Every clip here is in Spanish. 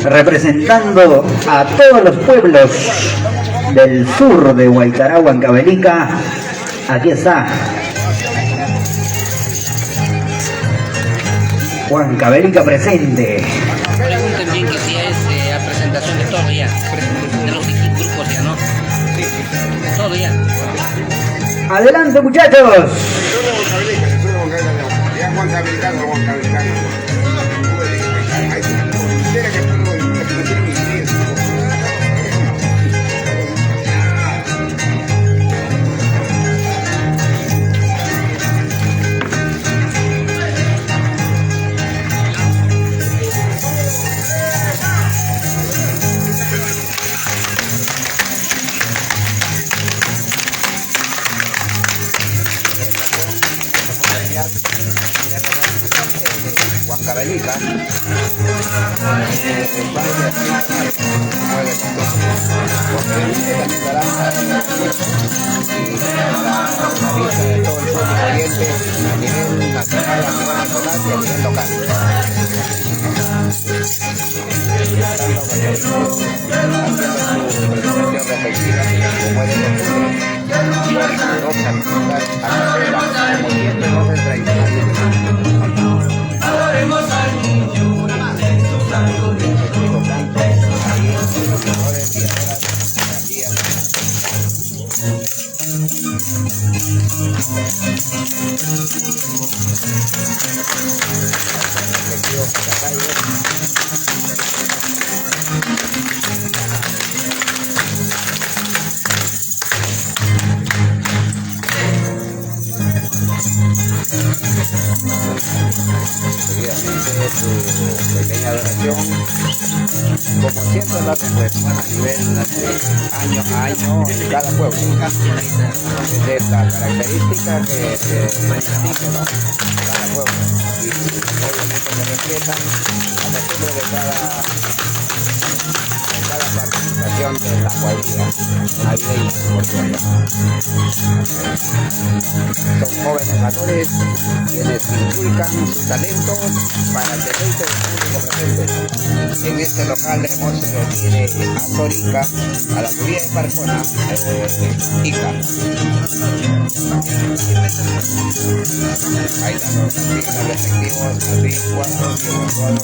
Representando a todos los pueblos del sur de Huaytará, Huancavelica, aquí está Huancavelica presente. Pregunten bien que si es presentación de todo ya, de los grupos ya, ¿no? Sí, todo ya. Adelante, muchachos. Huancavelica, a nivel nacional, a nivel nacional y a nivel local. Su pequeña donación, como siempre lo hacen pues, a nivel año a año en cada pueblo. De esta característica que se distingue, ¿no? Cada pueblo. Y obviamente se respetan a la costumbre de cada participación de la cuadrilla navideña, por cierto. Son jóvenes mayores quienes inculcan su talento para el deleite del público presente. En este local hermoso que tiene a Torica, a la Curía de Parcona, Ica. Ahí están los artistas respectivos, Alvin, Cuatro, Diego Eduardo,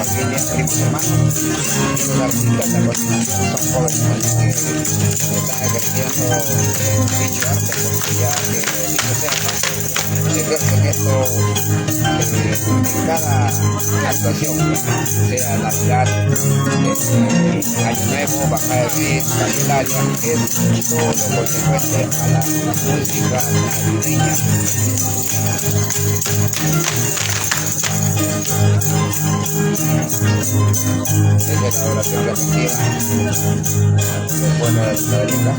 familia, primos hermanos. Y los artistas de continuación son jóvenes que están ejerciendo dicho arte porque ya dicho sea, ejercen esto en cada actuación, sea Navidad, Año Nuevo, Bajada de Mes, Candelaria, es todo lo consecuente a la música navideña. Esa es la oración respectiva del pueblo de Huancavelica.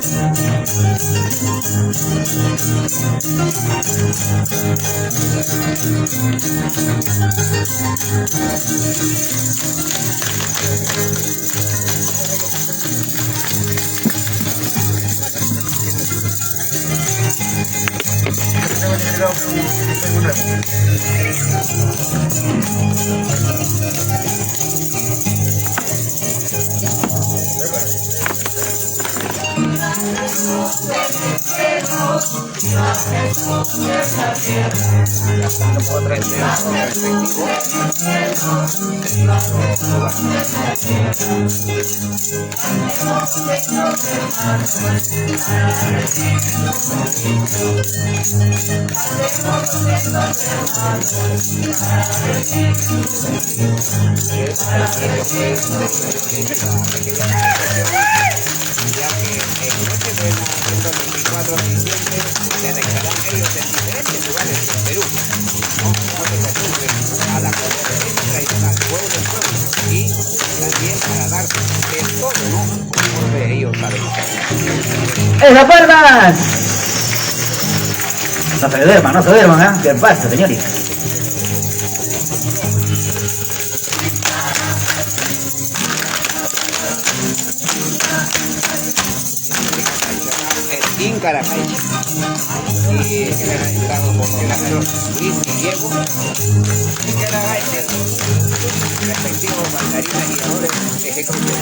Ya que el noche de el 24 de diciembre se realizarán ellos en diferentes lugares del Perú. No se acostumbren a la competencia tradicional, pueblo del pueblo, y también para dar de todo, ¿no? Conforme ellos saben. ¡Esas puertas! No se duerman, ¿eh? ¿Qué pasa, señores? El Incaracay. Y quedará invitado por los maestros Luis y Diego, y quedará en el respectivo bailarines y guiadores ejecutivos.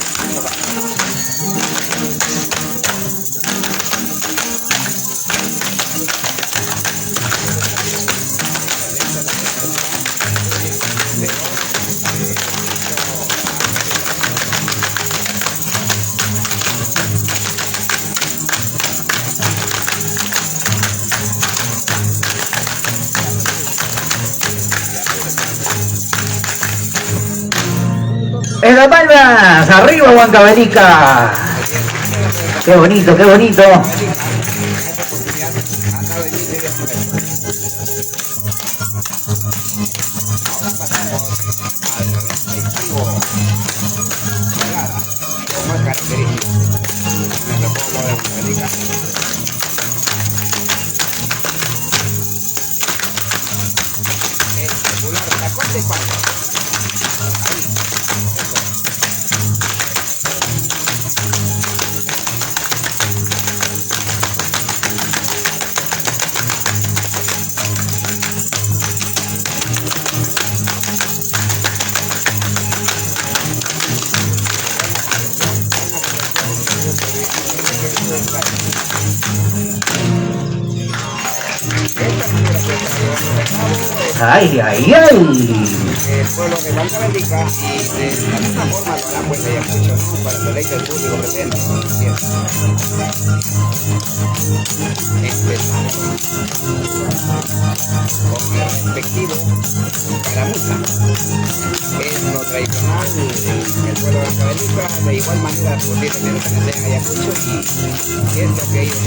En las palmas, arriba Huancavelica. Qué bonito, qué bonito. Ay, ay, ay. El pueblo de Huancavelica y de la misma forma lo harán pues Ayacucho, ¿no? Para el deleite del público presente. Con el respectivo caramuza. Es lo tradicional en el pueblo de Huancavelica, de igual manera posiblemente se en Ayacucho y es lo que ellos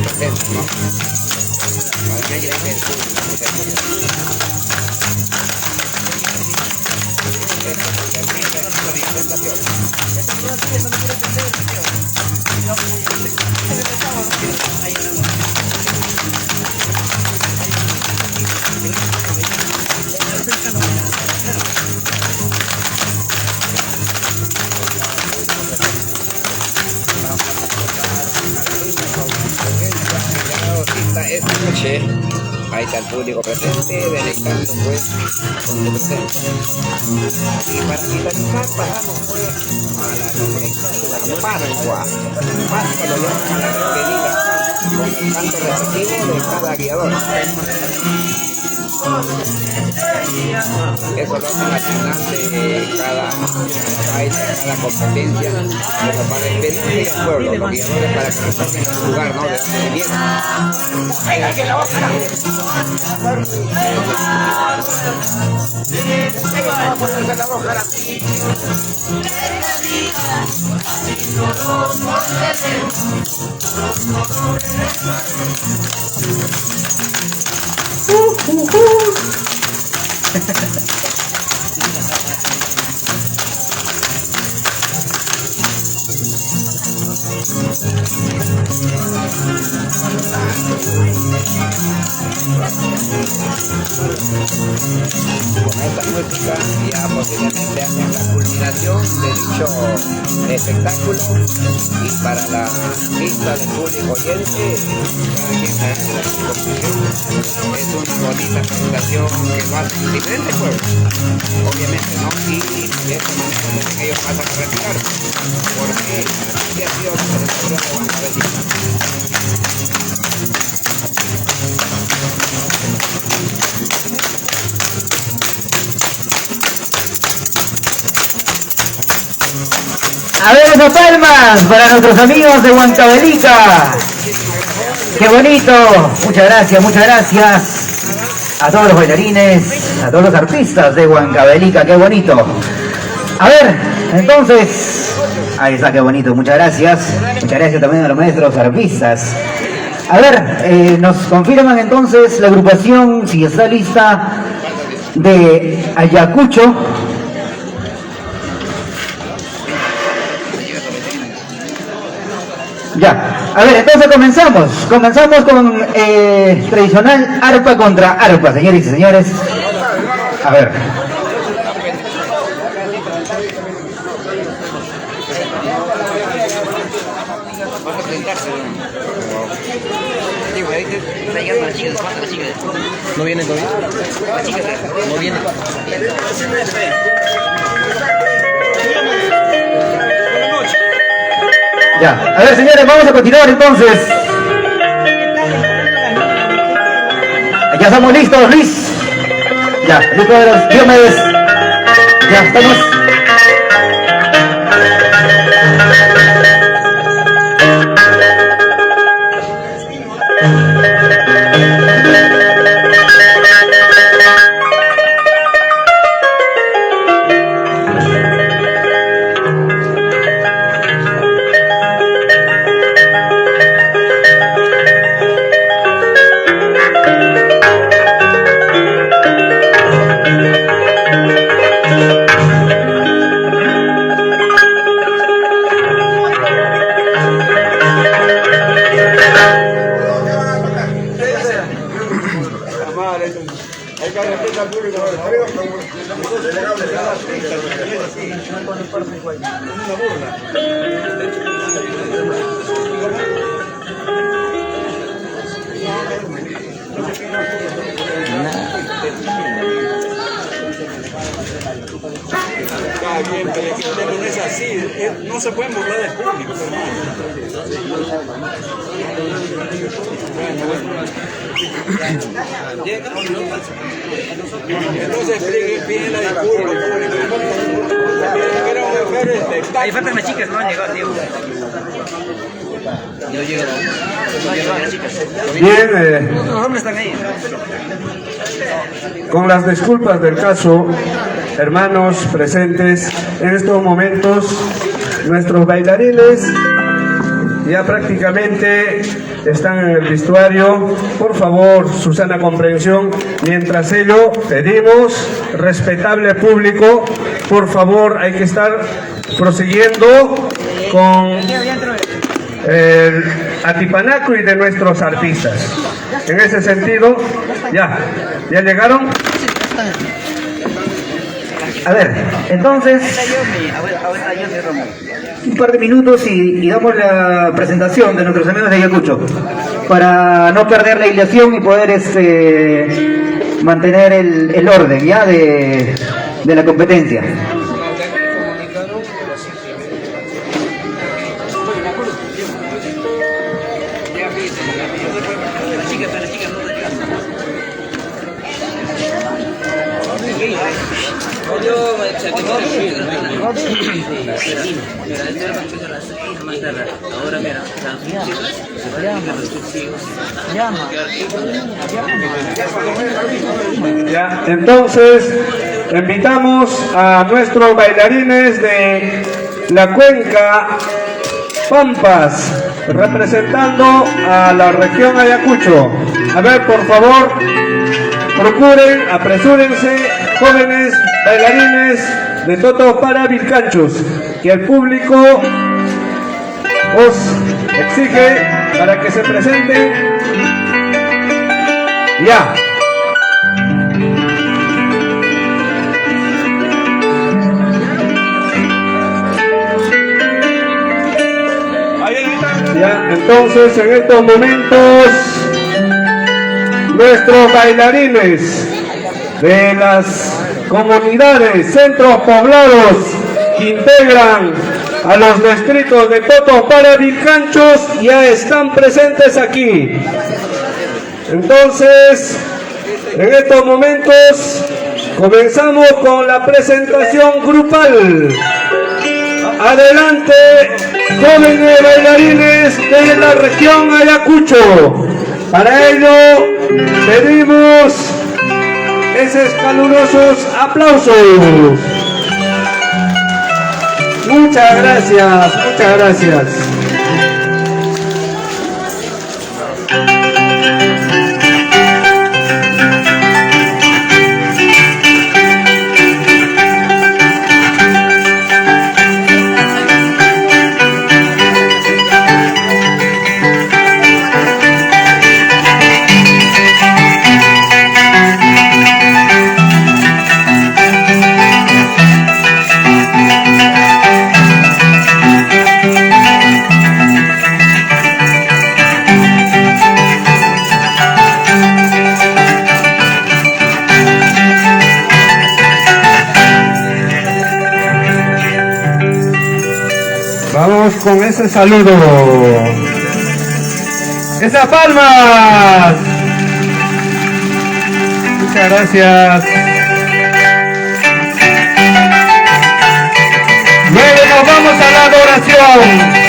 presentan, ¿no? Para el deleite del público presente. Esta noche ahí está el público presente, deleitando pues con su presencia. Y para finalizar pasamos pues a la Pascua. Pascua lo llaman a la despedida con el canto respectivo de cada guiador. Eso lo hacen al final de cada baile, cada competencia, como para despedirse al pueblo, los guiadores para que retornen a su lugar, ¿no? De donde vinieron. ¡Venga, que la boca! ¡Venga, a ponerse la boca! Con esta música ya posiblemente hacen la culminación de dicho espectáculo y para la vista del público oyente es una bonita presentación que va a diferentes pueblos, obviamente, ¿no? Y de esta manera también ellos pasan a retirar porque así ha sido la presentación de Huancavelica. A ver esas palmas para nuestros amigos de Huancavelica. Qué bonito. Muchas gracias a todos los bailarines, a todos los artistas de Huancavelica. Qué bonito. A ver, entonces, ahí está, qué bonito. Muchas gracias también a los maestros arpistas. A ver, nos confirman entonces la agrupación, si está lista, de Ayacucho. Ya, a ver, entonces comenzamos con tradicional arpa contra arpa, señores y señores. A ver. Sí, Está llegando las chicas, falta las chicas. ¿No viene todavía? Las chicas, No viene. Ya, a ver señores, vamos a continuar entonces. Ya estamos listos, Luis. Ya, listos, Diomedes. Ya estamos. Está bien, pero que no es así, no se pueden burlar del público, entonces explique bien la disculpa al público. ahí faltan las chicas, no han llegado, Diego. No llegaron las chicas. Bien, Los hombres están ahí. con las disculpas del caso, hermanos presentes, en estos momentos nuestros bailarines ya prácticamente están en el vestuario. Por favor, su sana comprensión. Mientras ello, pedimos, respetable público, por favor, hay que estar prosiguiendo con el atipanacui de nuestros artistas. En ese sentido, ¿ya llegaron? A ver, entonces, un par de minutos y damos la presentación de nuestros amigos de Ayacucho, para no perder la ilusión y poder mantener el orden ya de la competencia. Ahora mira, Ya, entonces invitamos a nuestros bailarines de la cuenca Pampas, representando a la región Ayacucho. A ver, por favor, procuren, apresúrense, jóvenes bailarines de Totos para Vilcanchos, que el público os exige para que se presenten ya. Ya, entonces en estos momentos nuestros bailarines de las comunidades, centros poblados que integran a los distritos de Totos para Vilcanchos ya están presentes aquí. Entonces, en estos momentos comenzamos con la presentación grupal. Adelante, jóvenes bailarines de la región Ayacucho. Para ello pedimos esos calurosos aplausos. Muchas gracias, muchas gracias. Vamos con ese saludo. ¡Esas palmas! Muchas gracias. Luego nos vamos a la adoración.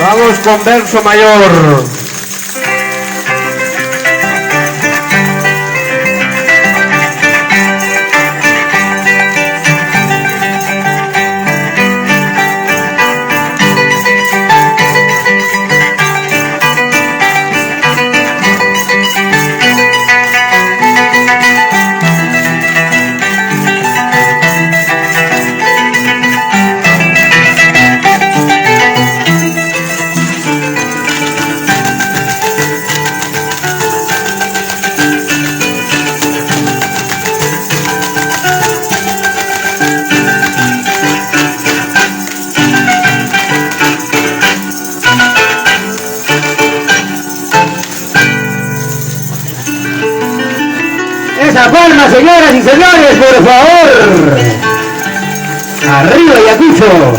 Vamos con verso mayor. Esa palma, señoras y señores, por favor. Arriba, Ayacucho.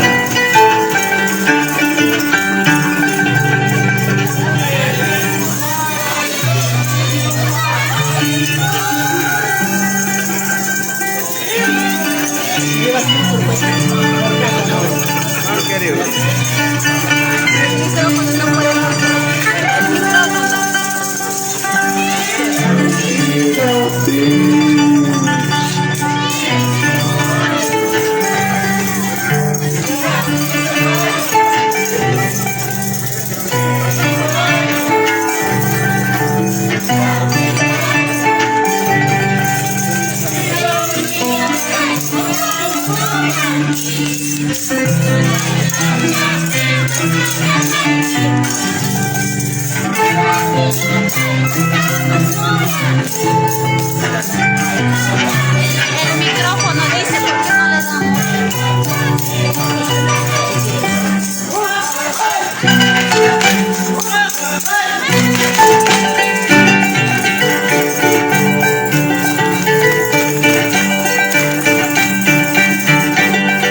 El micrófono dice, ¿por qué no le damos?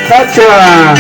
¡Tacha!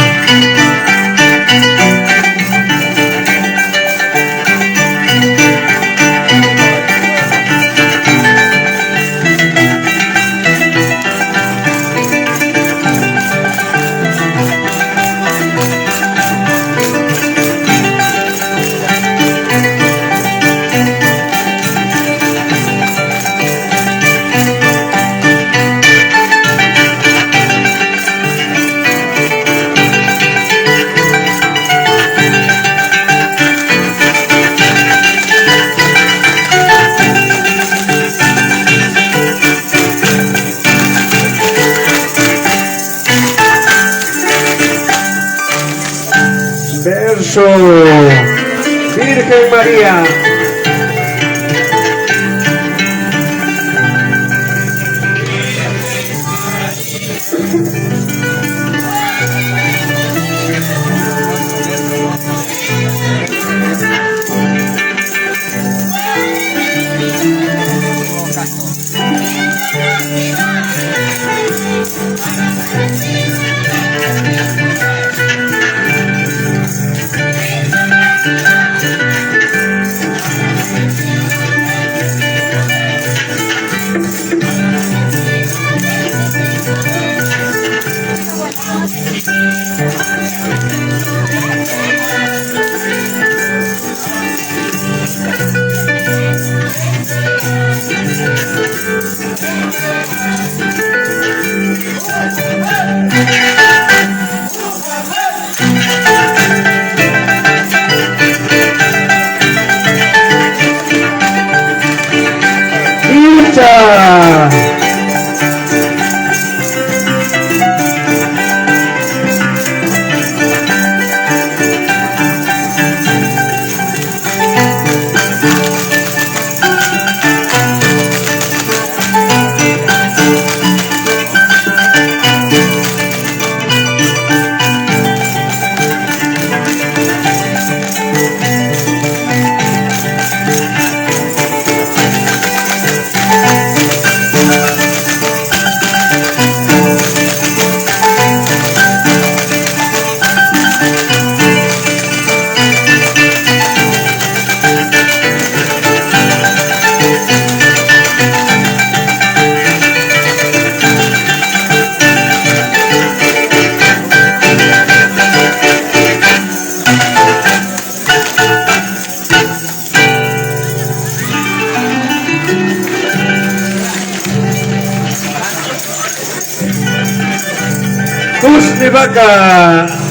Verso Virgen María. mi vaca.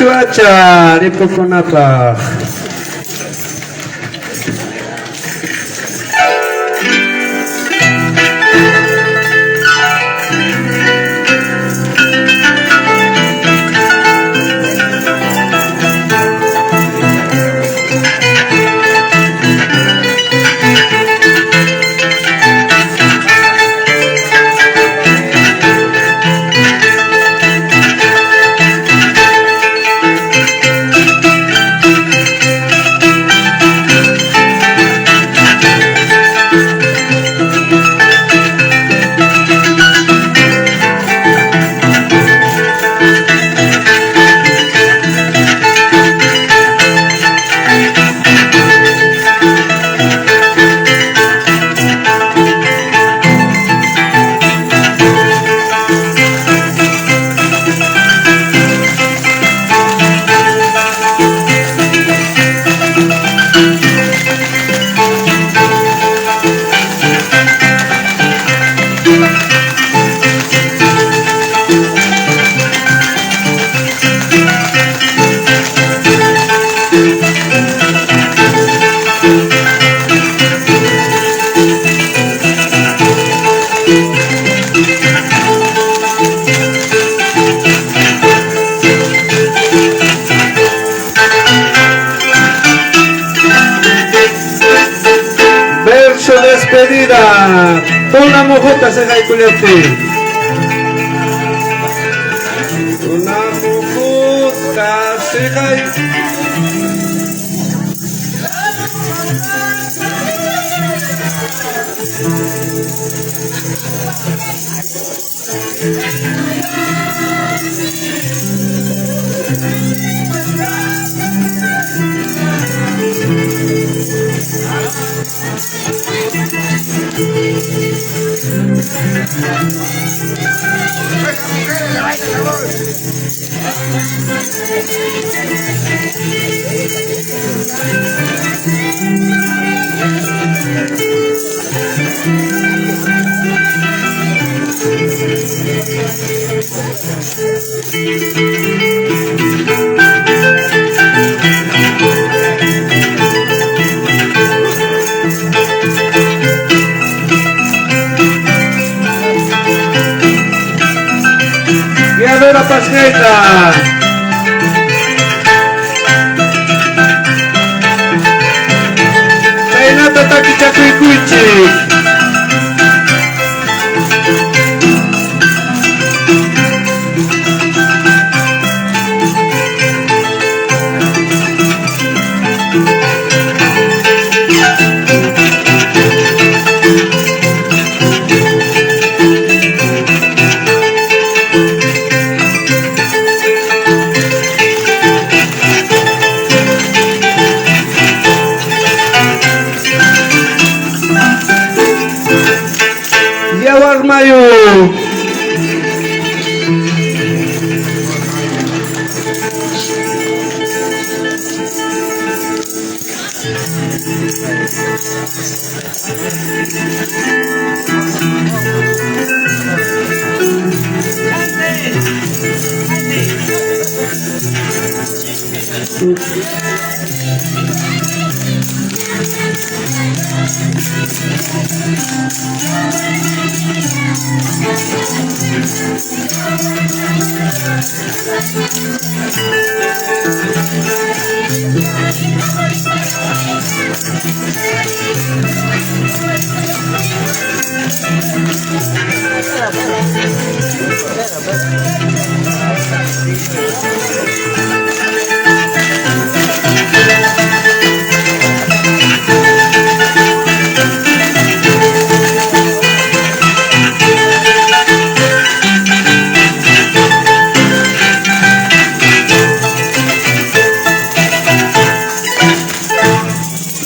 Cuaca, Ripoconapa. Despedida, una mojota se va a culiarte. Una mojota se va. La pasqueta. Kainata takichakuikuichi. Mayo.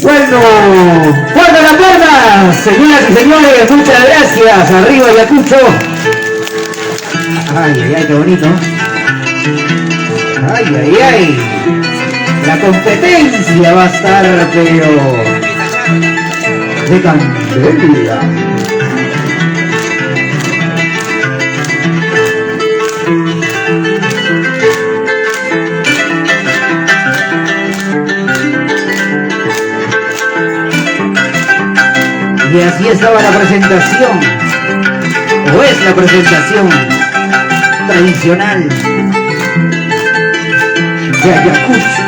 Bueno, fuerte las palmas, señoras y señores, muchas gracias. Arriba Ayacucho. Ay, ay, ay, qué bonito. Ay, ay, ay. La competencia va a estar, pero de candela. Y así estaba la presentación, o es la presentación tradicional de Ayacucho.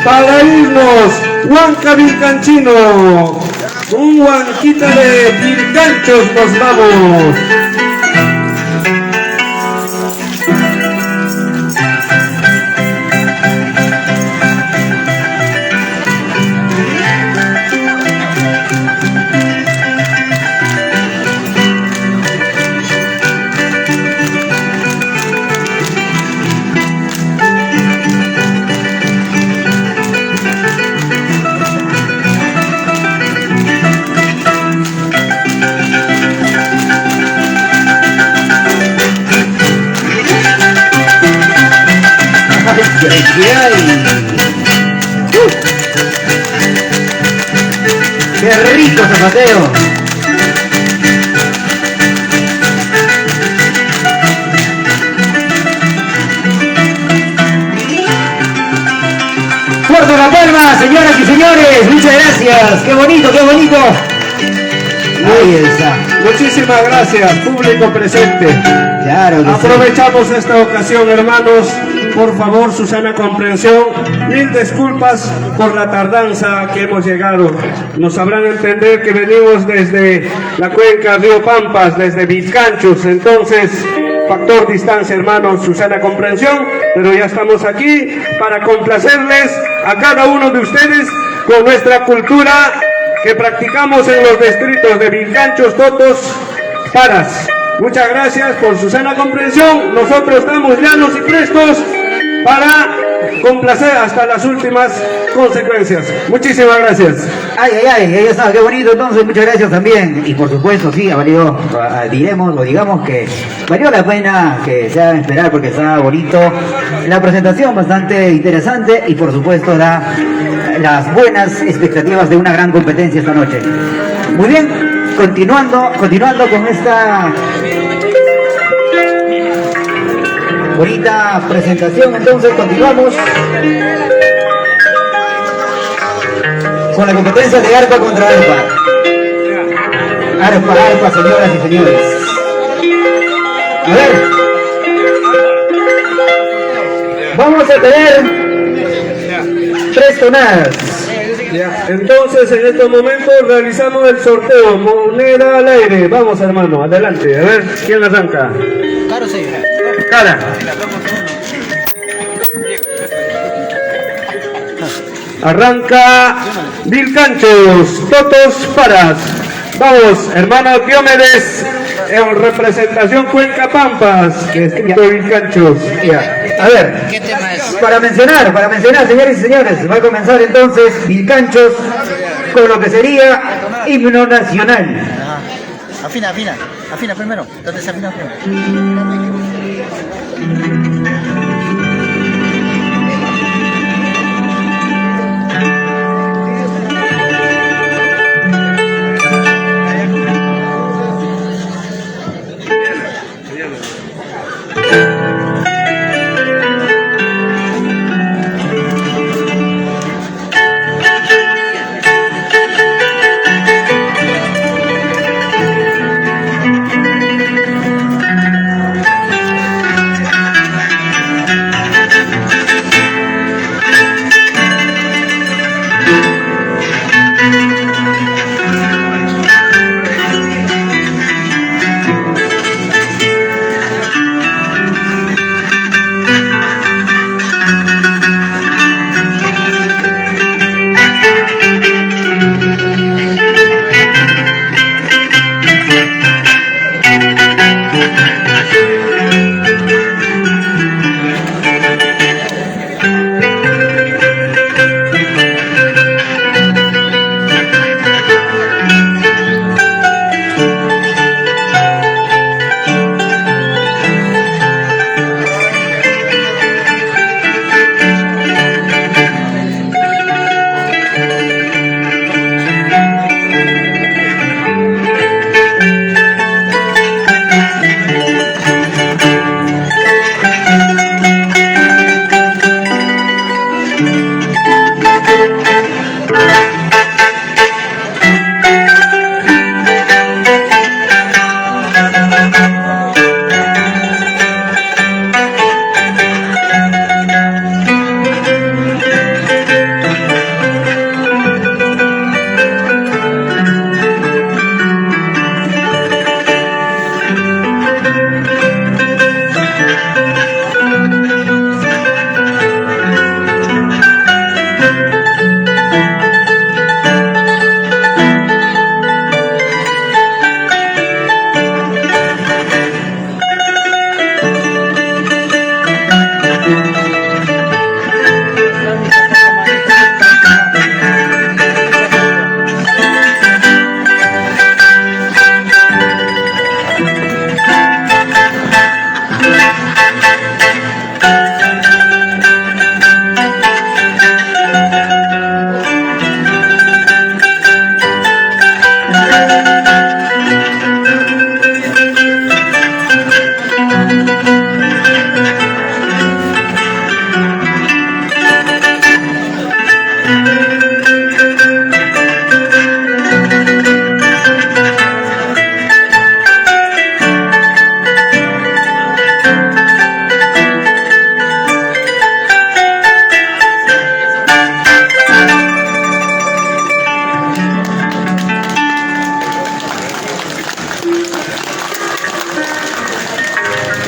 Para irnos, Huanca Vilcanchino, un huanquita de Vilcanchos nos vamos. ¡Qué rico zapateo! ¡Fuerte la palma, señoras y señores! ¡Muchas gracias! ¡Qué bonito, qué bonito! Ahí está. Muchísimas gracias, público presente. Claro que sí. Aprovechamos esta ocasión, hermanos. Por favor, su sana comprensión. Mil disculpas por la tardanza que hemos llegado. Nos sabrán entender que venimos desde la cuenca Río Pampas, desde Vilcanchos. Entonces, factor distancia, hermanos, su sana comprensión. Pero ya estamos aquí para complacerles a cada uno de ustedes con nuestra cultura que practicamos en los distritos de Vilcanchos, Totos, Paras. Muchas gracias por su sana comprensión. Nosotros estamos llanos y prestos para complacer hasta las últimas consecuencias. Muchísimas gracias. Ay, ay, ay, ahí está, qué bonito, entonces, muchas gracias también. Y por supuesto, sí, diremos o digamos que valió la pena que se haga esperar porque estaba bonito. La presentación bastante interesante y por supuesto las buenas expectativas de una gran competencia esta noche. Muy bien, continuando con esta bonita presentación, entonces continuamos con la competencia de arpa contra arpa. Arpa, señoras y señores. A ver, vamos a tener 3 tonadas. Ya, entonces en estos momentos realizamos el sorteo, moneda al aire. Vamos, hermano, adelante, a ver quién arranca. Claro, sí. Cara. Arranca Vilcanchos, Totos Paras. Vamos, hermano Diomedes, en representación Cuenca Pampas, que es Vilcanchos. Ya. A ver, ¿Qué tema es? para mencionar, señores y señores, va a comenzar entonces Vilcanchos con lo que sería himno nacional. Afina primero. ¿Dónde se afina primero?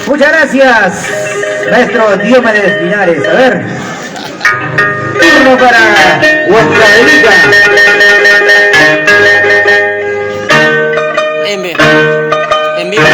Muchas gracias, maestro Diomedes Linares. A ver, turno para Huancavelica. En vivo.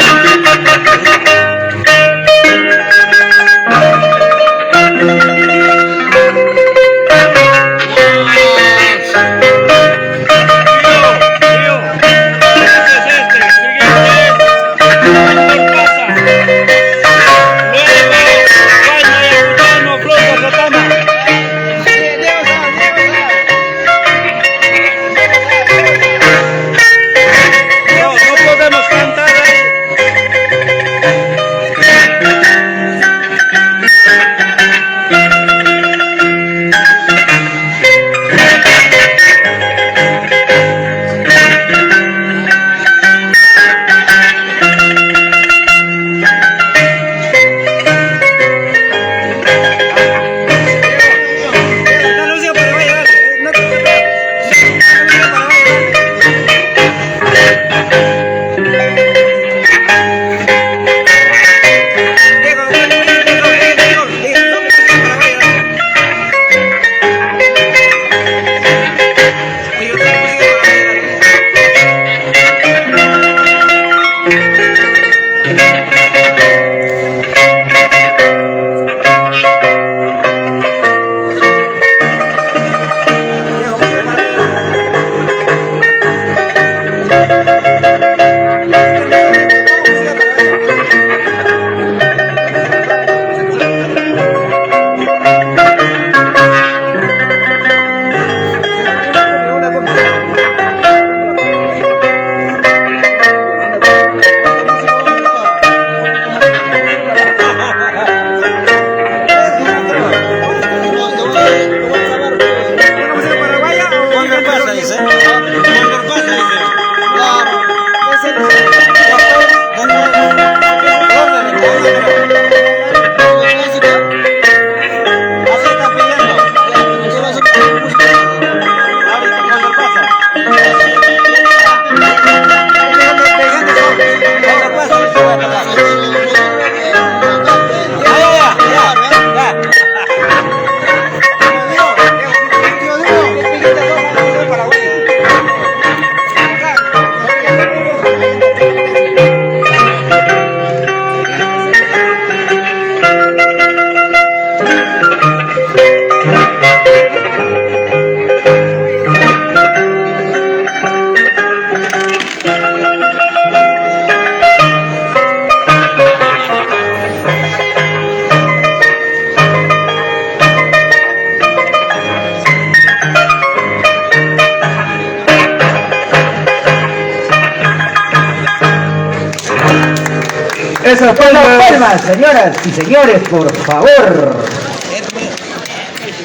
Las palmas, señoras y señores, por favor.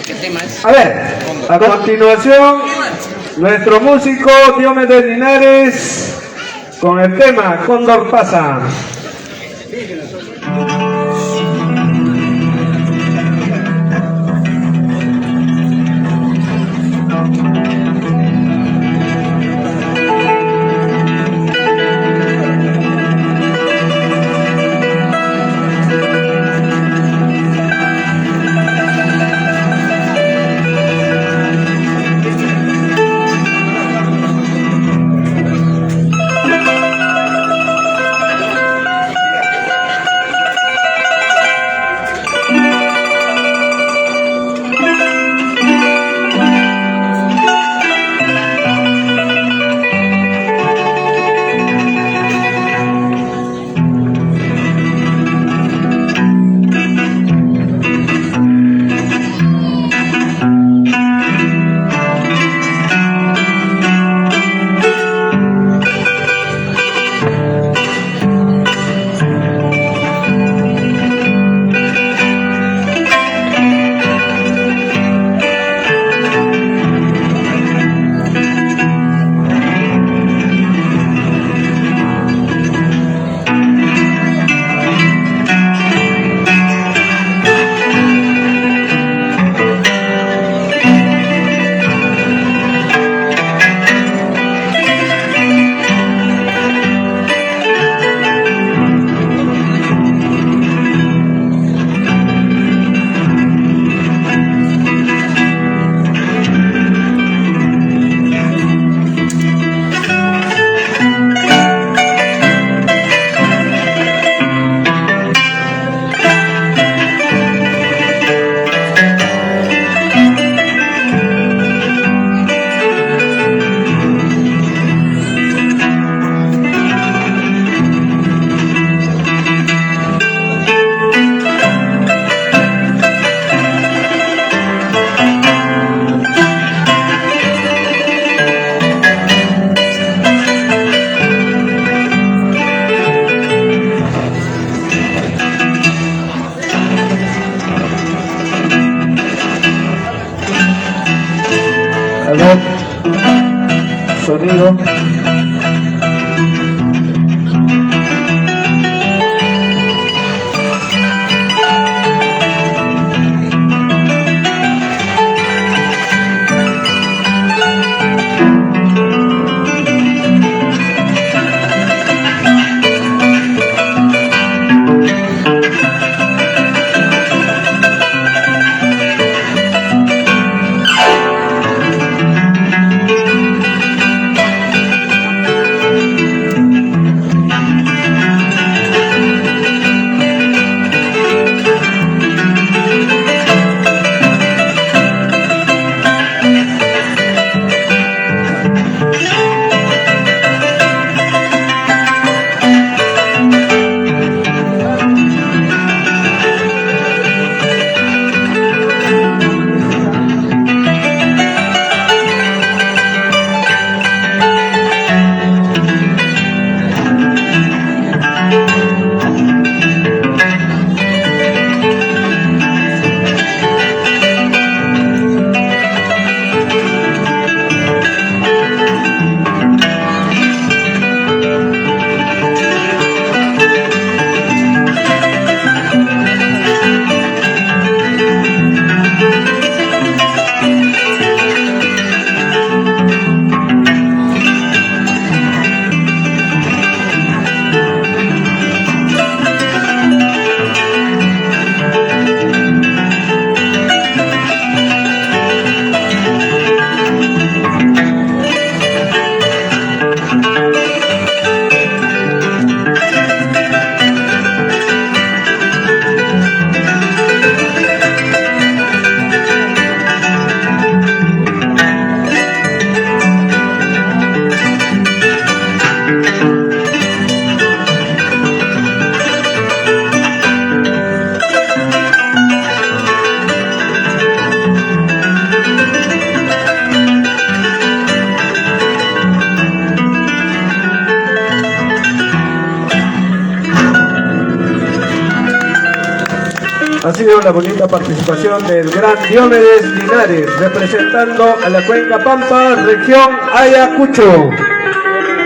¿Qué tema es? A ver, A continuación, nuestro músico Diomedes Linares con el tema Cóndor pasa. sido la bonita participación del gran Diomedes Linares, representando a la Cuenca Pampa, región Ayacucho.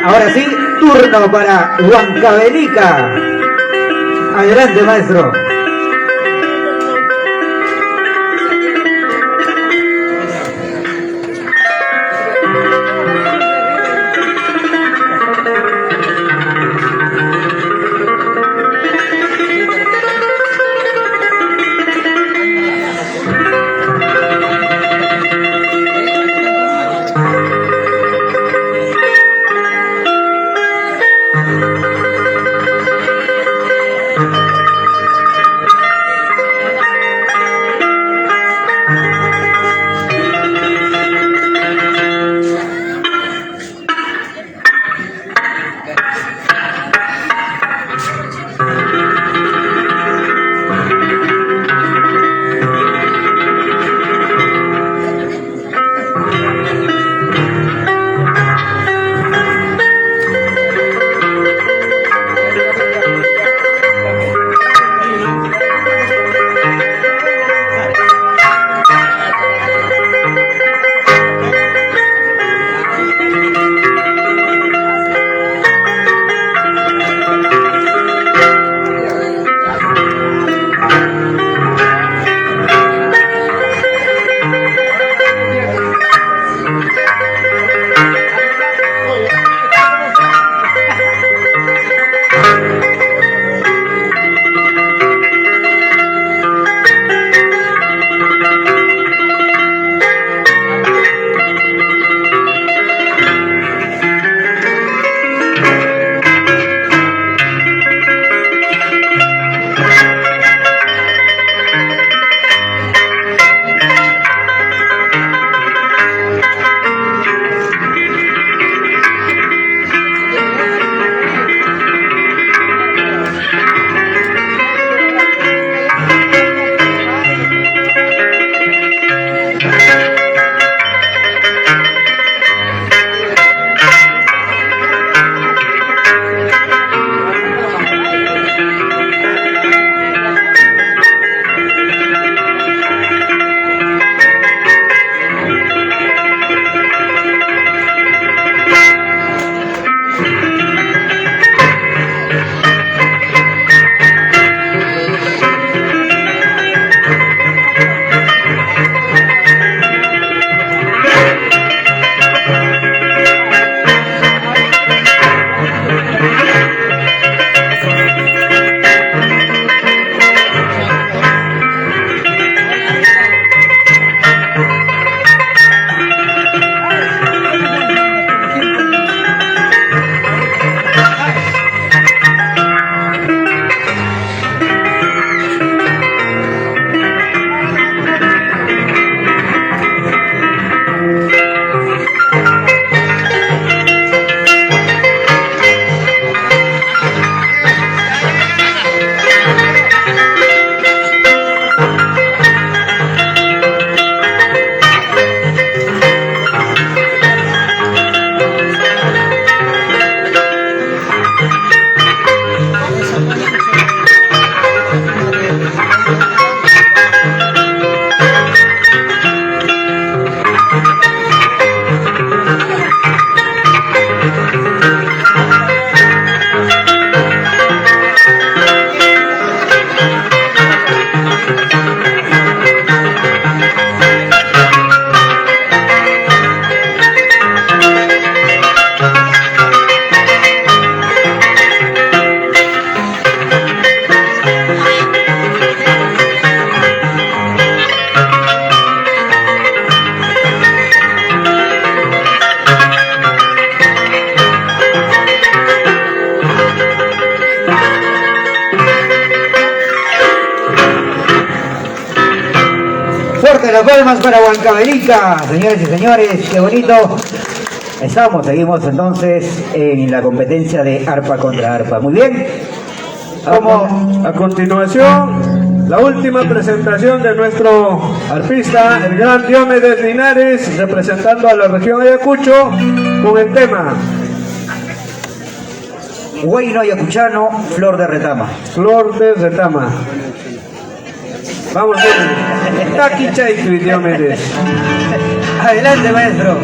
Ahora sí, turno para Huancavelica. Adelante, maestro. Fuerte las palmas para Huancavelica, señores y señores, qué bonito. Seguimos entonces en la competencia de arpa contra arpa. Muy bien. A continuación, la última presentación de nuestro arpista, el gran Diomedes Linares, representando a la región Ayacucho, con el tema Huayno ayacuchano, flor de retama. Flor de Retama. Vamos, Taki Chaitu y Diomedes. Adelante, maestro.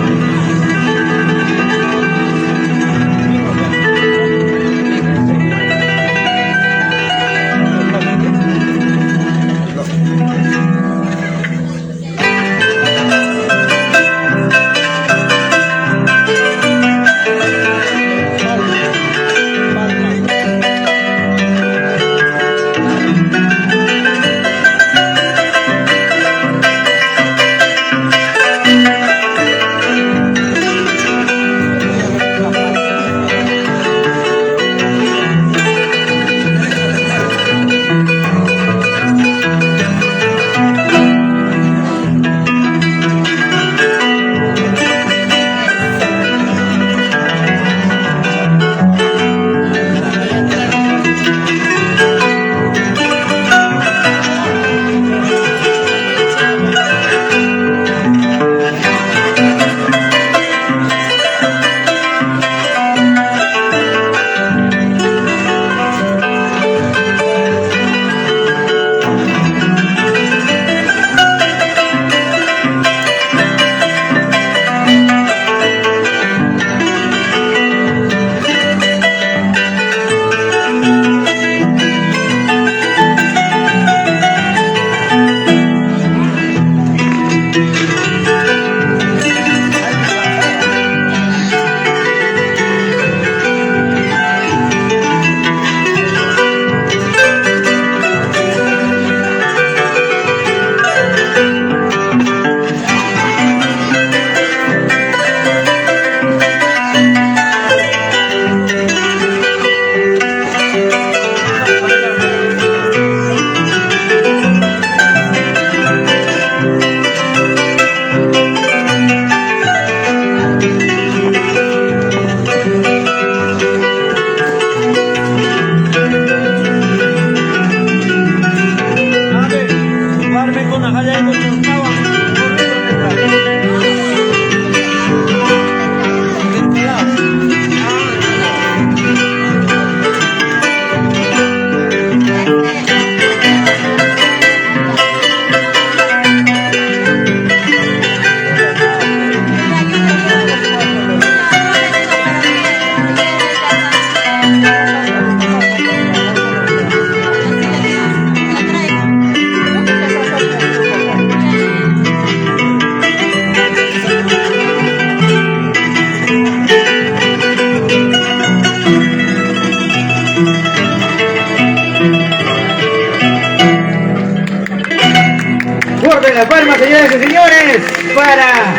Fuerte la palma, señoras y señores, para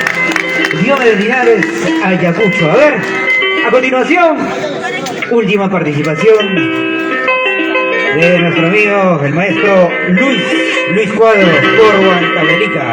Diomedes Linares Ayacucho. A ver, a continuación, última participación de nuestro amigo, el maestro Luis Cuadro, por Huancavelica.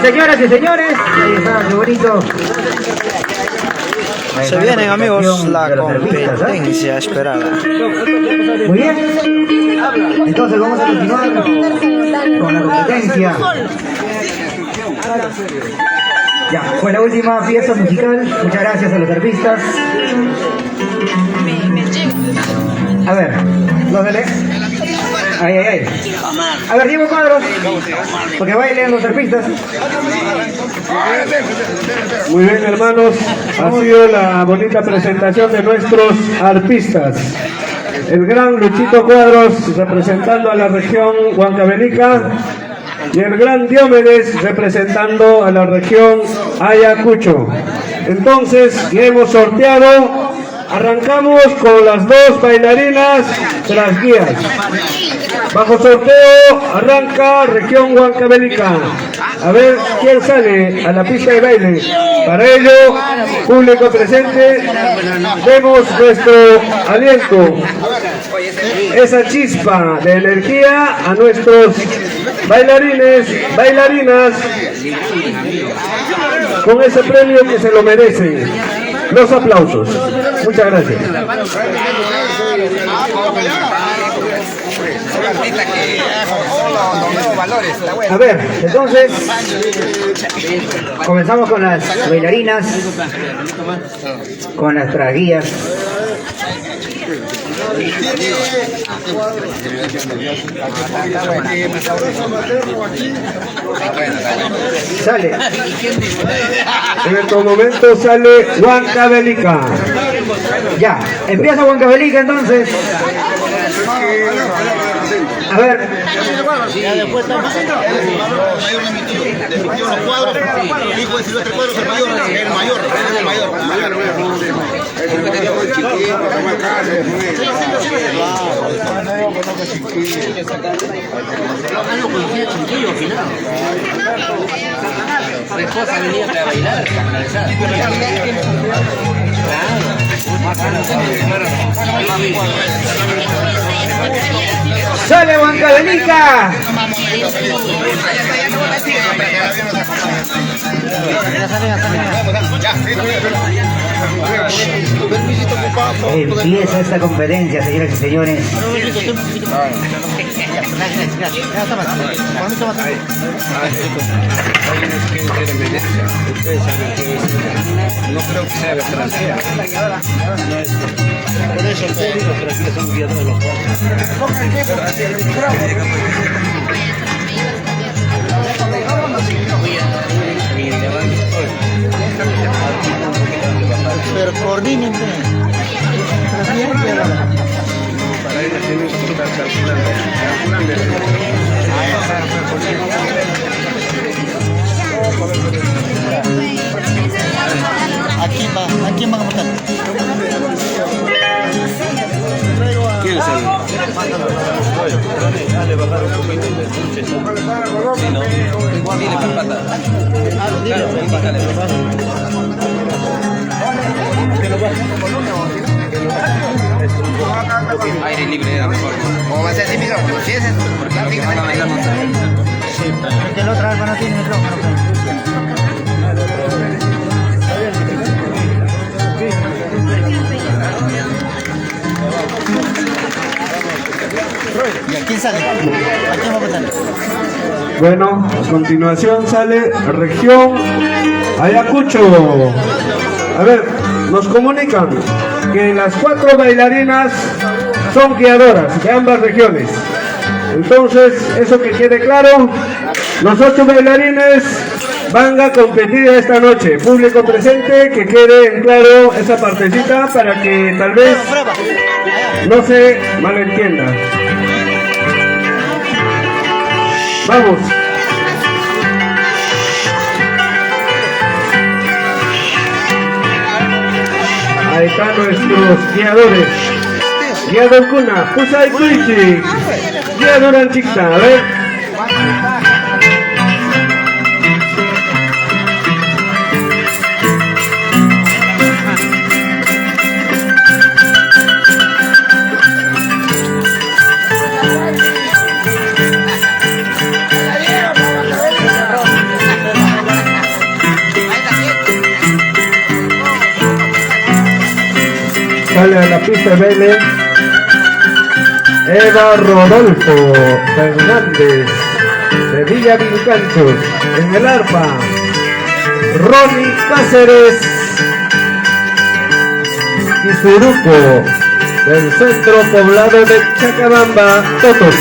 señoras y señores. Ahí está, qué bonito. Se vienen, amigos, la competencia esperada. Muy bien. Entonces vamos a continuar con la competencia. Ya, fue la última fiesta musical. Muchas gracias a los artistas. A ver, los de Ay, ay, ay. A ver, Diego Cuadros, porque bailen los artistas. Muy bien, hermanos, ha sido la bonita presentación de nuestros artistas. El gran Luchito Cuadros representando a la región Huancavelica y el gran Diomedes representando a la región Ayacucho. Entonces, ya hemos sorteado. Arrancamos con las dos bailarinas de las guías. Bajo sorteo arranca región Huancavelica. A ver quién sale a la pista de baile. Para ello, público presente, demos nuestro aliento, esa chispa de energía a nuestros bailarines, bailarinas, con ese premio que se lo merecen. Los aplausos. Muchas gracias. A ver, entonces comenzamos con las bailarinas, con nuestras guías. Sale. En estos momentos sale Huancavelica. Ya, empieza Huancavelica entonces. A ver. Su esposa venía para bailar, ¡Sale Huancavelica! Empieza esta competencia, señoras y señores. No creo que sea extranjera. Por eso el público, pero aquí son guiados de los Pero coordinen. para ellos tienen que estar calculando. ¿A quién van a votar? ¿Quién es el? Dale, bajar un poquito de dulce. Sí, no. Dile por pata. Bájale. Que lo baje. Aire libre era mejor. ¿O va a ser sin micrófono? ¿Sí es eso? Porque no van a bailar más. Sí, porque la otra alma no tiene micrófono. ¿Y a quién sale? ¿A quién va a votar? Bueno, a continuación sale región Ayacucho. A ver, nos comunican que las 4 bailarinas son guiadoras de ambas regiones. Entonces, eso que quede claro, los 8 bailarines van a competir esta noche. Público presente, que quede en claro esa partecita para que tal vez no se malentienda. Vamos. Ahí están nuestros guiadores. Guiador Cuna, Pusay Kuichi, Guiador Anchita, a ver. la pista de baile, Eva Rodolfo Fernández de Villa Vilcanchos. En el arpa, Ronnie Cáceres y Suruco del centro poblado de Chacabamba, Totos.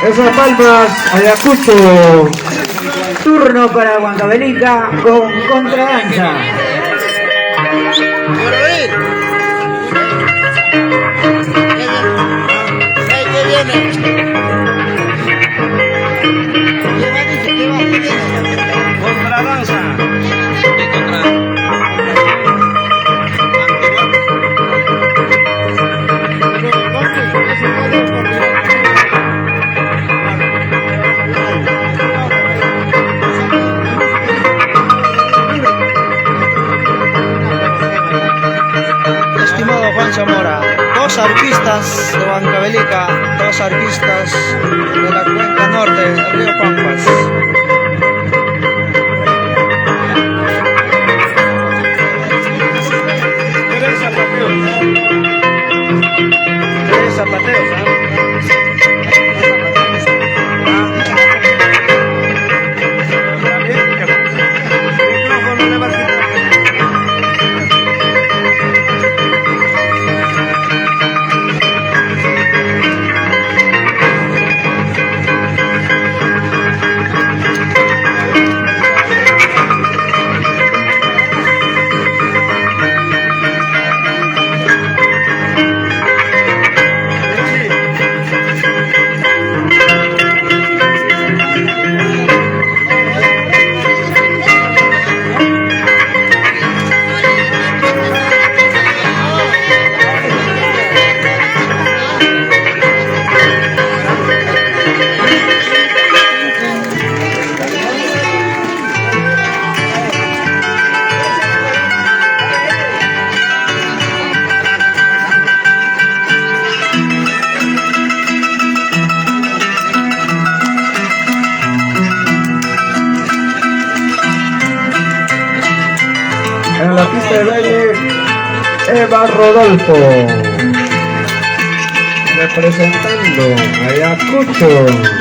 Esas palmas, Ayacucho. Turno para Huancavelica con contradanza. Estimado Juan Zamora, dos arpistas de Huancavelica, dos arpistas de la cuenca norte del río Pampas. Tres zapateos, En la pista de baile, Eva Rodolfo representando a Ayacucho.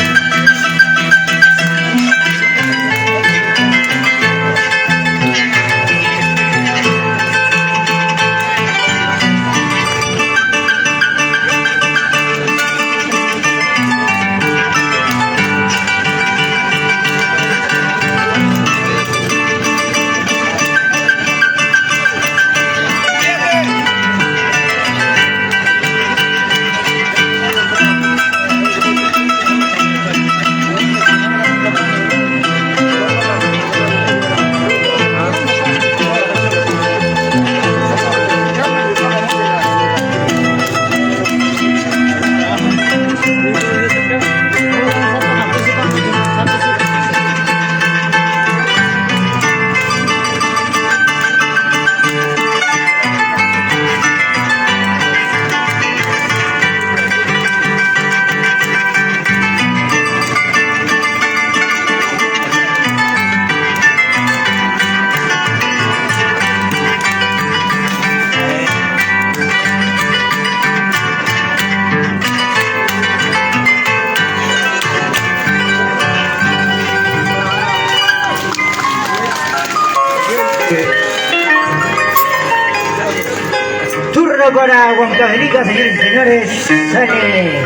Turno para Huancavelica, señores y señores. Sale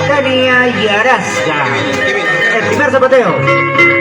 Tania Yarasca. El primer zapateo.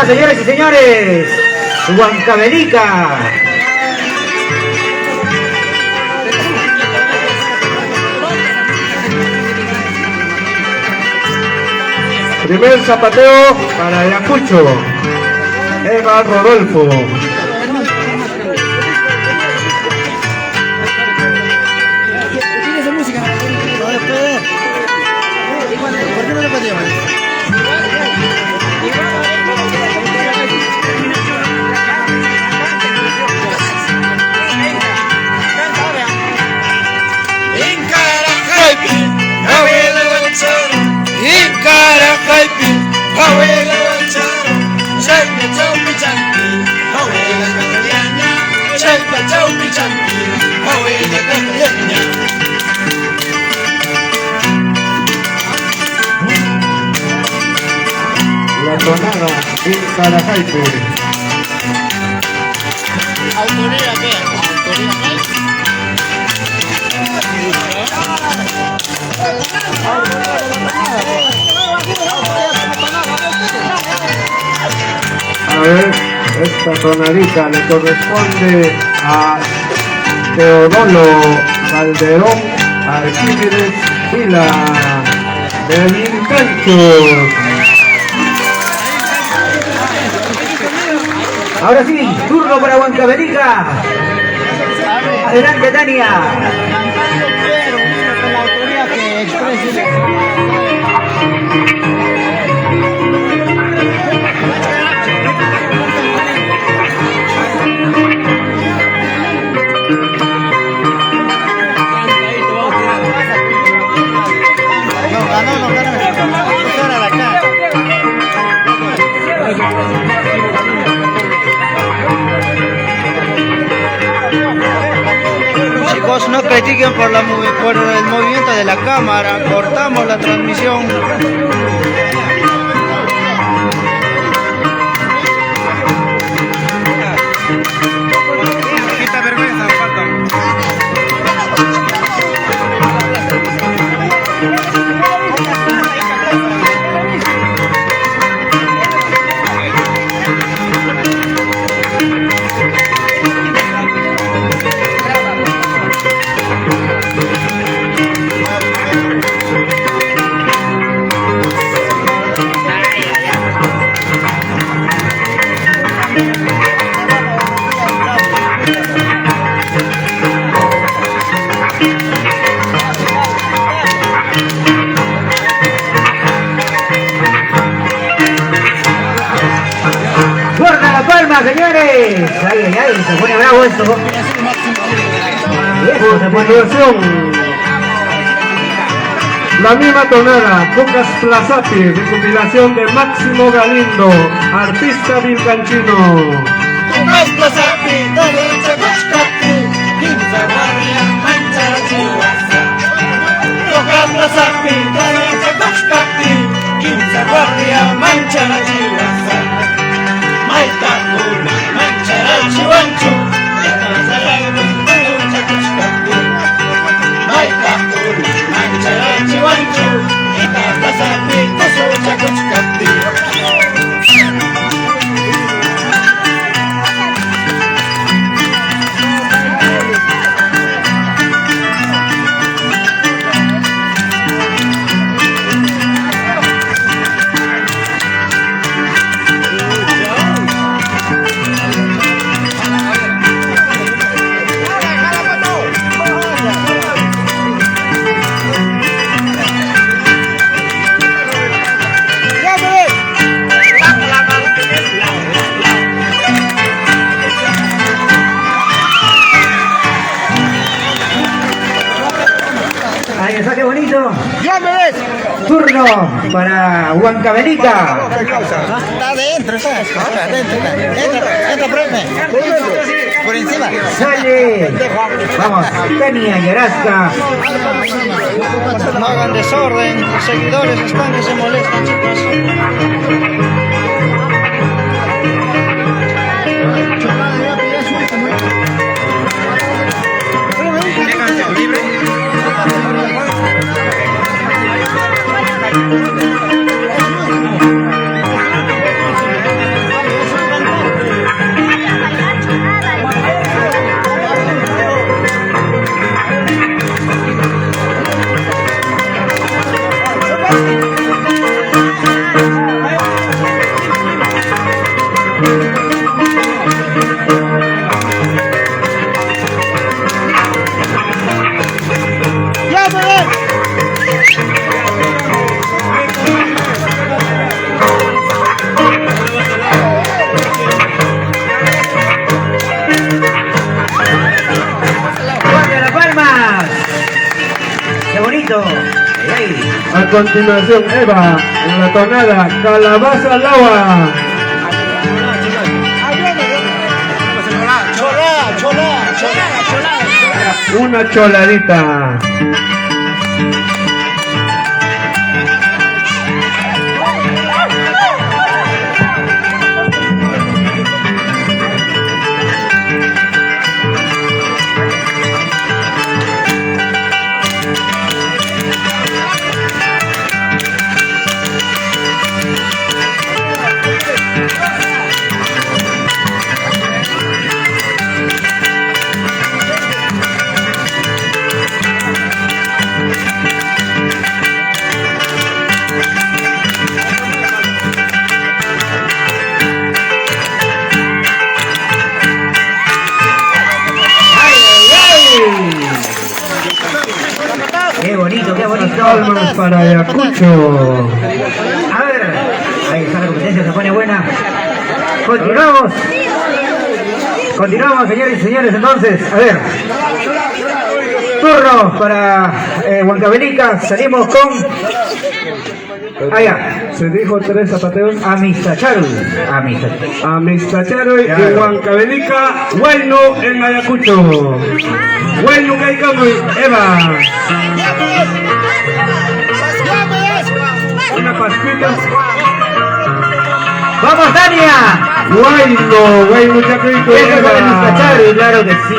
Señores y señores, Huancavelica. Primer zapateo para Ayacucho, Eva Rodolfo. La tonada en Carajaipo. ¿Autoría qué? ¿Autoría A ver, esta tonadita le corresponde a Teodoro Calderón Arquímedes Vila de Vilcanchos. Ahora sí, turno para Huancavelica. Adelante, Tania. Pero con la autoría que exprese. Chicos, no critiquen por el movimiento de la cámara, cortamos la transmisión. Quita vergüenza, señores. Ay, se pone bravo esto. Continuación, la misma tonada, Pocas Plazapi, recopilación de Máximo Galindo, artista vilcanchino. Pocas Plazapi, derecha Cochcapi, Quinza Guardia, Mancha Chihuahua. Pocas Plazapi, derecha Cochcapi, Quinza Guardia, Mancha Chihuahua. Maita Puna, Mancha Chihuancho, Maita Puna, Mancha Chihuancho, Pocas Plazapi, derecha Cochcapi. Turno para Huancavelica. Está adentro, está adentro. Entra, profe. Por encima. Sale. Vamos, Tania y Arasca. No hagan desorden. Los seguidores están que se molestan, chicos. A continuación, Eva, en la tonada Calabaza al agua. Una choladita. Qué bonito, qué bonito. Palmas para Ayacucho. A ver, ahí está la competencia, se pone buena. Continuamos. Continuamos, señores y señores, entonces. A ver. Turno para Huancavelica. Salimos con... Allá. Se dijo 3 zapateos. Amistacharu. Amistacharu en Huancavelica, Huayno en Ayacucho. Huayno Caicamo, Eva. Una pascuita. ¡Vamos, Tania! Huayno Chacrito, Eso es Eva. Amistacharu, claro que sí.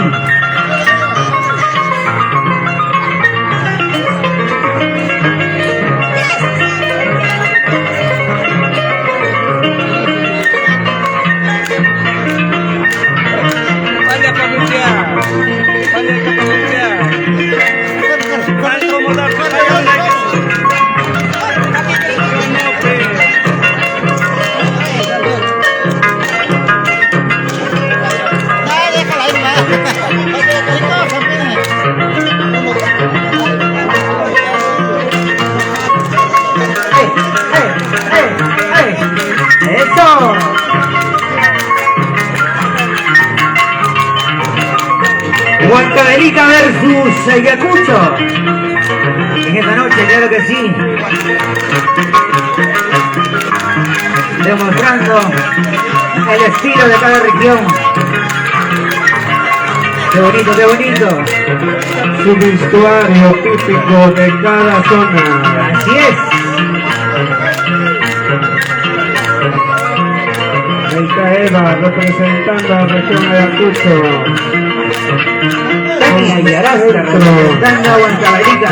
Huancavelica versus Ayacucho. En esta noche, claro que sí. Demostrando el estilo de cada región. Qué bonito, qué bonito. Su vestuario típico de cada zona. Así es. Ahí está Eva representando a la región Ayacucho. Tania y Arasca representando a Huancavelica.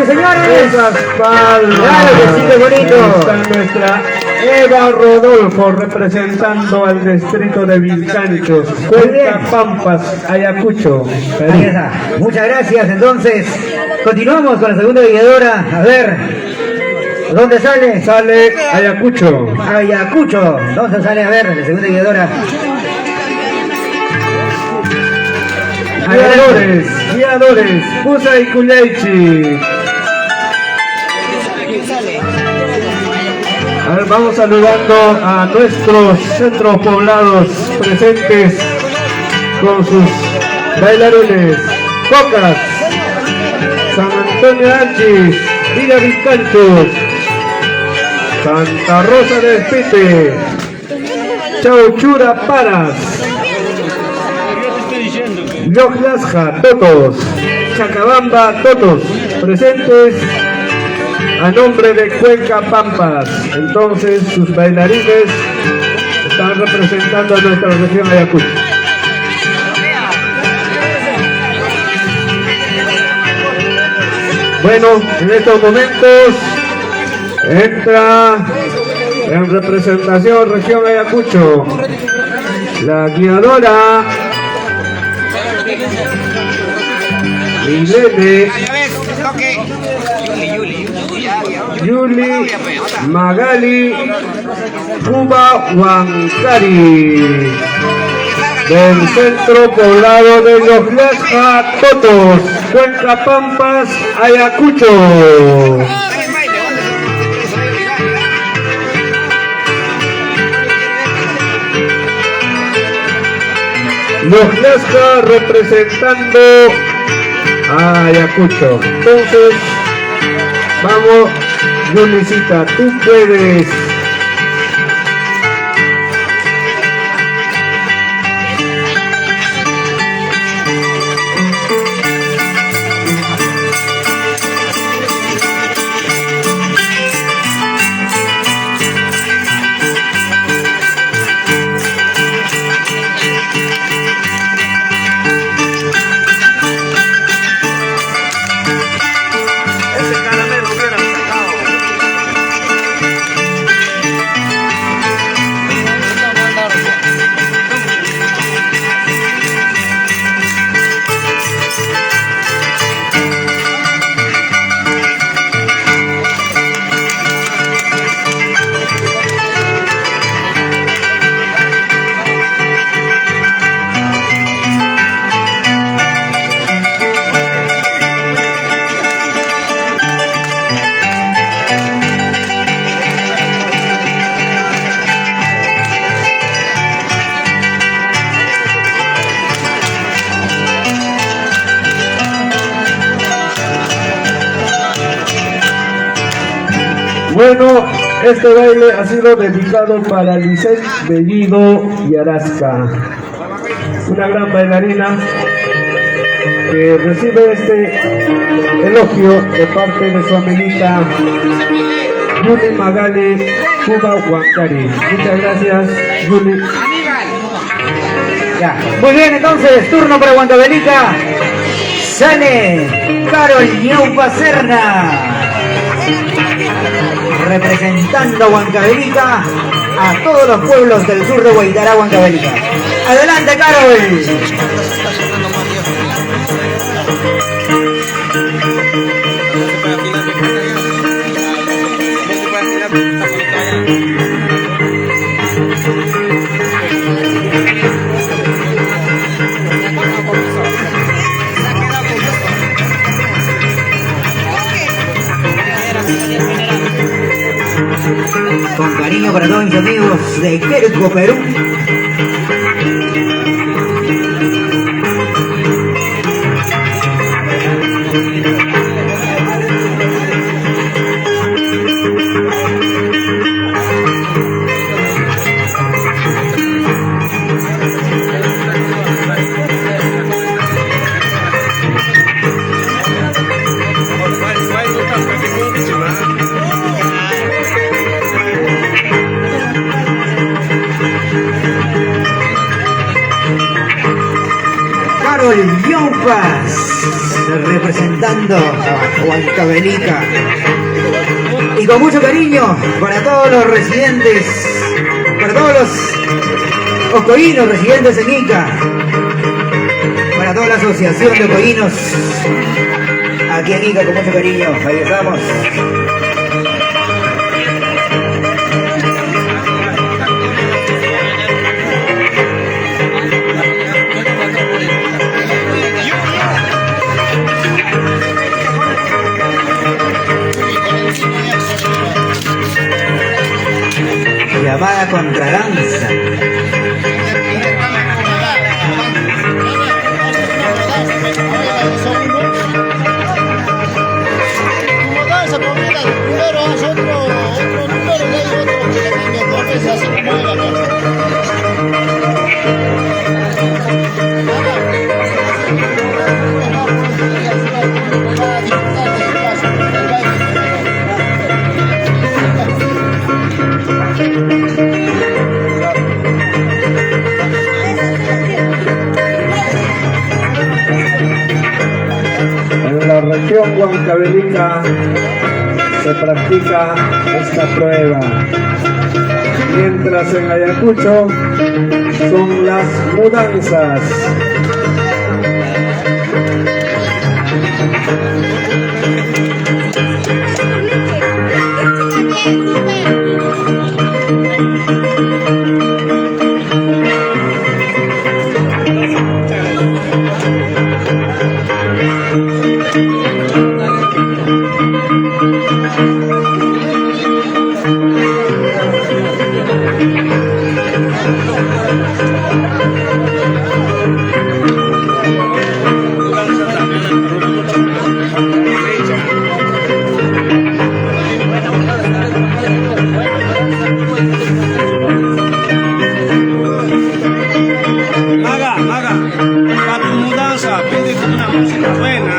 aplausos, señores. Esas palmas. Claro que sí, qué bonito. Está nuestra Eva Rodolfo representando al distrito de Vilcanchos, Cuenca Pampas, Ayacucho. Ahí está. Muchas gracias. Entonces, continuamos con la segunda guiadora. A ver, ¿dónde sale? Sale Ayacucho. Ayacucho. ¿Dónde sale? A ver, la segunda guiadora. Guiadores, Pusa y Culaychi. A ver, vamos saludando a nuestros centros poblados presentes con sus bailarines. Cocas, San Antonio Archis, Villa Vilcanchos, Santa Rosa del Espite, Chauchura Paras, Yojlasja, Totos, Chacabamba, Totos, presentes a nombre de Cuenca Pampas. Entonces sus bailarines están representando a nuestra región Ayacucho. Bueno, en estos momentos entra en representación región Ayacucho la guiadora Milene Yuli Magali Cuba Huancari del centro poblado de Los Lasja, Totos, Cuenca Pampas, Ayacucho. Los Lasja representando a Ayacucho. Entonces, vamos, Yulicita, tú puedes. Bueno, este baile ha sido dedicado para Lisette Bellido y Arasca, una gran bailarina que recibe este elogio de parte de su amiguita Yuli Magali Cuba Huancari. Muchas gracias, Yuli. Ya. Muy bien, entonces, turno para Huancavelica. Sale Carol Ñaupa Serna, representando a Huancavelica, a todos los pueblos del sur de Huaytará, Huancavelica. Adelante, Carol. Con cariño para todos mis amigos de Querco, Perú. Carol Ñaupas. representando a Huancavelica. Y con mucho cariño para todos los residentes, para todos los ocoínos residentes en Ica, para toda la asociación de ocoínos aquí en Ica, con mucho cariño. Ahí estamos. Llamada contradanza. Primero hace otro número, le digo otro que le cambia dos veces, así como era. En la región Huancavelica se practica esta prueba, mientras en Ayacucho son las mudanzas. Maga, para tu mudanza, pide una música buena.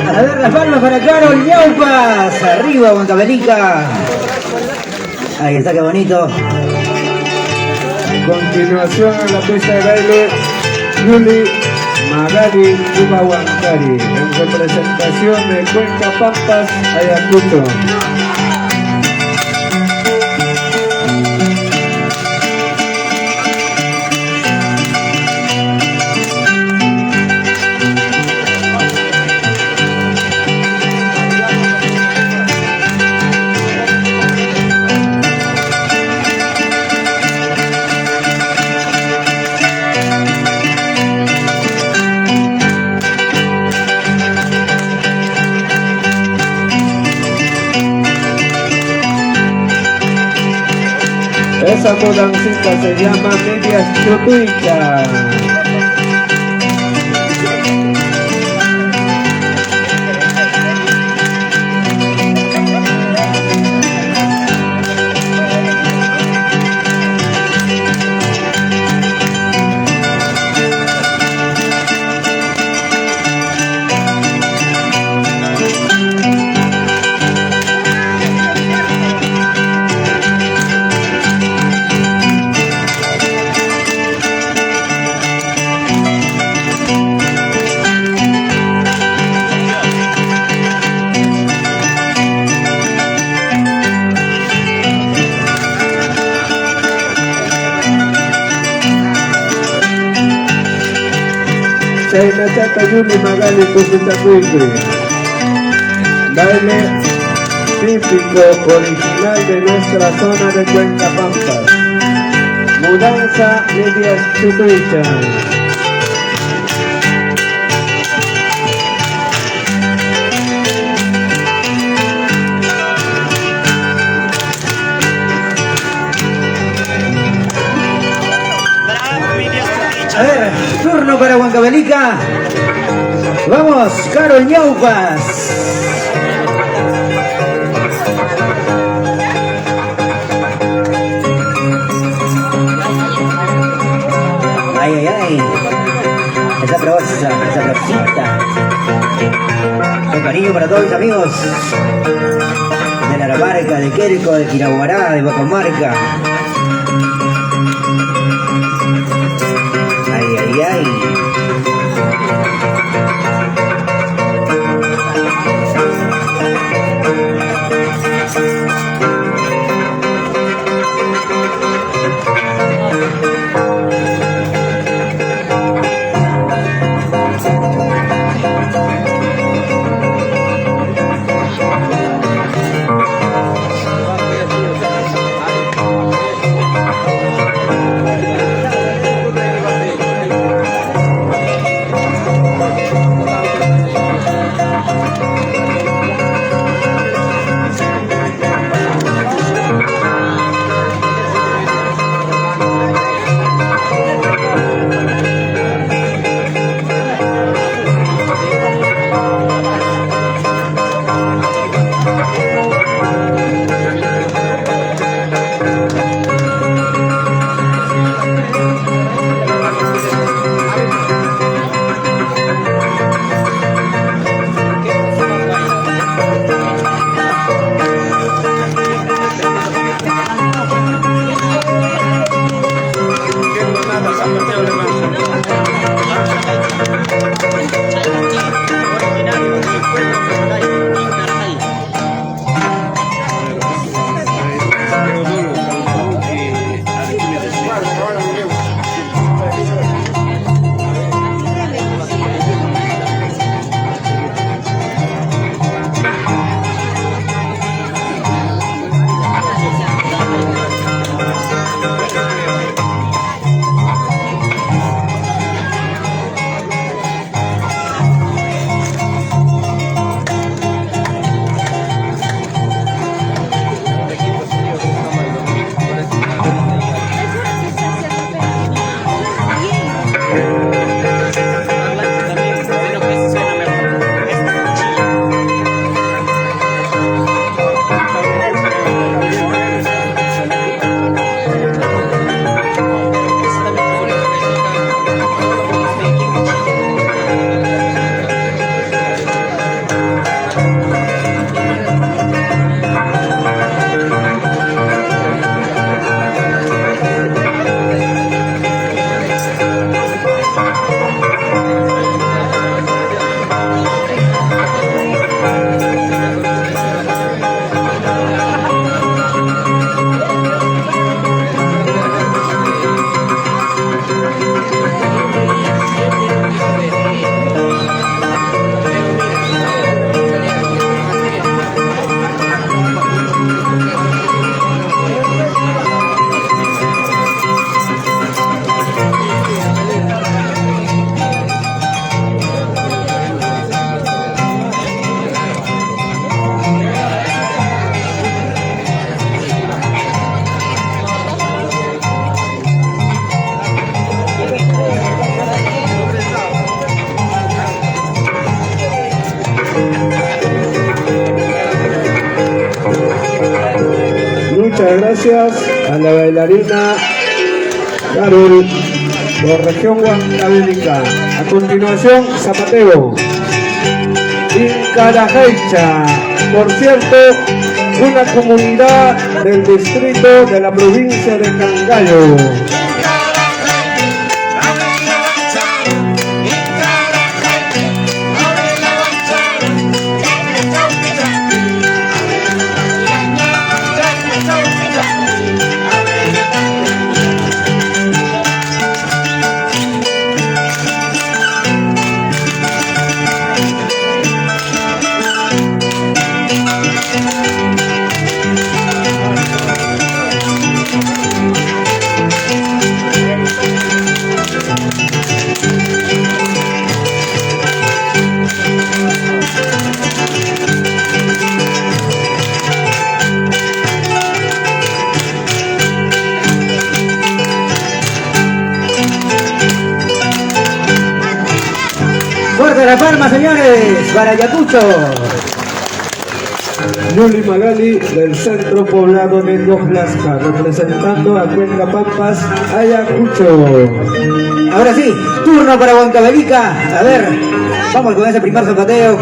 A ver, las palmas para Carol Ñaupas. Arriba, Huancavelica. Ahí está, qué bonito. Continuación en la pista de baile, Yuli Magali Humahuancari, en representación de Cuenca Pampas, Ayacucho. dancita se llama Medias Chutuicha. Seina Chata Yuli Magali Tucuchacuique. Baile típico original de nuestra zona de Cuenca Pampas. Mudanza Medias Chutuicha. A ver, turno para Huancavelica. Vamos, Carol Ñaupas. Ay, ay, ay. Esa probosita. Con cariño para todos mis amigos de la Aramarca, de Querco, de Quiraguará, de Bacamarca. Ay, ay, ay. gracias a la bailarina Carol por región Huancavelica. A continuación, zapateo. Incarajaicha, por cierto, una comunidad del distrito de la provincia de Cangallo. Fuerte la palma, señores, para Ayacucho. Yuli Magali del centro poblado de Yojlasca, representando a Cuenca Pampas, Ayacucho. Ahora sí, turno para Huancavelica. A ver, vamos con ese primer zapateo,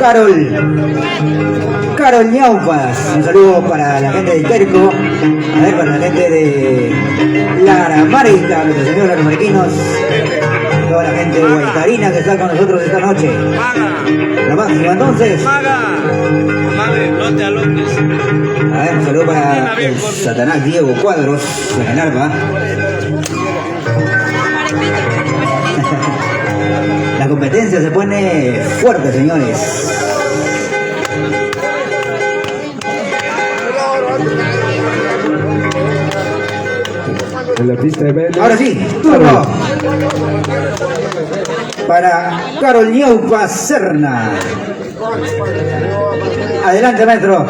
Carol Ñaupas. Un saludo para la gente de Terco, a ver, para la gente de La Marica, nuestros señores los mariquinos, toda la gente de Guaitarina que está con nosotros esta noche. La máxima entonces. Lote a López. A ver, un saludo para el Satanás Diego Cuadros en el arpa. La competencia se pone fuerte, señores. En la pista de baile. Ahora sí, turno para Carol Ñaupa Serna. Adelante, maestro.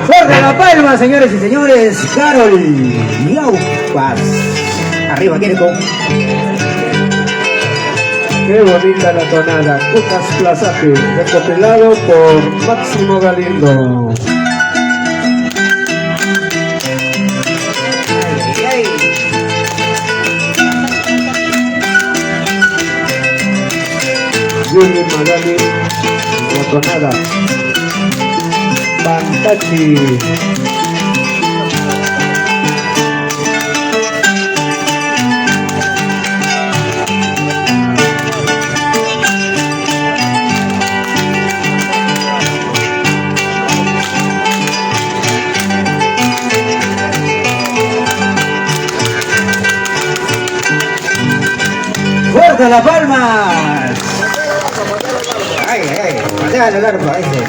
Fuerte la palma, señores y señores. Carol Ñaupas. Arriba, Querco. Qué bonita la tonada. Cucas Plazaje, recopilado por Máximo Galindo. Yuli Magali, la tonada. Pantachi. ¡Fuerte la palma! ¡Ay, ay, ay! ¡Pateale el arpa ese!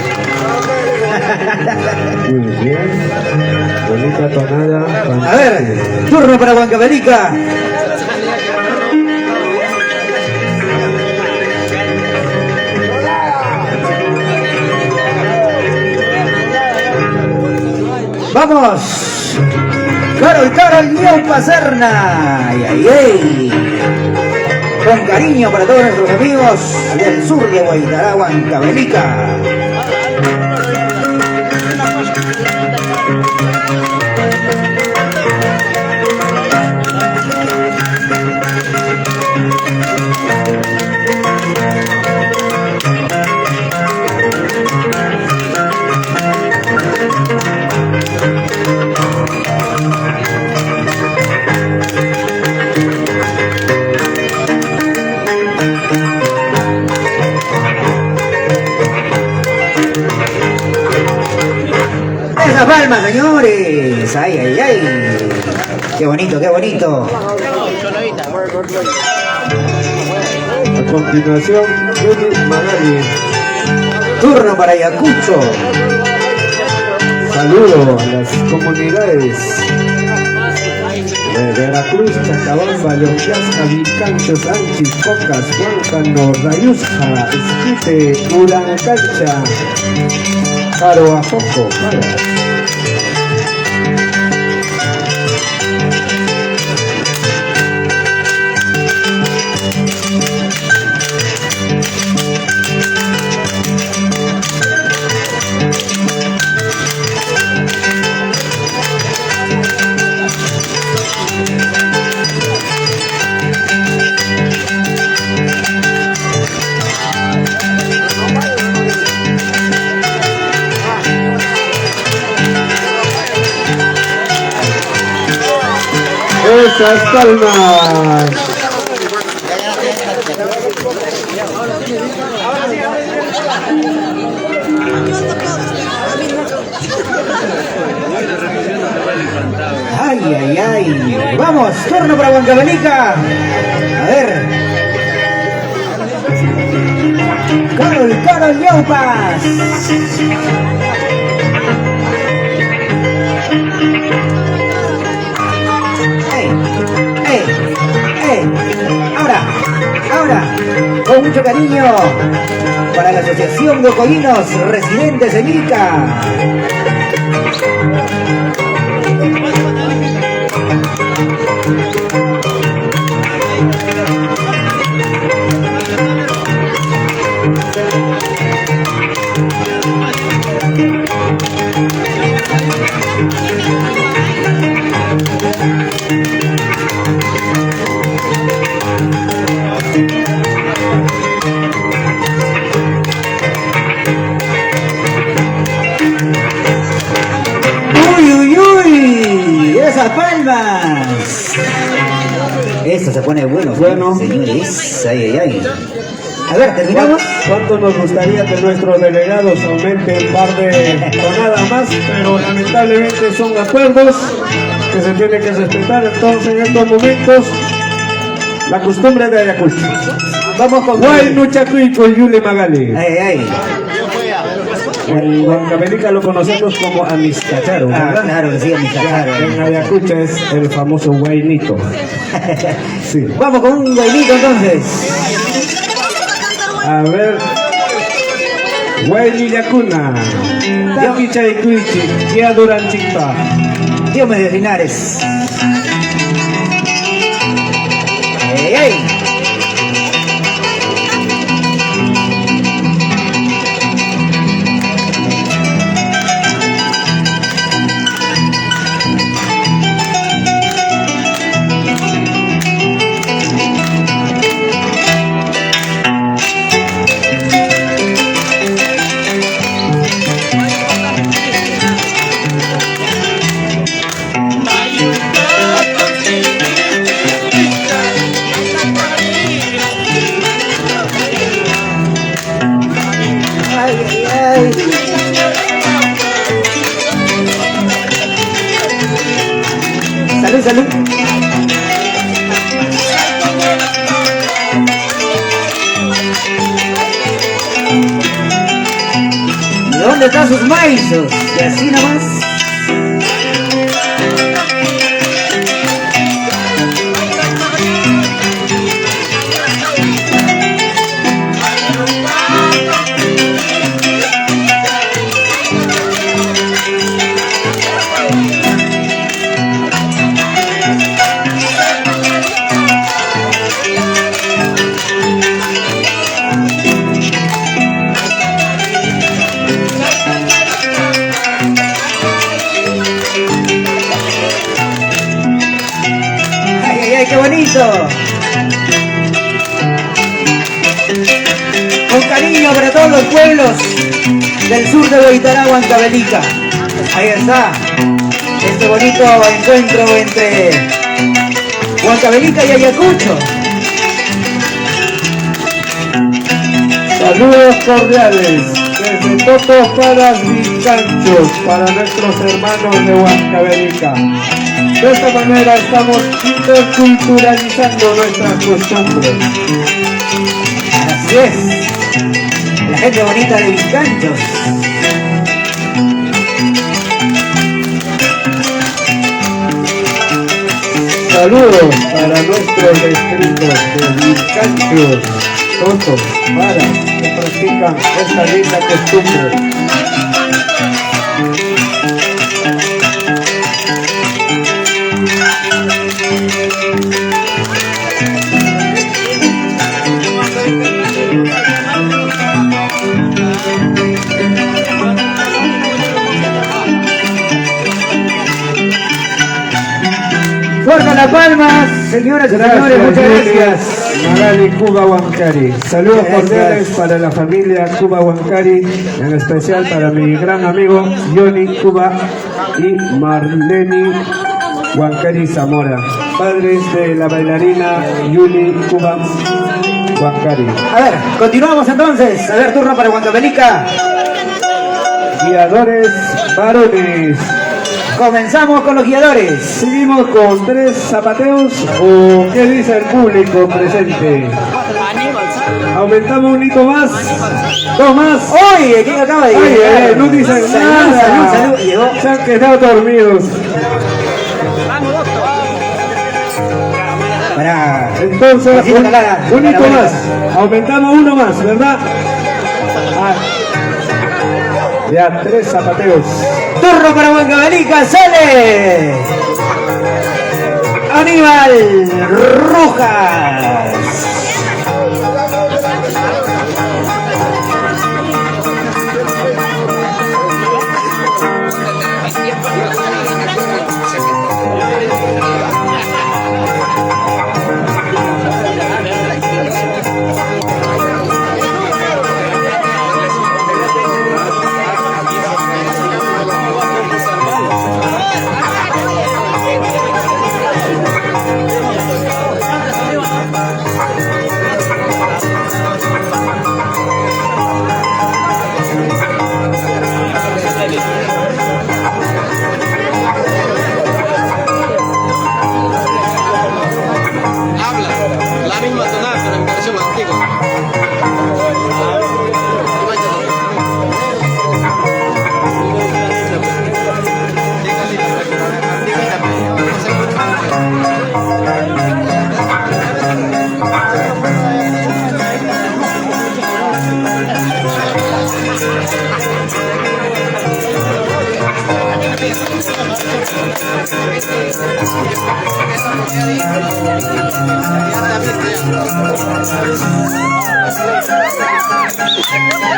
Muy bien. Bonita tonada. A ver, turno para Huancavelica. Vamos. Carol Ñaupa Serna. Ay, ay, ay. Con cariño para todos nuestros amigos del sur de Guaitará, Huancavelica. Esa palma, señores. Ay, ay, ay. Qué bonito, qué bonito. A continuación, Juli Magali. Turno para Ayacucho. Saludo a las comunidades de Veracruz, Chacabamba, Yoyasca, Vilcancho, Sánchez, Cocas, Huáncano, Rayusca, Esquite, Urancancha, Caro Ajoco, Paras. Esas palmas. Ay, ay, ay. Vamos, turno para Huancavelica. A ver. Carol Ñaupas. Ahora, con mucho cariño, para la Asociación de Ocoyinos Residentes en Ica. Esas palmas. Esto se pone bueno, señores. Ay, ay, ay. A ver, terminamos. ¿Cuánto nos gustaría que nuestros delegados aumenten un par de tonadas más? Pero lamentablemente son acuerdos que se tienen que respetar. Entonces, en estos momentos, la costumbre de Ayacucho. Vamos con Guay Nuchacuy con Juli Magali. Ay, ay. En Huancavelica lo conocemos como Amistacharo, Ah, ¿verdad? claro que sí, Amistacharo. En Ayacucho es el famoso Guainito. Sí. Vamos con un guainito entonces. A ver. Guayni Yacuna. Yaki Chaycuichi. Kia Duranchikpa. Dios me de Linares. Ay, ay. Salud, salud. ¿Y dónde están sus maizos? Y así nomás. Permiso. Con cariño para todos los pueblos del sur de Boitará, Huancavelica. Ahí está. Este bonito encuentro entre Huancavelica y Ayacucho. Saludos cordiales desde Toto para Vilcanchos, para nuestros hermanos de Huancavelica. De esta manera estamos interculturalizando nuestras costumbres. Así es. La gente bonita de Vilcanchos. Saludos para nuestros distritos de Vilcanchos, Toto, para que practican esta linda costumbre. Fuerza las palmas, señoras y señores, muchas gracias. Magali Cuba Huancari. Saludos Gracias. cordiales para la familia Cuba Huancari, en especial para mi gran amigo Johnny Cuba y Marlene Huancari Zamora, padres de la bailarina Yuli Cuba Huancari. A ver, continuamos entonces. A ver, turno para Huancavelica. Guiadores varones. Comenzamos con los guiadores. Seguimos con 3 zapateos. ¿O qué dice el público presente? ¿Aumentamos un hito más? ¿2 más? Oye, ¿quién acaba de Oye, llegar? no dicen Salud, nada. salud, salud. Llegó. Se han quedado dormidos. Para. Entonces, Besito en la cara. un hito Para, más. Aumentamos uno más, ¿verdad? Ah. Ya, 3 zapateos. Turno para Huancavelica, sale Aníbal Rojas. La misma tonada, pero en versión antigua.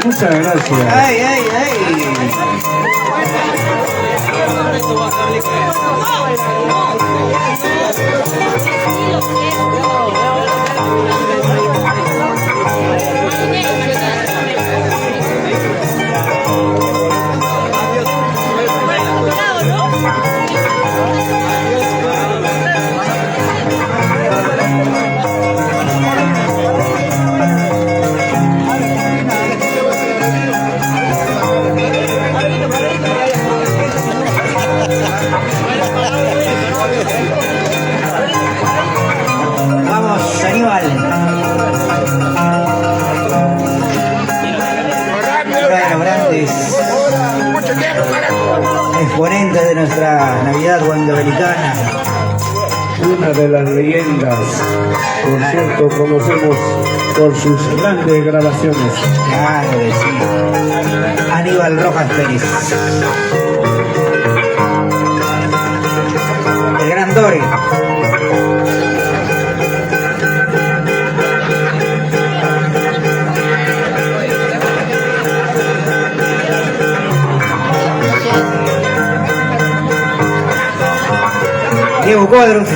Muchas gracias. Ay, ay, ay. Vamos, Aníbal. Bueno, grandes exponentes de nuestra Navidad huancavelicana. Una de las leyendas, por cierto, conocemos por sus grandes grabaciones. Claro que sí. Aníbal Rojas Pérez. El gran Dore. Diego Cuadros.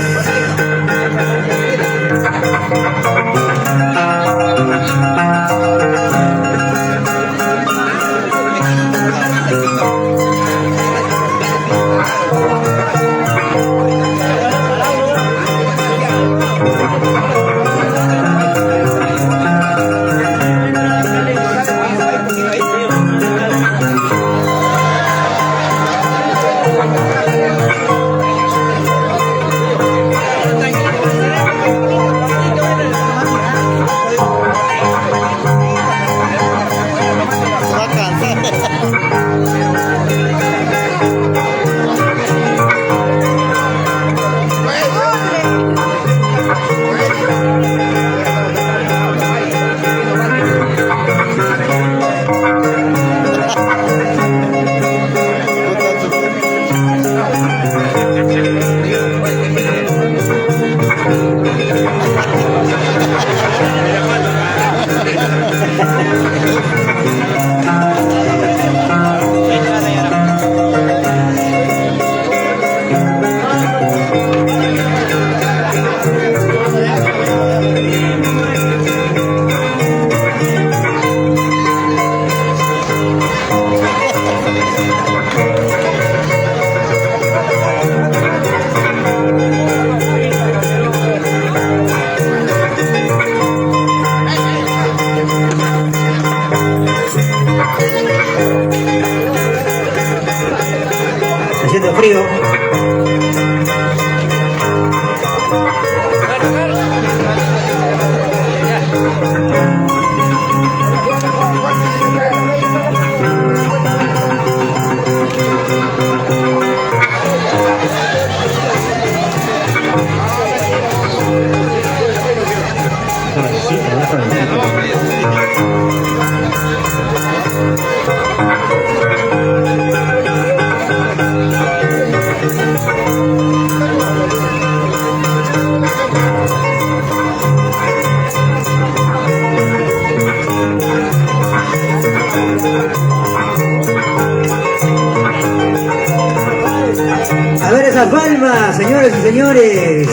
señores,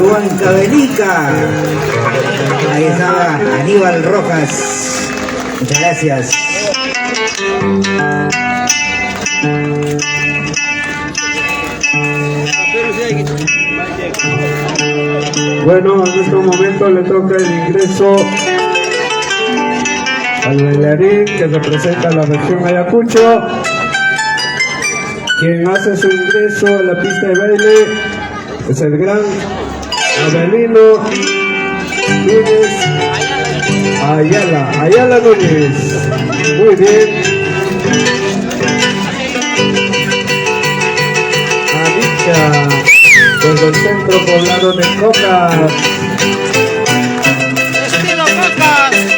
Huancavelica. Ahí estaba Aníbal Rojas. Muchas gracias. Bueno, en este momento le toca el ingreso al bailarín que representa la región Ayacucho, quien hace su ingreso a la pista de baile es el gran Abelino Núñez Ayala Núñez. Muy bien. Amicha, desde el centro poblado de Cocas. Estilo Cocas.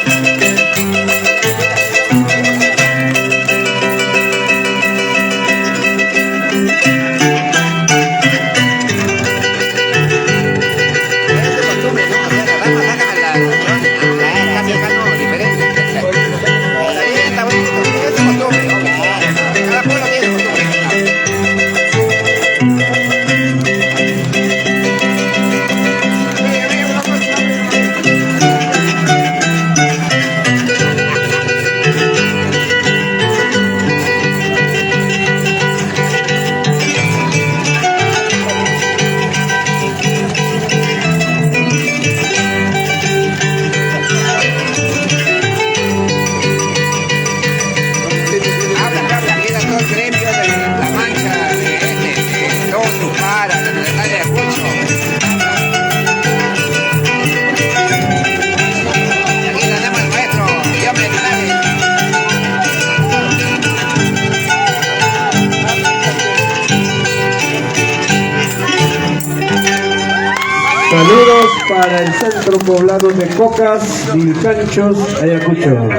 Saludos para el centro poblado de Cocas, Vilcanchos, Ayacucho.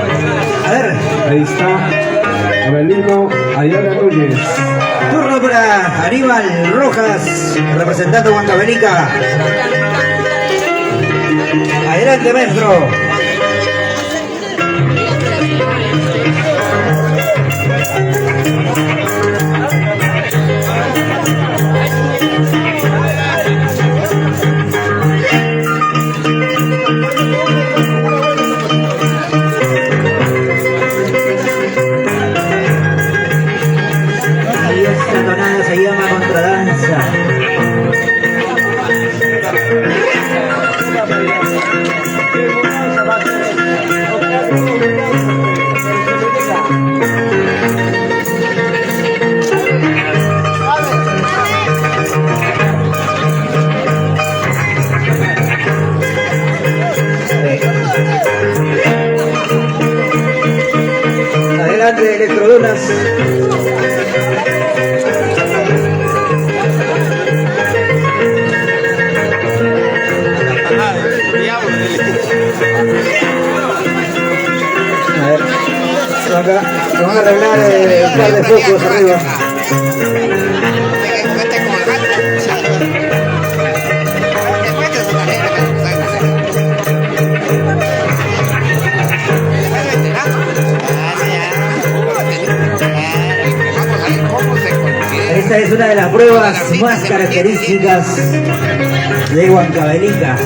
A ver, Ahí está Abelino Ayala Núñez. turno para Aníbal Rojas, representando Huancavelica. Adelante, maestro. Ahí esta tonada se llama contradanza. Adelante, Electrodunas. A ver, acá, vamos a arreglar un par de focos arriba. Esta es una de las pruebas más características de Huancavelica.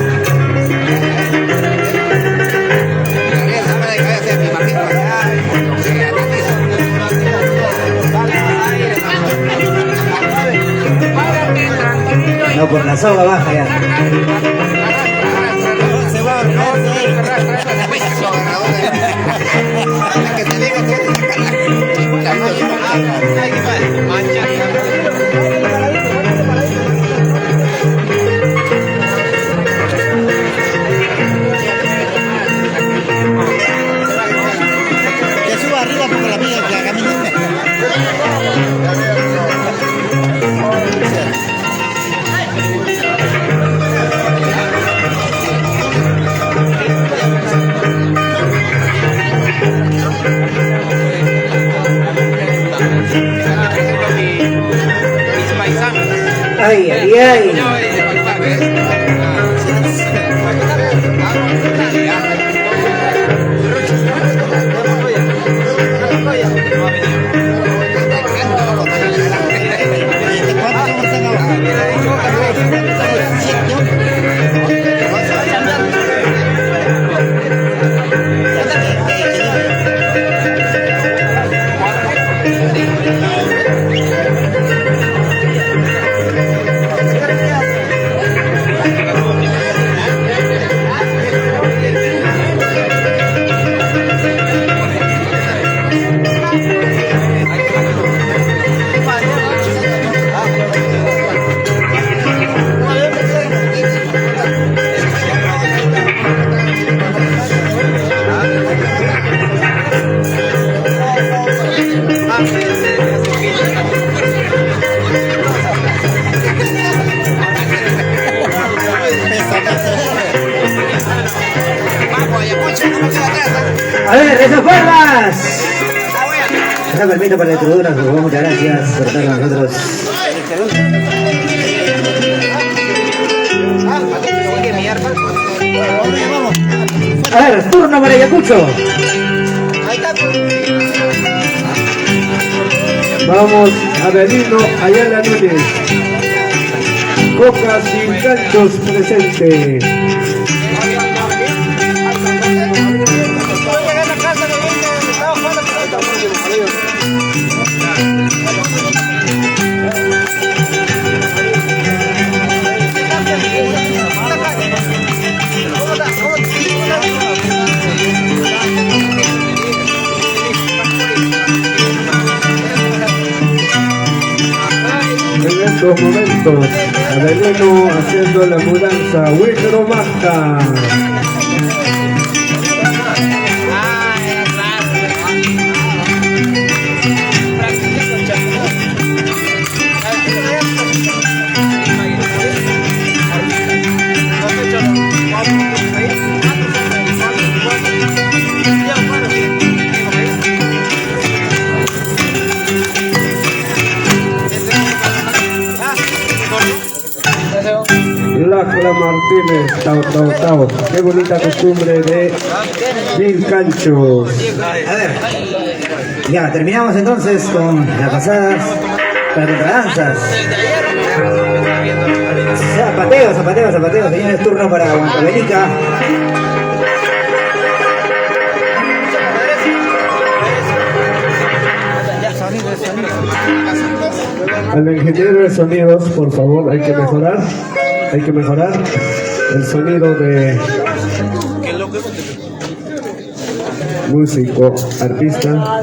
No, por la soga baja ya. Que suba arriba porque la mía la camina. Ay, ay, ay. A ver, esas palmas. Esa permiso para la distribuidora, muchas gracias por estar con nosotros. A ver, turno para Ayacucho. Vamos, Avelino Ayala Núñez. Cocas y Canchos presente. En estos momentos, Avelino haciendo la mudanza, Huícaro Baja. Lacla Martínez, Tao. Qué bonita costumbre de Vilcanchos. A ver, ya terminamos entonces con las pasadas danzas. Zapateo, señores, turno para Huancavelica. Al ingeniero de sonidos, por favor, hay que mejorar el sonido de músico, artista.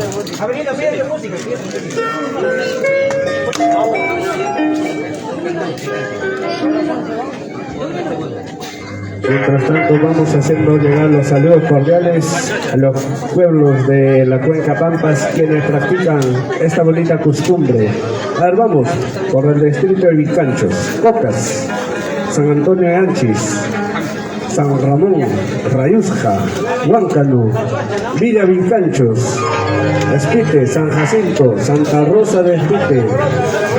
Mientras tanto vamos haciendo llegar los saludos cordiales a los pueblos de la Cuenca Pampas quienes practican esta bonita costumbre. A ver, vamos por el distrito de Vilcanchos, Cocas, San Antonio de Anchis, San Ramón, Rayuzja, Huáncano, Villa Vilcanchos, Esquite, San Jacinto, Santa Rosa de Esquite,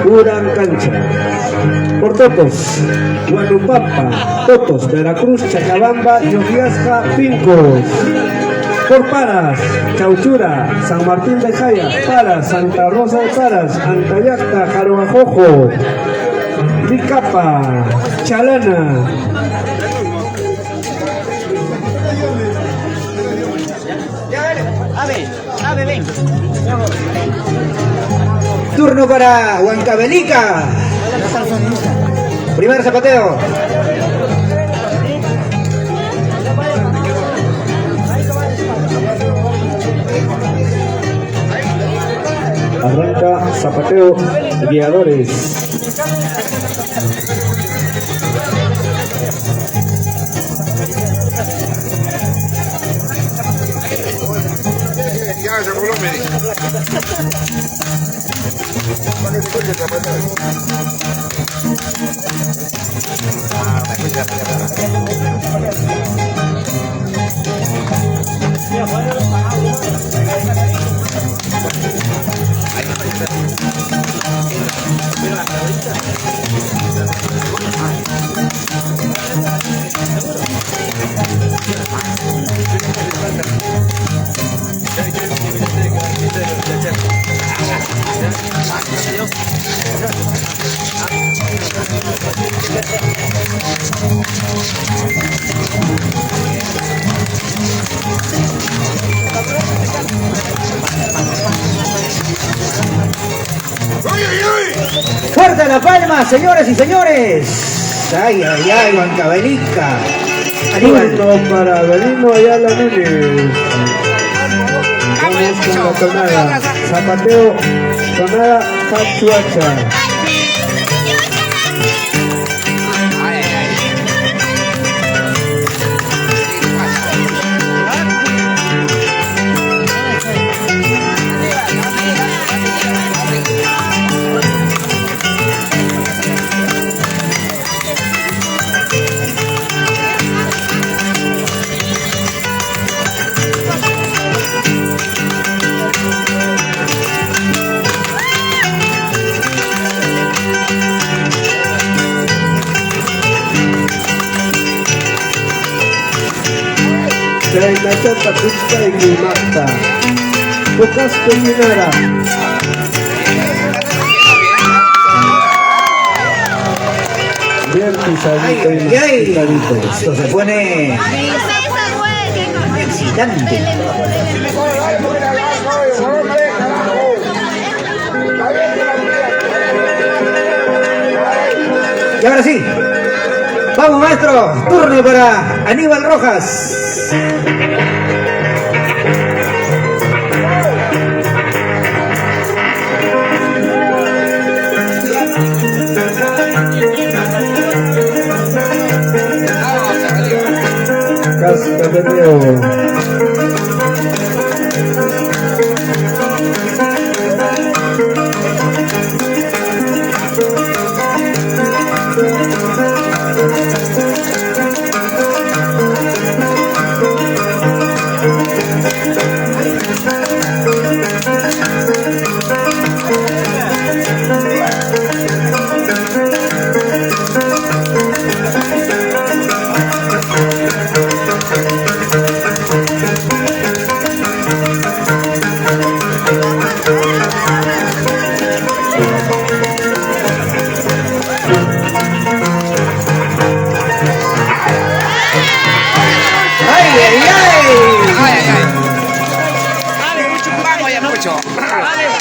Urán Cancha, por Totos, Guanupampa, Totos, Veracruz, Chacabamba, Yogiasca, Pincos, por Paras, Chauchura, San Martín de Jaya, Paras, Santa Rosa de Paras, Antayacta, Jarobajojo, Ricapa, Chalana. Turno para Huancavelica. Primer zapateo. Arranca zapateo, guiadores. La Palma, señores y señores. Ay, ay, ay, Huancavelica. Aníbal. Turno para Avelino Ayala Núñez. Vamos con la tonada. Zapateo, tonada Pachuacha. Trainachata pista y Guimata. Lucas Peñinara. Bien pisadito y Ay, ay. pisadito. Esto se pone excitante. Y ahora sí. Vamos, maestro. Turno para Aníbal Rojas. Cascabeleo.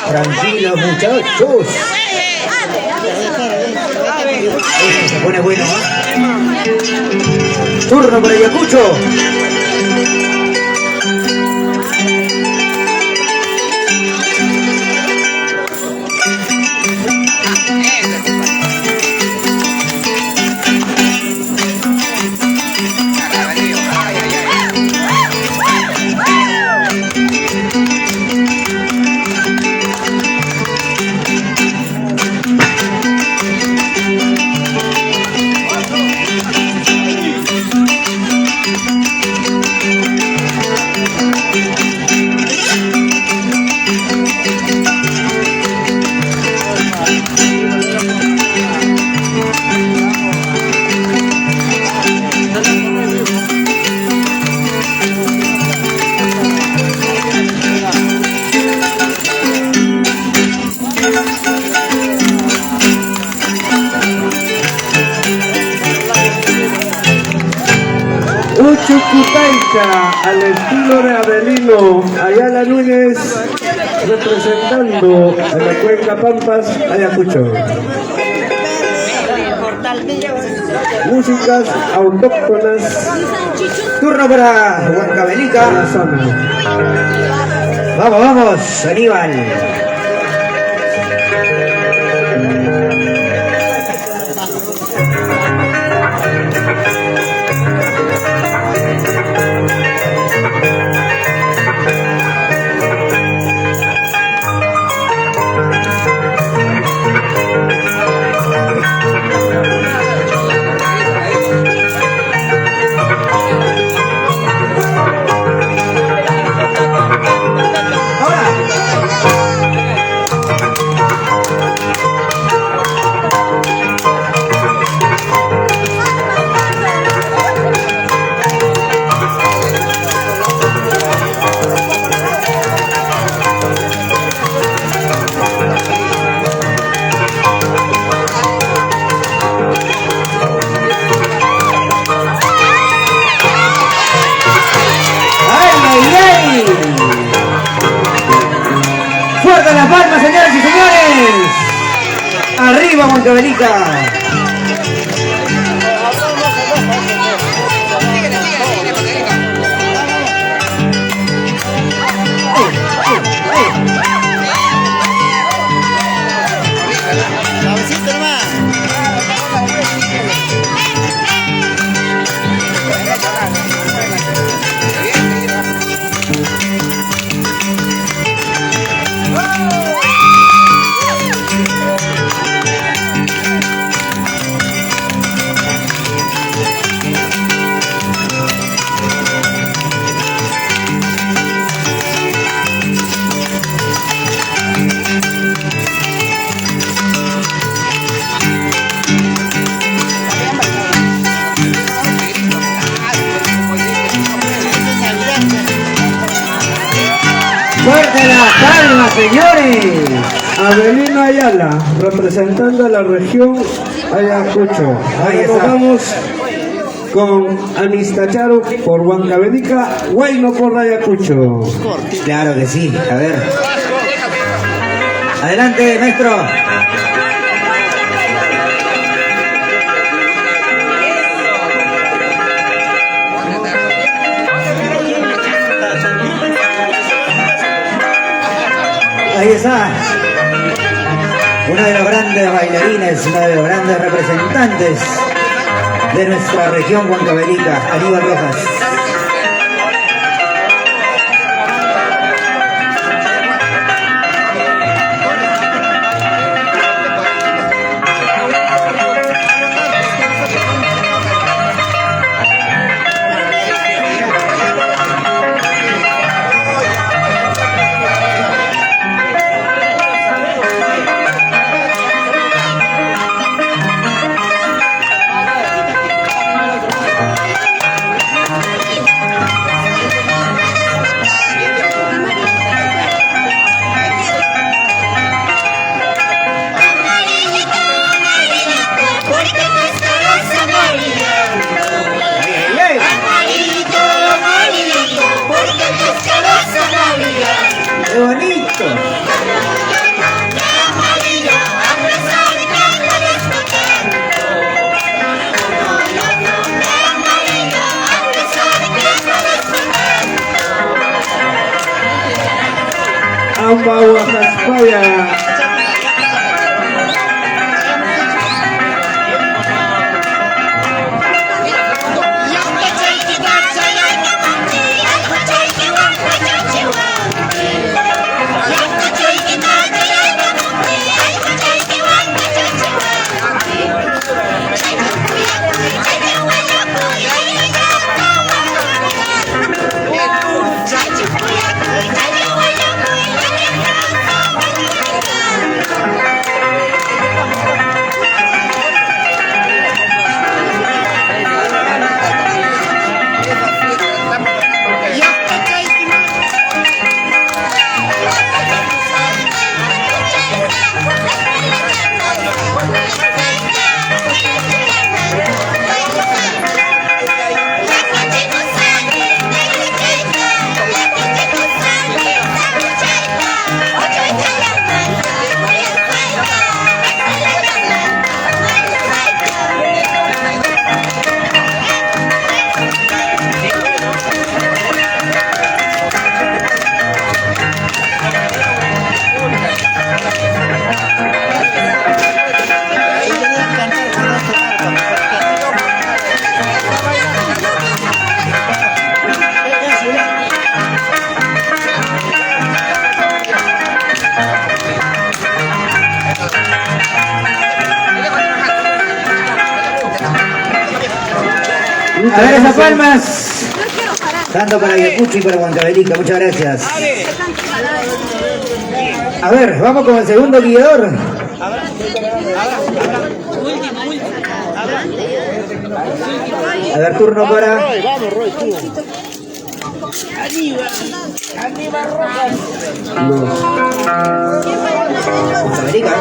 Tranquilo, muchachos. Esto se pone bueno. Turno para Ayacucho. Uchucutaica, al estilo de Avelino Ayala Núñez, representando a la Cuenca Pampas, Ayacucho. Músicas autóctonas. Turno para Huancavelica. La zona. Vamos, vamos, Aníbal. Ahora. Huancavelica. Cabecita nomás. Fuerte la palma, señores. Avelino Ayala, representando a la región Ayacucho. Ahí Ahora está. nos vamos con Anistacharo por Huancavelica, Huayno por Ayacucho. Claro que sí, a ver. Adelante, maestro. Ahí está. Uno de los grandes bailarines, uno de los grandes representantes de nuestra región Huancavelica, Aníbal Rojas. ¡Qué bonito! Amba Huajaspaya. A ver esas palmas. Tanto para Ayacucho y para Huancavelica, muchas gracias. A ver, vamos con el segundo guiador. A ver, turno para Vamos, Roy, tú. Huancavelica.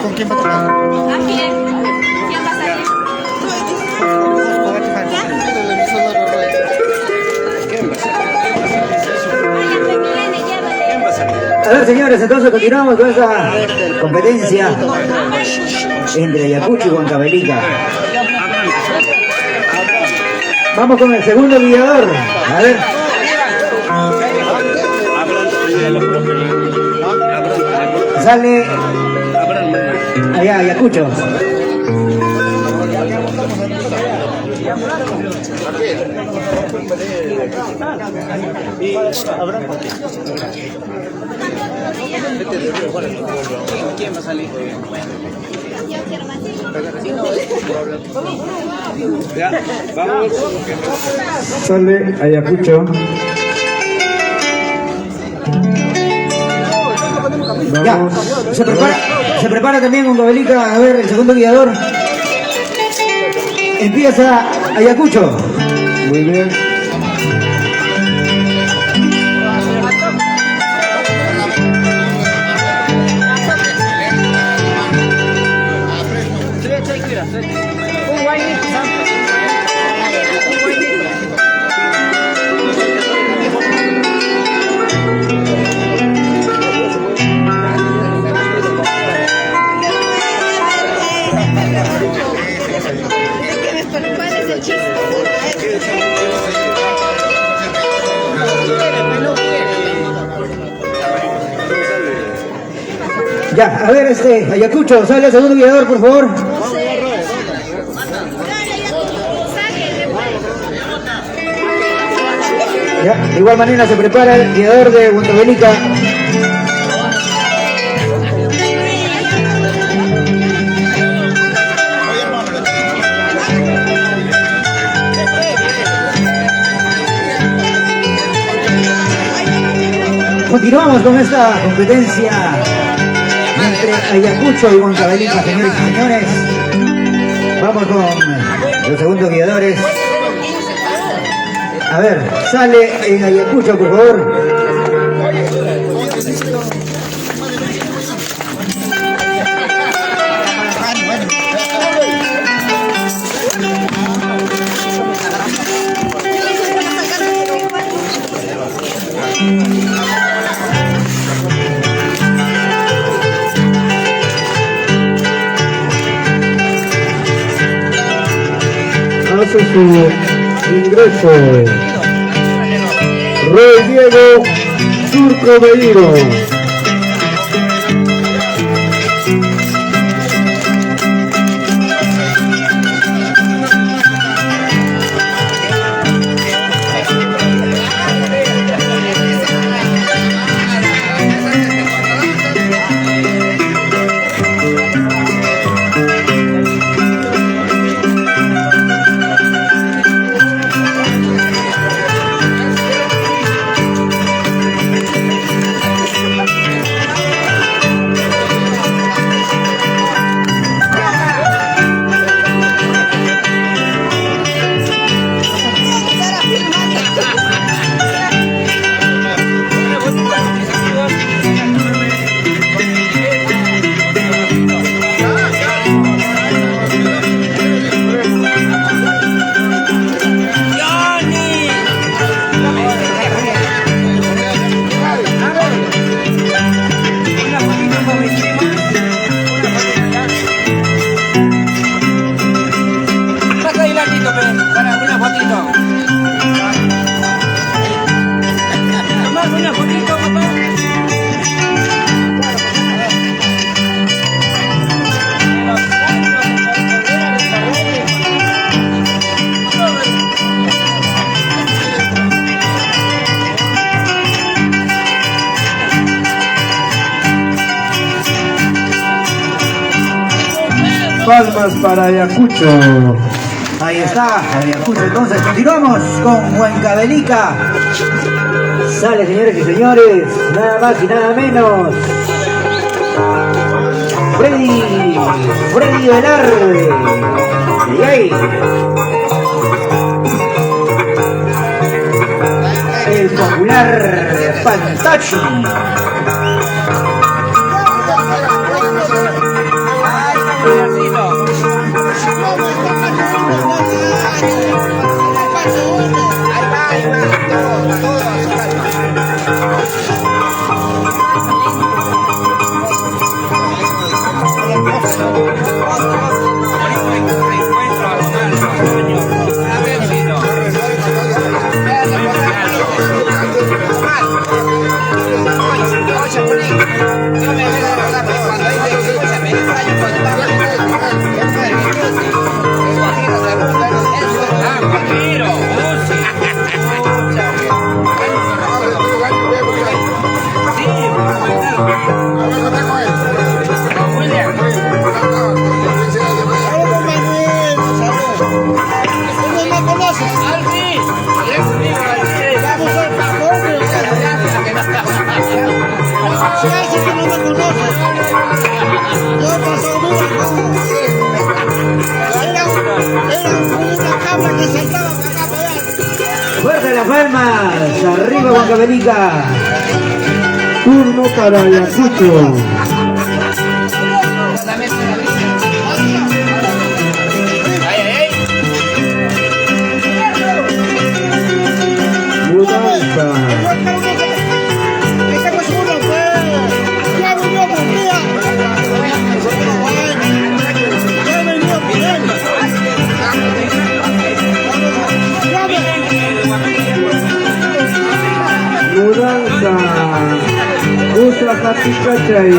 ¿Con quién va a tocar? ¿A quién? ¿Quién va a salir? A ver, señores, entonces continuamos con esta competencia entre Ayacucho y Huancavelica. Vamos con el segundo guiador. A ver. Sale allá, Ayacucho. ¿Quién va a salir? Ya, vamos. Sale Ayacucho. Ya, se prepara también Huancavelica. A ver, el segundo guiador. Empieza Ayacucho. Muy bien. Ya, a ver, Ayacucho, sale el segundo guiador, por favor. Ya, de igual manera se prepara el guiador de Huancavelica. Continuamos con esta competencia entre Ayacucho y Huancavelica, señores y señores. Vamos con los segundos guiadores. A ver, sale en Ayacucho, por favor. Hace su ingreso Rey Diego Surco Beiro. Palmas para Ayacucho. Ahí está, Ayacucho. Entonces continuamos con Huancavelica. Sale, señores y señores, nada más y nada menos. Freddy Velarde. Y ahí. El popular Pantachi. Fuerte las palmas. Arriba Huancavelica. Turno para Ayacucho. Mudanza. Mudanza. Usa Hatikachay.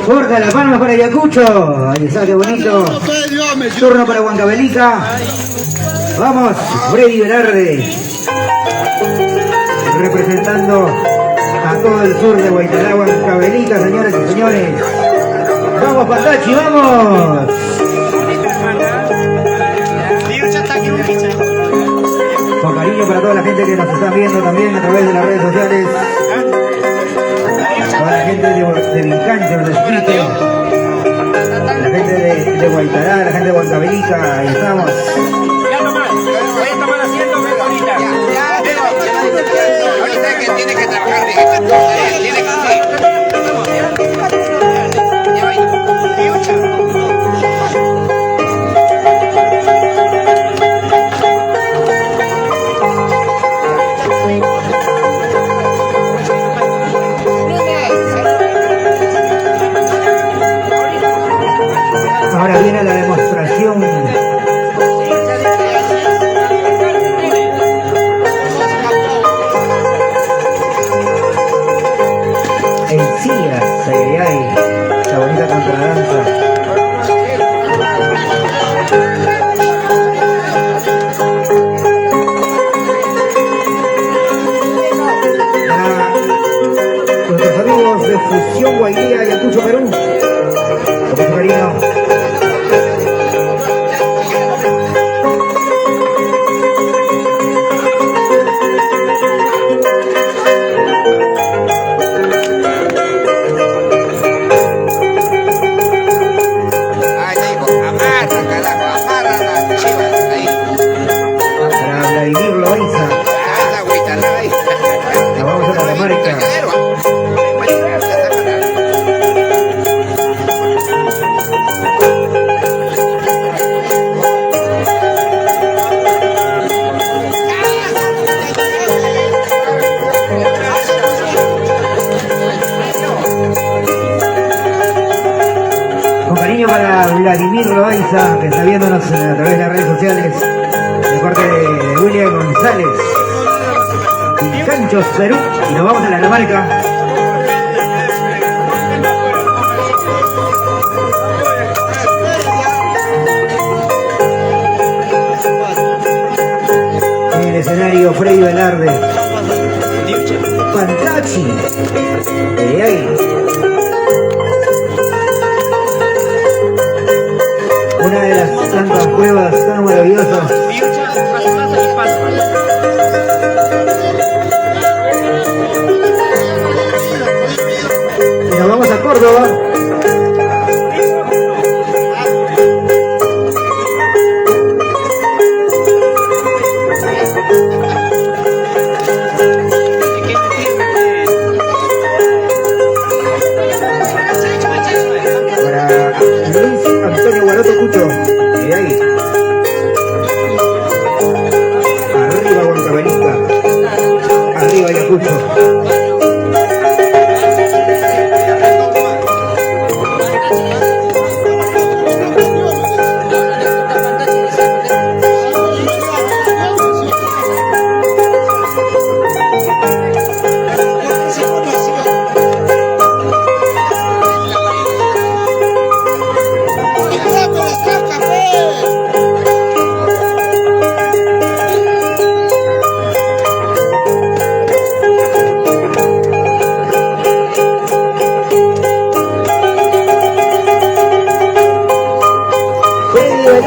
Fuerte las palmas para Ayacucho. Ahí está, qué bonito. Turno para Huancavelica. Vamos, Freddy Velarde. Representando a todo el sur de Huaytará, Huancavelica, señoras y señores. Vamos, Patachi, vamos. Con cariño para toda la gente que nos está viendo también a través de las redes sociales. Para la gente de Vincancho, de Chiquite, la gente de Huaytará, la gente de Huancavelica, ahí estamos. Ya nomás, voy a tomar asiento, vengo ahorita. Ahorita es que tiene que trabajar, tiene que Ahora viene la demostración. Encías, ay, ay, la bonita contradanza. Nuestros amigos de Fusión Guairía, Ayacucho, Perú. Con mucho cariño. Para Vladimir Loaiza, que está viéndonos a través de las redes sociales, de parte de William González, Canchos, Perú, y nos vamos a la Dinamarca. En el escenario Freddy Velarde, Pantachi, una de las tantas cuevas tan maravillosas. Y nos vamos a Córdoba.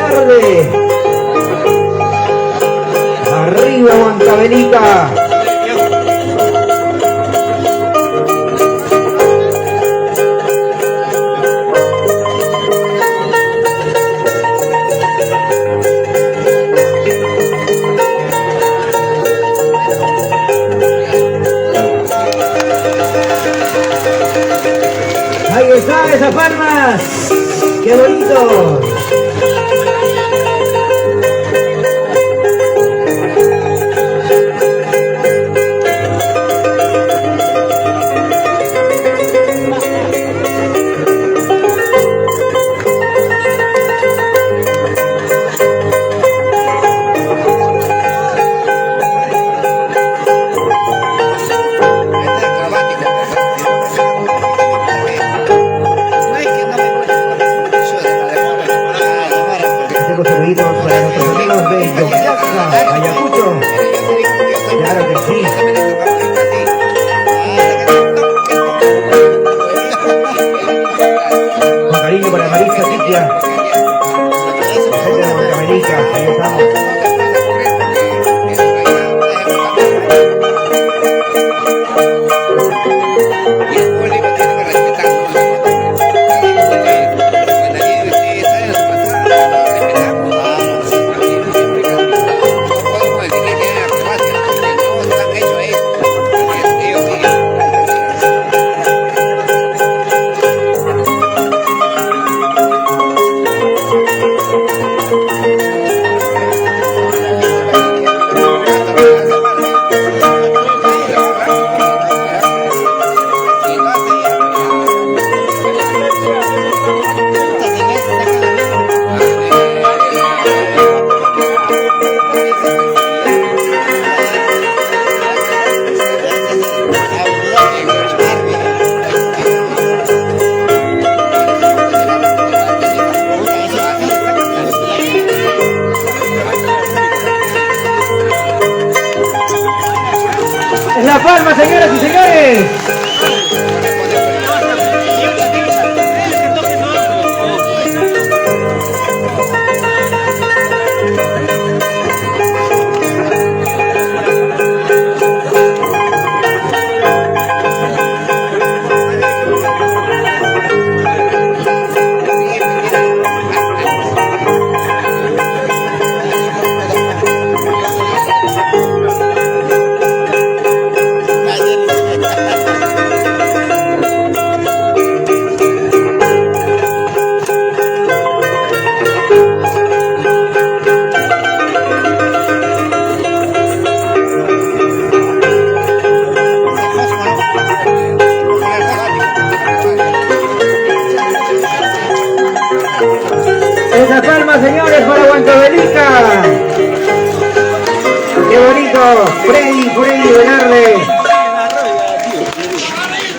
Velarde. Arriba Huancavelica. Ahí está, esas palmas. ¡Qué bonito! Hacemos saluditos para nuestros amigos de Yocaca, Ayacucho. Claro que sí. Con cariño para Marisa Tiquia. Gente de Huancavelica, ahí estamos. La Palma, señoras y señores. Esa palma, señores, para Huancavelica. Qué bonito. Freddy Velarde.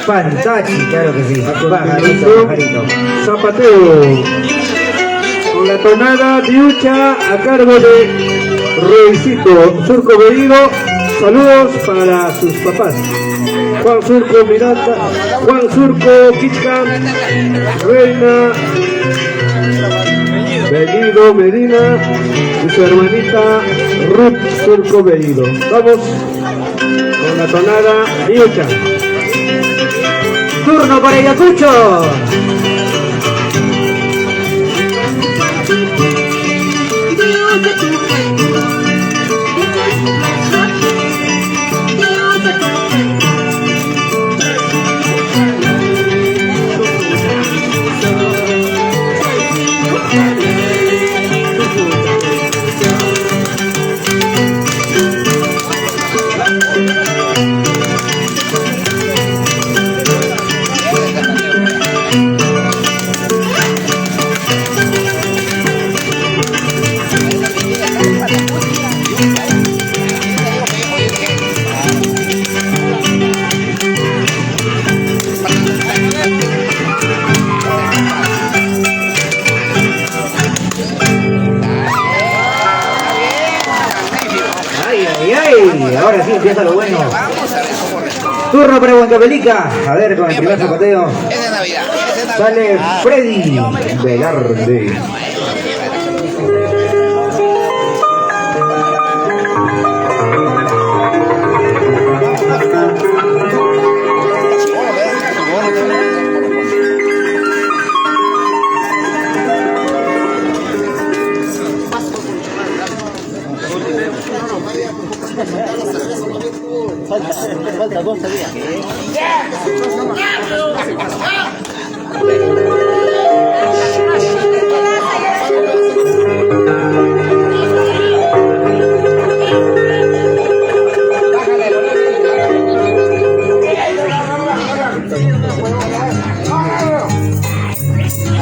Pantachi, claro que sí. Pajarito. Zapateo. Con la tonada Diucha a cargo de Roycito Surco Veído. Saludos para sus papás. Juan Surco Miranda, Juan Surco Quichca, Reina Bellido Medina y su hermanita Ruth Surco Bellido. Vamos con la tonada Diucha. Turno para Ayacucho. Ahora sí empieza lo bueno. Turno para Huancavelica. A ver, con el primer zapateo. Es de Navidad. Sale Freddy Velarde.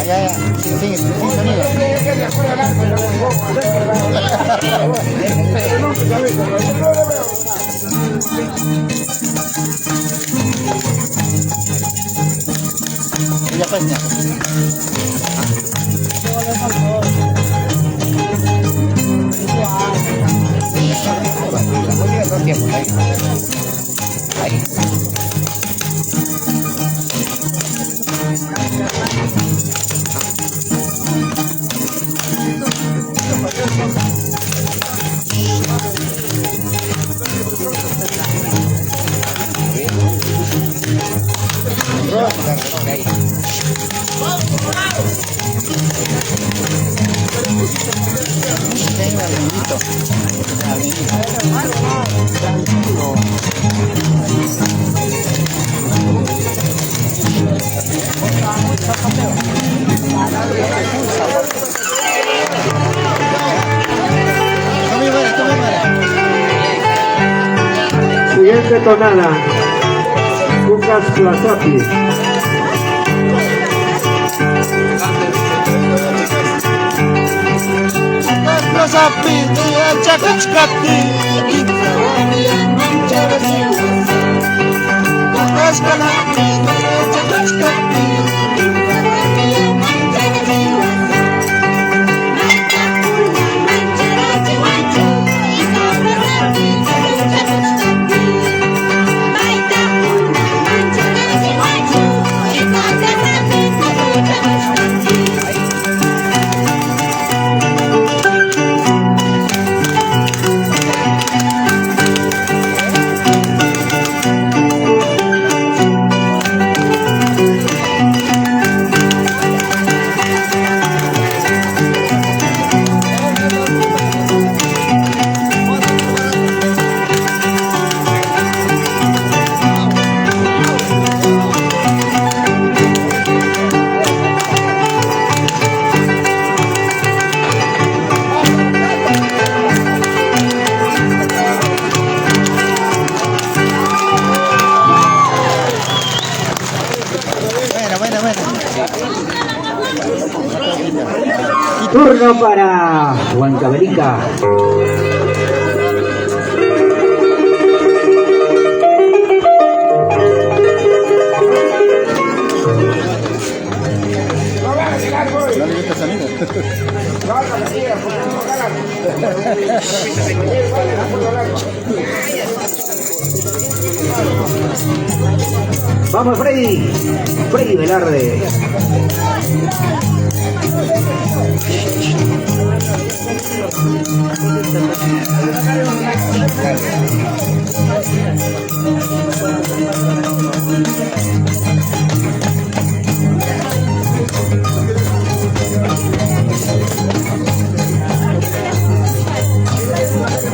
ya. Sin sonido. Ya pues, ya. Ahí. Siguiente tonada, Lucas Plazapi. Turno para Huancavelica. Vamos, Freddy. Freddy Velarde.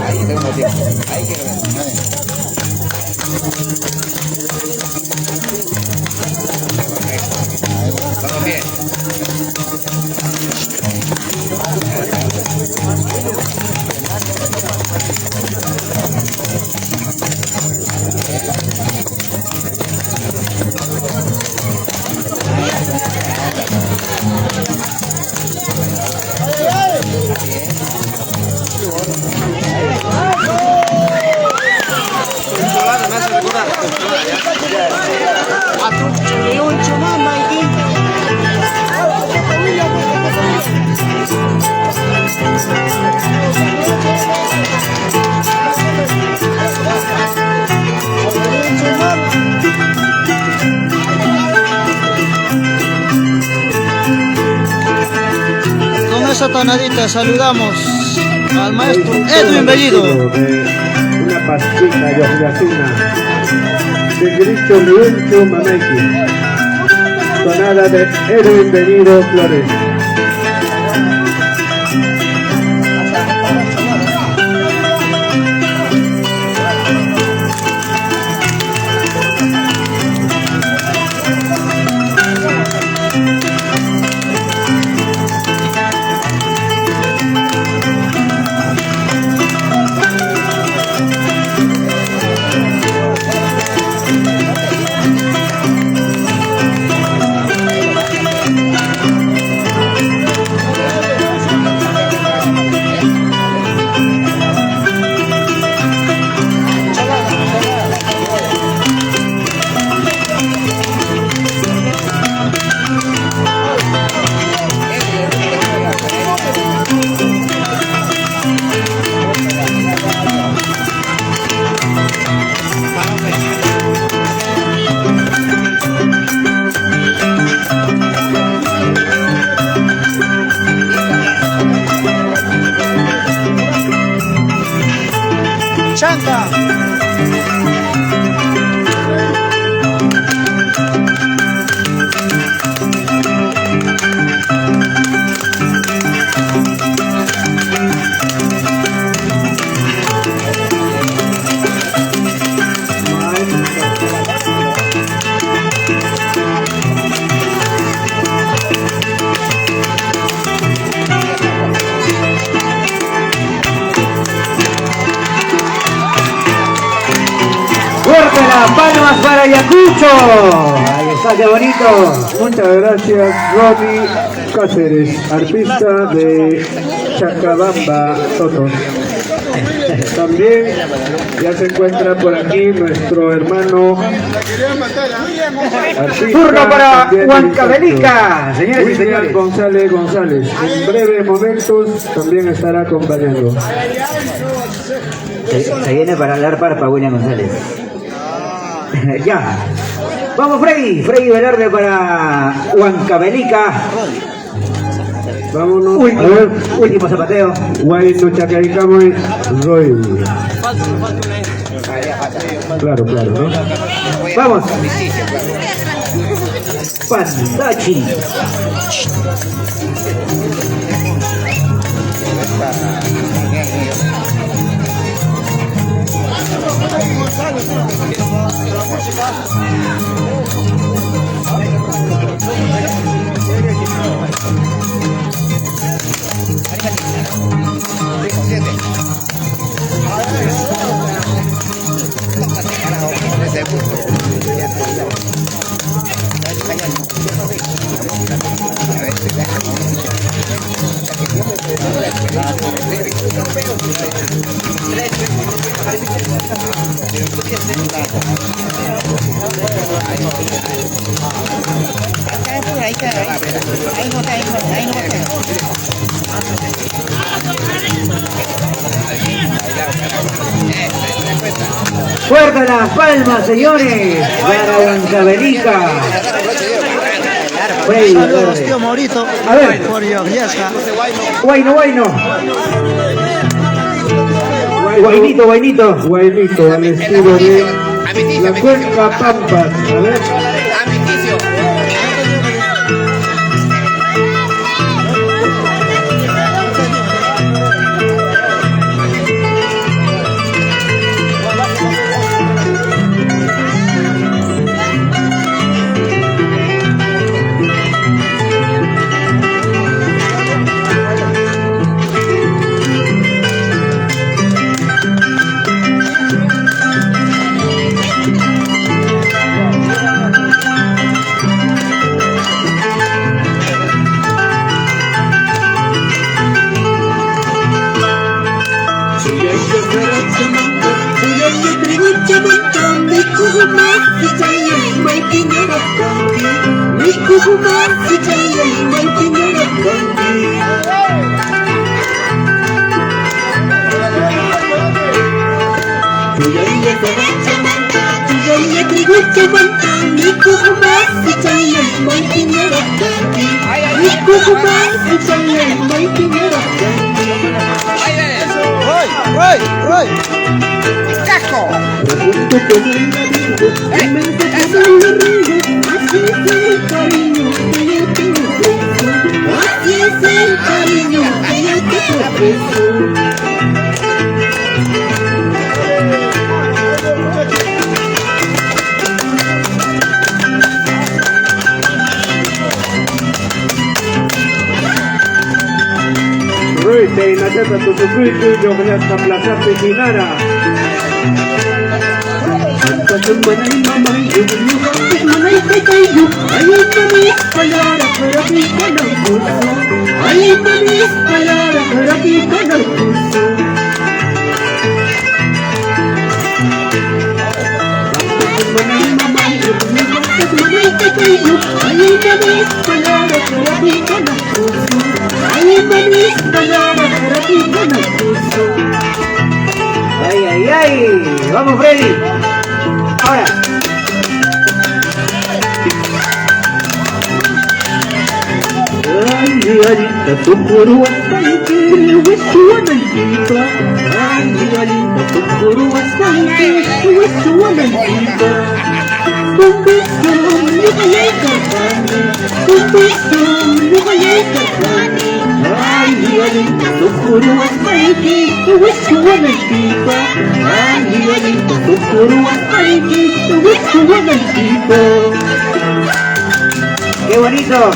Ahí tenemos tiempo. Ahí que vamos bien. Con esa tonadita saludamos al maestro Edwin Bellido. Una pastilla yacina de Gricho Luencho Mamaiki. Tonada de Edwin Bellido Flores. palmas para Ayacucho. Ahí está, qué bonito. Muchas gracias, Ronnie Cáceres, artista de Chacabamba, Sotos. También ya se encuentra por aquí nuestro hermano artista, Turno para también Huancavelica, señores y William señores. González. En breves momentos también estará acompañando. Se viene para dar parpa William González. Ya. Vamos, Freddy Velarde para Huancavelica. Vámonos. Último, A ver, último zapateo. Guay, no chacaicamos, Roy. Claro, ¿no? Vamos. Pandachi. Fuerte las palmas, señores, para Huancavelica. Freddy Saludos, Velarde. tío Maurito. A ver. Por Yesca. Guaino. Guainito. Guainito, al estilo de la cuenca Pampas. A ver. Roy. Roy, te inaceta tu suscrito y yo voy a aplazarte sin nada. Ay. Vamos, Freddy. Ahora. ¡Qué bonito!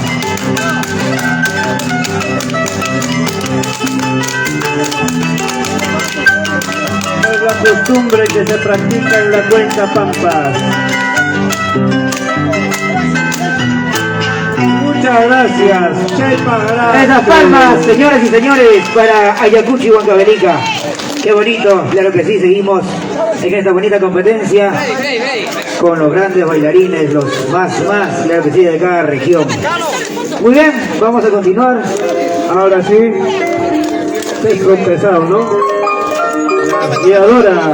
costumbre que se practica en la cuenca Pampas. Muchas gracias. Esas palmas, señoras y señores, para Ayacucho y Huancavelica. Qué bonito, claro que sí, seguimos en esta bonita competencia con los grandes bailarines, los más, claro que sí, de cada región. Muy bien, vamos a continuar. Ahora sí, sexo pesado, ¿no? Guiadora.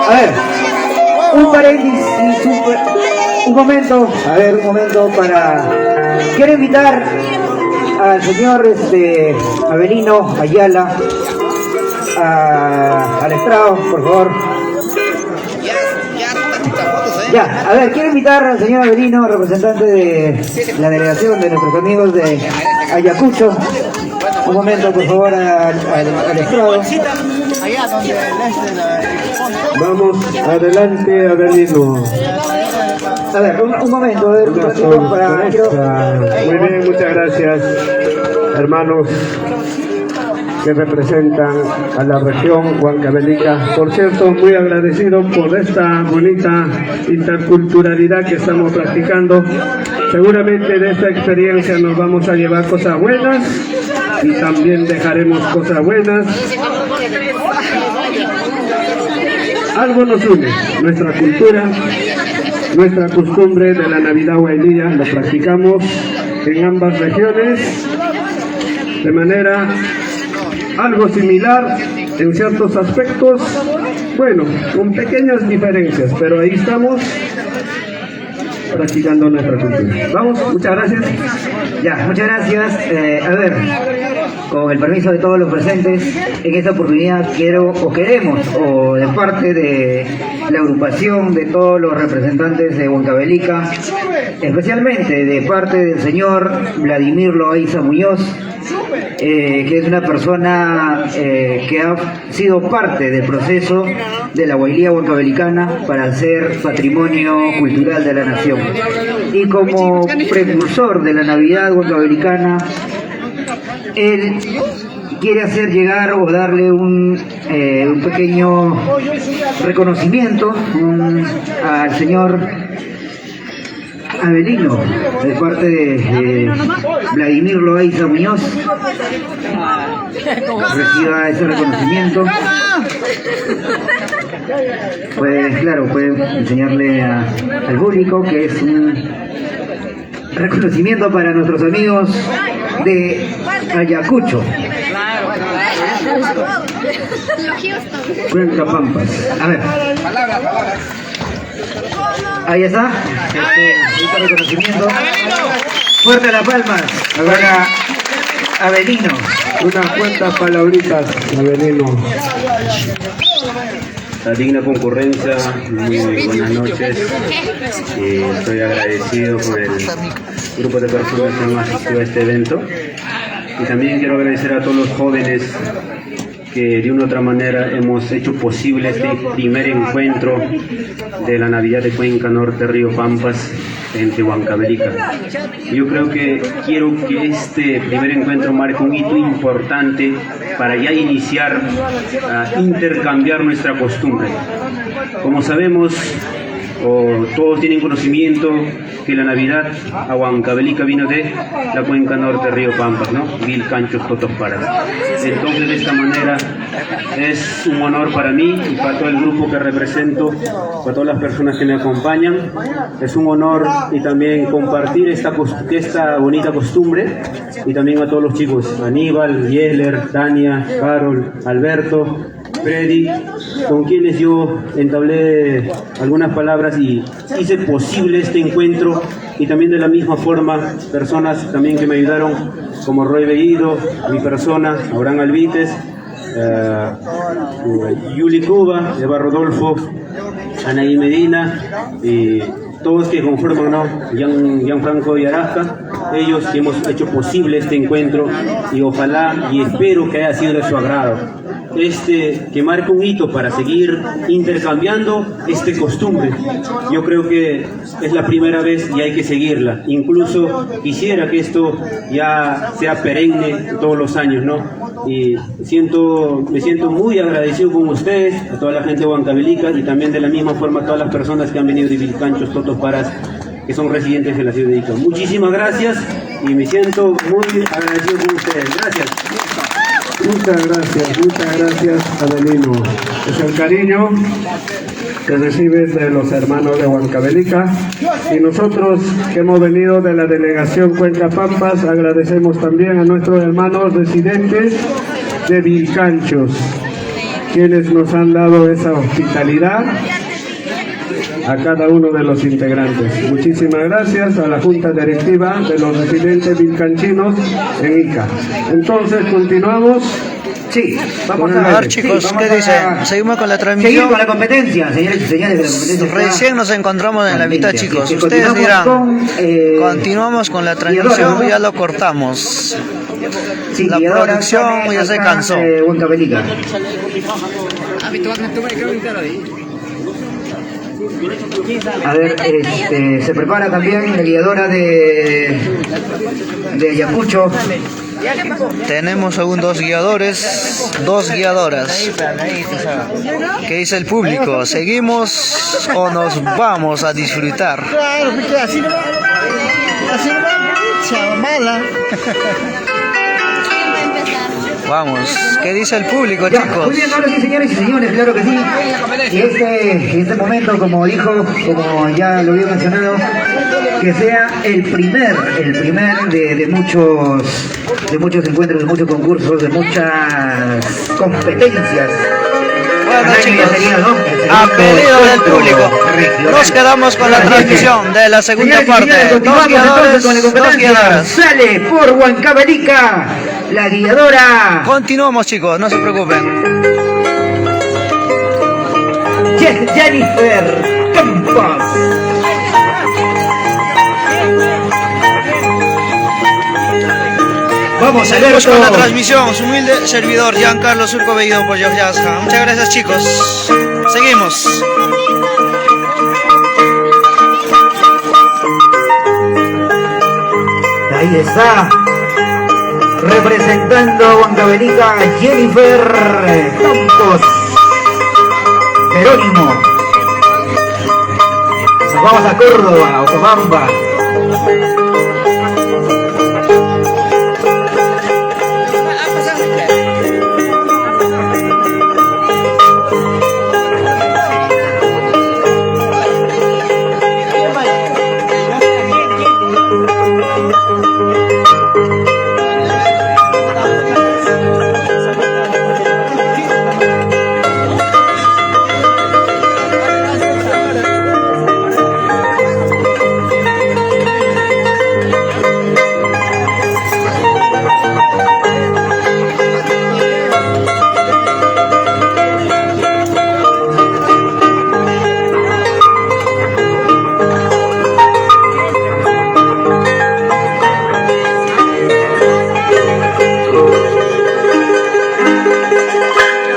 A ver, un paréntesis, un momento para... Quiero invitar al señor Avelino Ayala al estrado, por favor. Ya, a ver, quiero invitar al señor Avelino, representante de la delegación de nuestros amigos de Ayacucho. Un momento, por favor, al estrado. Vamos adelante, Avelino. A ver, un momento, a ver, un ratito para... Muy bien, muchas gracias, hermanos que representan a la región Huancavelica. Por cierto, muy agradecido por esta bonita interculturalidad que estamos practicando. Seguramente de esta experiencia nos vamos a llevar cosas buenas y también dejaremos cosas buenas. Algo nos une, nuestra cultura, nuestra costumbre de la Navidad huaylilla, lo practicamos en ambas regiones de manera algo similar en ciertos aspectos, bueno, con pequeñas diferencias, pero ahí estamos practicando nuestra cultura. Vamos, muchas gracias. Ya, muchas gracias. A ver, con el permiso de todos los presentes, en esta oportunidad queremos, de parte de la agrupación de todos los representantes de Huancavelica, especialmente de parte del señor Vladimir Loaiza Muñoz, que es una persona que ha sido parte del proceso de la huaylía huancavelicana para ser patrimonio cultural de la nación. Y como precursor de la Navidad huancavelicana, él quiere hacer llegar o darle un pequeño reconocimiento al señor Avelino, de parte de Vladimir Loaiza Muñoz. Reciba ese reconocimiento. Pues claro, puede enseñarle al público que es un reconocimiento para nuestros amigos de Ayacucho, Cuenca Pampas. a ver, ahí está, este reconocimiento. Fuerte las palmas para Avelino. Unas cuantas palabritas, Avelino. La digna concurrencia, muy buenas noches. Estoy agradecido con el grupo de personas que han asistido a este evento. Y también quiero agradecer a todos los jóvenes que de una u otra manera hemos hecho posible este primer encuentro de la Navidad de Cuenca Norte Río Pampas entre Huancavelica. Yo creo que quiero que este primer encuentro marque un hito importante para ya iniciar a intercambiar nuestra costumbre. Como sabemos, todos tienen conocimiento que la Navidad a Huancavelica vino de la Cuenca Norte Río Pampas, ¿no? Vil Canchos Totos Paras. Entonces, de esta manera es un honor para mí y para todo el grupo que represento, para todas las personas que me acompañan. Es un honor y también compartir esta bonita costumbre, y también a todos los chicos, Aníbal, Yeller, Tania, Carol, Alberto, Freddy, con quienes yo entablé algunas palabras y hice posible este encuentro, y también de la misma forma personas también que me ayudaron, como Roy Bellido, mi persona, Abraham Alvites, Yuli Cuba, Eva Rodolfo, Anaí Medina, y todos que conforman, ¿no? Gianfranco y Arasca, ellos que hemos hecho posible este encuentro, y ojalá y espero que haya sido de su agrado. Que marca un hito para seguir intercambiando costumbre. Yo creo que es la primera vez y hay que seguirla. Incluso quisiera que esto ya sea perenne todos los años, ¿no? y me siento muy agradecido con ustedes, a toda la gente de Huancavelica y también de la misma forma a todas las personas que han venido de Vilcanchos, Totos Paras, que son residentes de la ciudad de Ica. Muchísimas gracias y me siento muy agradecido con ustedes. Gracias. Muchas gracias, Adelino. Es el cariño que recibes de los hermanos de Huancavelica, y nosotros que hemos venido de la delegación Cuenca Pampas agradecemos también a nuestros hermanos residentes de Vilcanchos, quienes nos han dado esa hospitalidad a cada uno de los integrantes. Muchísimas gracias a la Junta Directiva de los residentes vilcanchinos en Ica. Entonces continuamos. Sí, vamos A ver, chicos, ¿qué dicen? Seguimos con la transmisión. Seguimos con la competencia, señores y señores de la competencia. Recién nos encontramos en la mitad, chicos. Que Ustedes continuamos dirán, continuamos con la transmisión, ¿no? ya lo cortamos. Sí, La guiadora producción Carmen ya se acá, cansó. Huancavelica. A ver, se prepara también la guiadora de Ayacucho. Tenemos aún dos guiadores, dos guiadoras. ¿Qué dice el público? ¿Seguimos o nos vamos a disfrutar? Claro, porque así no va. Así no va. Chamala. ¿Quién va a empezar? Vamos, ¿qué dice el público, Ya, chicos? muy bien, ahora sí, señores y señores, claro que sí. Y este momento, como dijo, como ya lo había mencionado, que sea el primer de muchos encuentros, de muchos concursos, de muchas competencias. Bueno, Acá chicos, ya sería, ¿no? a pedido del Encuentro público, regional. nos quedamos con la transmisión de la segunda Señores y señores, parte. Dos continuamos guiadores, entonces con la dos competencia. guiadoras. Sale por Huancavelica, la guiadora Continuamos, chicos, no se preocupen. Jennifer Campos. Vamos a ver Seguimos con la transmisión, su humilde servidor Giancarlo Surco Bellido por Yasja. Muchas gracias, chicos. Seguimos. Ahí está, representando a Huancavelica, Jennifer Campos Jerónimo. Nos vamos a Córdoba, Ocobamba.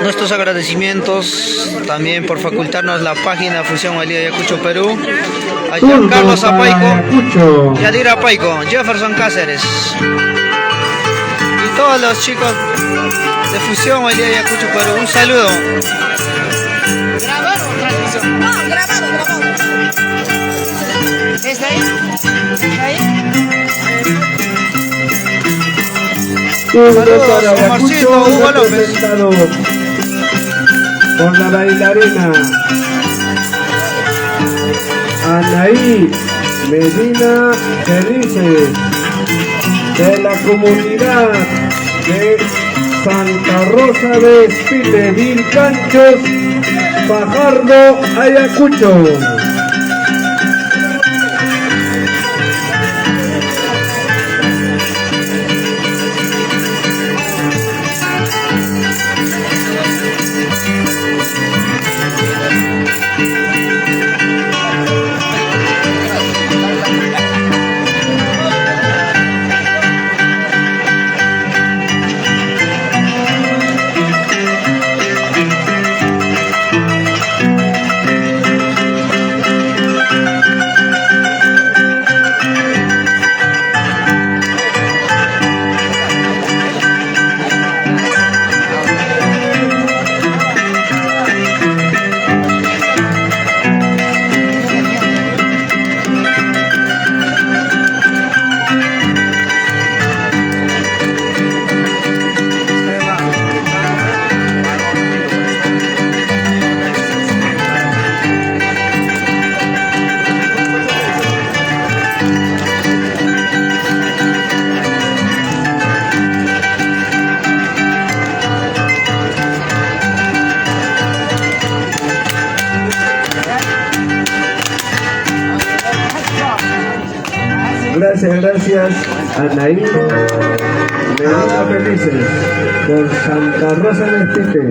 Nuestros agradecimientos también por facultarnos la página Fusión Valía Ayacucho Perú, a Giancarlo Zapaico, Yadira Paico, Jefferson Cáceres y todos los chicos de Fusión Valía Ayacucho Perú. Un saludo. ¿Grabar o transmisión? No, grabado. ¿Está ahí? ¿Está ahí? Saludos, Omarcito, Hugo López. Representado por la bailarina Anaí Medina Felices, de la comunidad de Santa Rosa de Espile, Vilcanchos, Fajardo, Ayacucho. gracias a Naim Medina Felices por Santa Rosa del Pipe.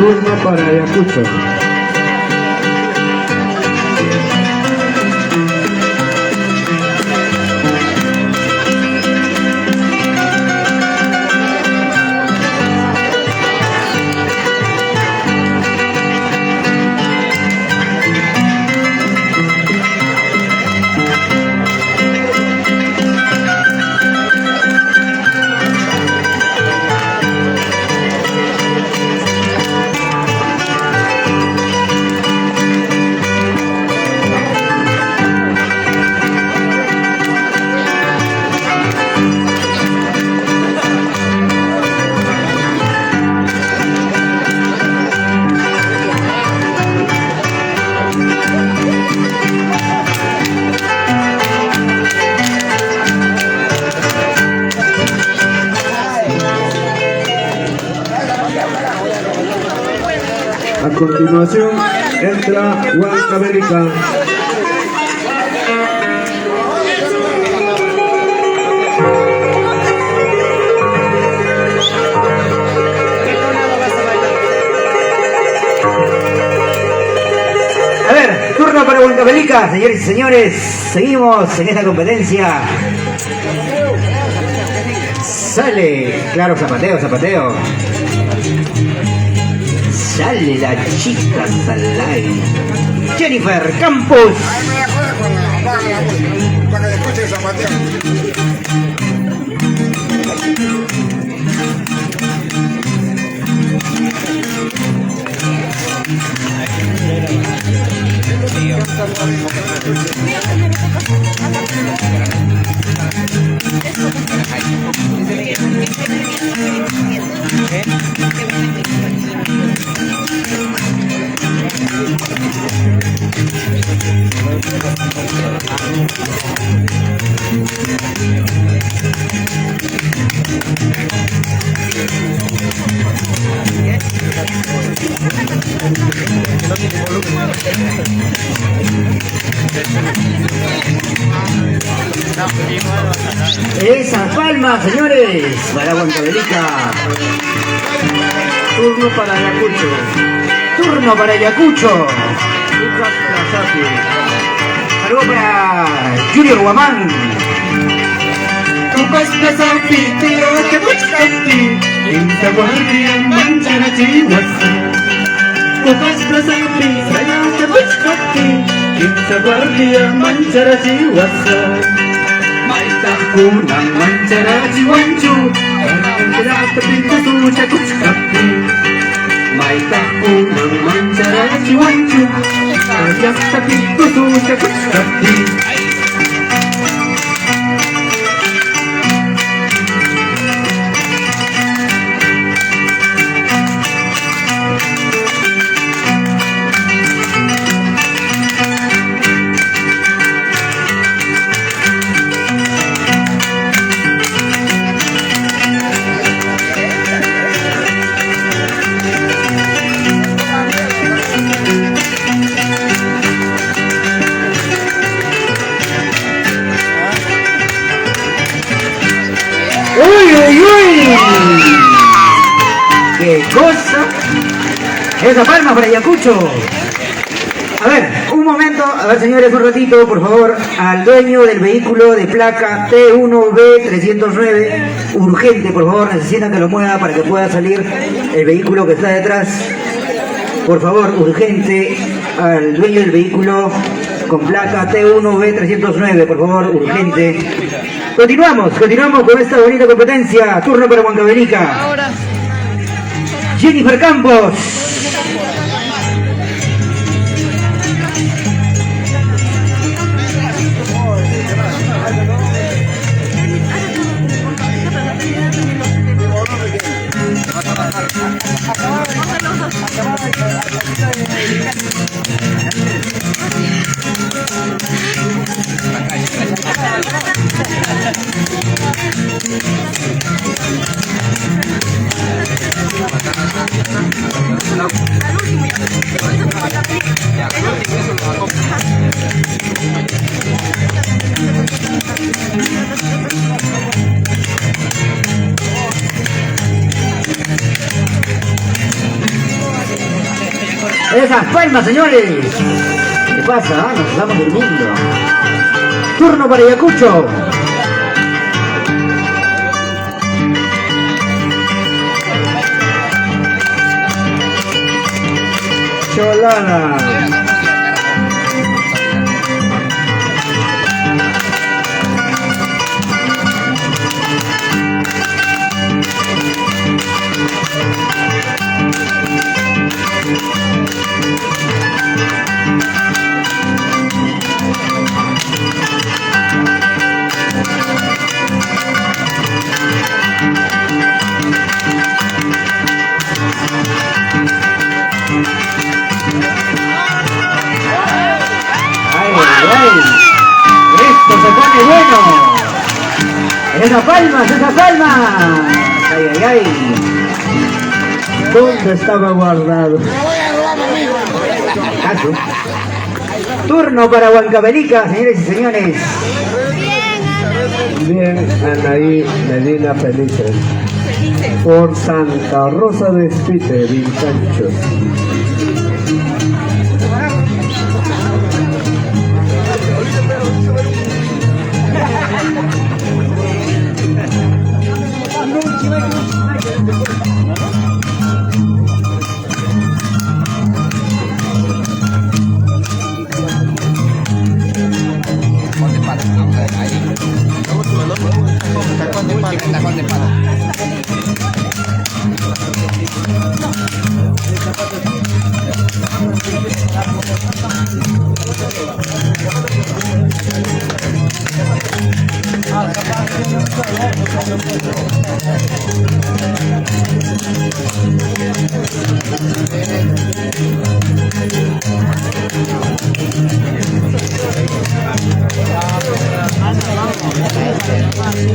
Turno para Ayacucho. A continuación entra Huancavelica. A ver, turno para Huancavelica, señores y señores. Seguimos en esta competencia. Sale, claro, zapateo, zapateo. Sale la chica Salai. Jennifer Campos. Para que escuche zapateo. Esas palmas, señores, para Huancavelica. Turno para Ayacucho. Turno para Ayacucho. Lucas Plazati. Saludos para Junior Guamán. ¡Uy, uy, uy! ¡Qué cosa! Esa palma para Ayacucho. A ver, un momento, a ver señores, un ratito, por favor, al dueño del vehículo de placa T1B309, urgente, por favor, necesitan que lo mueva para que pueda salir el vehículo que está detrás. Por favor, urgente, al dueño del vehículo con placa T1B309, por favor, urgente. Continuamos con esta bonita competencia. Turno para Huancavelica. Jennifer Campos. Esas palmas, señores. ¿Qué pasa? Nos estamos durmiendo. Turno para Ayacucho. Cholana. Esto se pone bueno. Esas palmas, esas palmas. Ay, ay, ay. ¿Dónde estaba guardado? Caso. Turno para Huancavelica, señores y señores. Bien, Anaí Medina Felices. Por Santa Rosa de Espite, Vincanchos.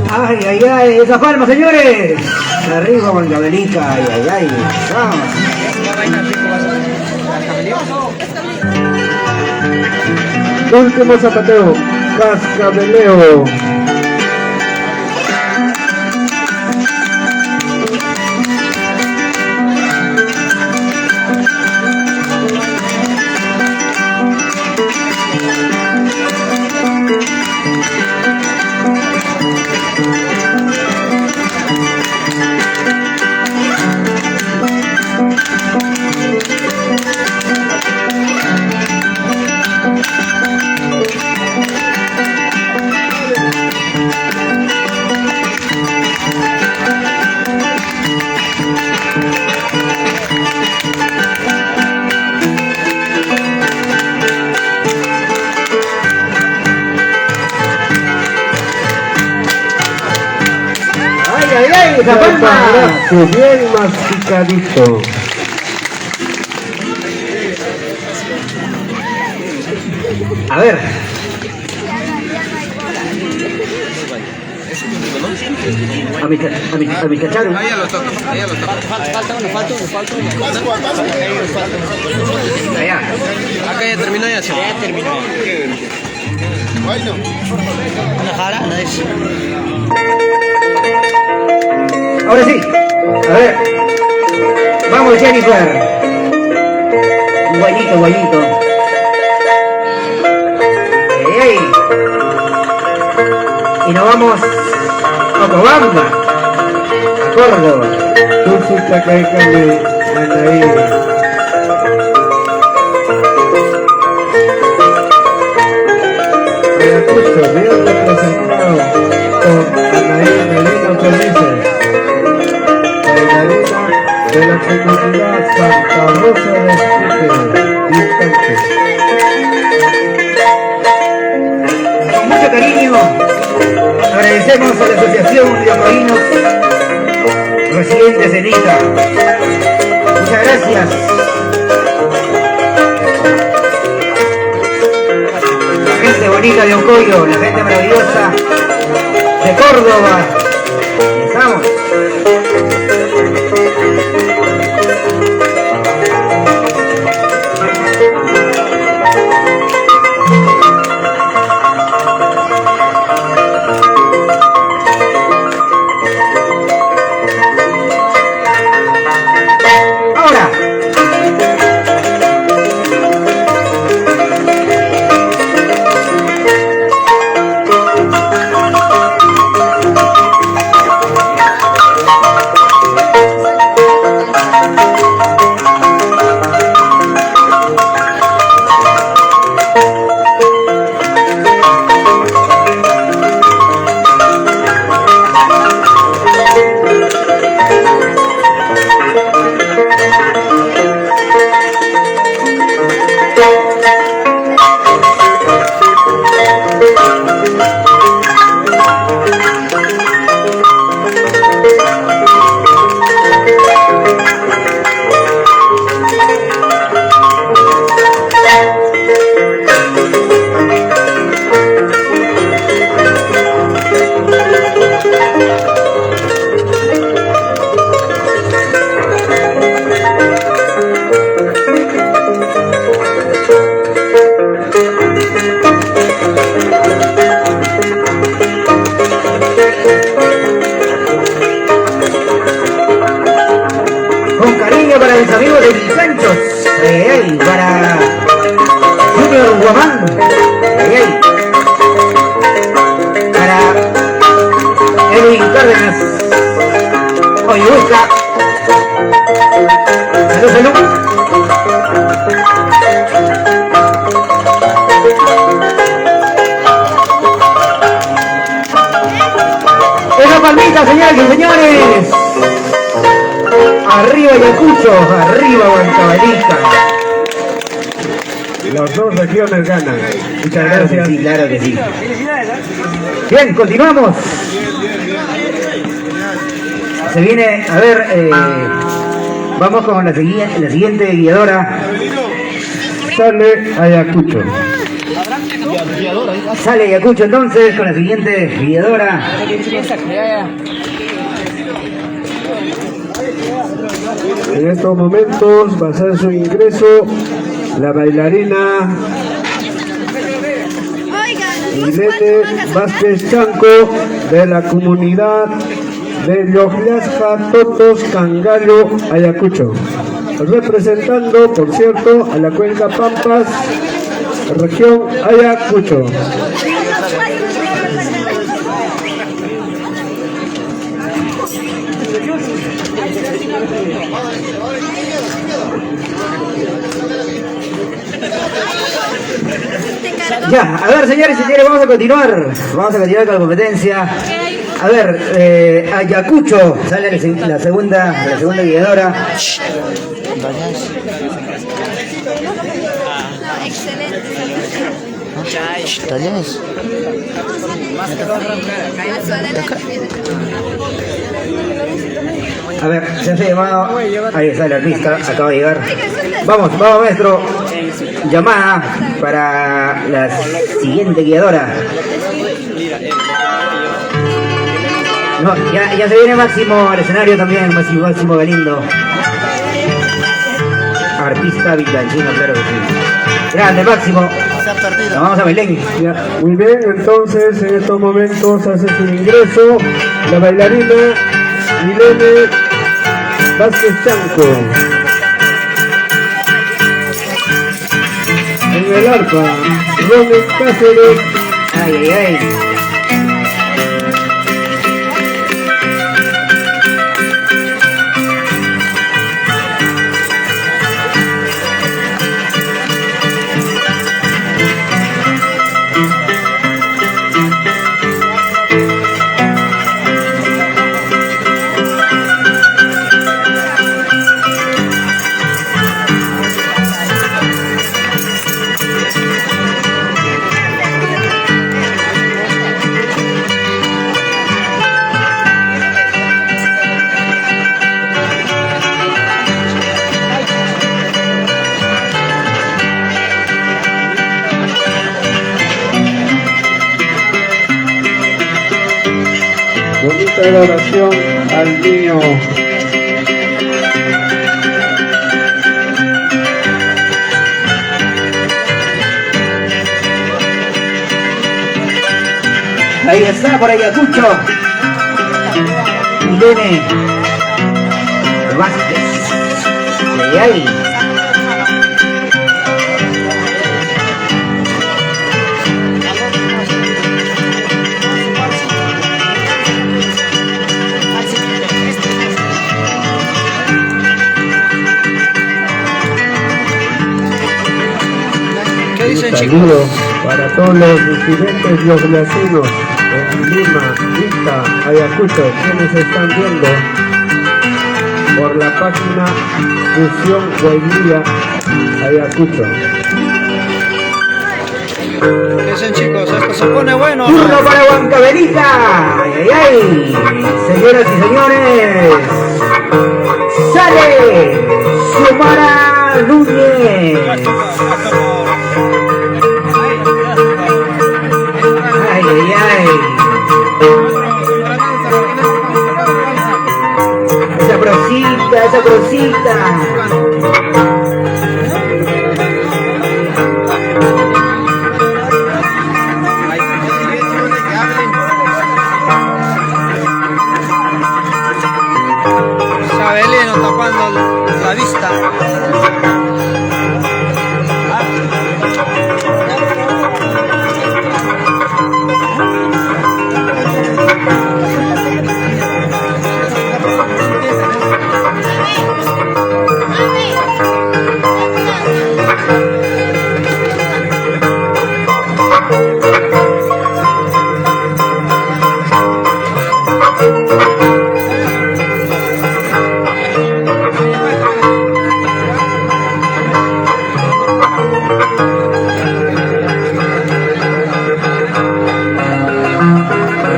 Ay, ay, ay, esa palma, señores. Arriba, Huancavelica, ay, ay, ay. Vamos. Último zapateo, cascabeleo. ¡Esa palma! Bien masticadito. A ver. A mi cacharu. Allá. Acá ya terminó ya, ¿sí? Ya terminó. Bueno. Una jarana es. Ahora sí. A ver. Vamos, Jennifer. Guayito, guayito. ¡Ey! Y nos vamos a Cobamba, a Córdoba. Tusuta Caicame, Anaí. Ayacucho, bien representado con Anaí Melino Felices, bailarina de la comunidad Santa Rosa de Esquite, Instante. Con mucho cariño agradecemos a la Asociación de Ocarinos Residentes en Ica. Muchas gracias. La gente bonita de Ocoyo, la gente maravillosa de Córdoba. Empezamos. Para mis amigos de Vicanchos, para Junior Guamán, para Edwin Cárdenas, Oyuca, salud, salud. Esa palmita, señoras y señores. Arriba Ayacucho, arriba Huancavelica. Las dos regiones ganan. Muchas gracias. Sí, claro que sí. Bien, continuamos. Se viene, a ver, vamos con la siguiente guiadora. Sale Ayacucho. Sale Ayacucho entonces con la siguiente guiadora. En estos momentos va a hacer su ingreso la bailarina Milene Vázquez Chanco, de la comunidad de Yojlasca, Totos, Cangallo, Ayacucho. Representando, por cierto, a la cuenca Pampas, región Ayacucho. Ya, a ver señores y señores, vamos a continuar con la competencia. A ver, Ayacucho sale la segunda guiadora. Excelente. A ver, se hace llamado. Ahí está el artista, acaba de llegar. Vamos maestro. Llamada para la siguiente guiadora. No, ya se viene Máximo al escenario también, Máximo Galindo. Artista villangino, claro que sí. Grande Máximo. Nos vamos a Belén. Ya, muy bien, entonces en estos momentos hace su ingreso la bailarina Milene Vázquez Chanco. En el arpa, Ronen Cáceres. Ay. Bonita adoración al niño. Ahí está por Ayacucho. Milene Vázquez. Ahí. ¿Qué dicen, Un chicos? saludo para todos los disidentes yoglacinos en Lima, Ica, Ayacucho, quienes están viendo por la página Fusión Guaymilla Ayacucho. ¿Qué dicen, chicos? Esto se pone bueno. Turno para Huancavelica. Ay. Señoras y señores, sale Xiomara Núñez. Ay. Esa prosita. Sabelino tapando la vista.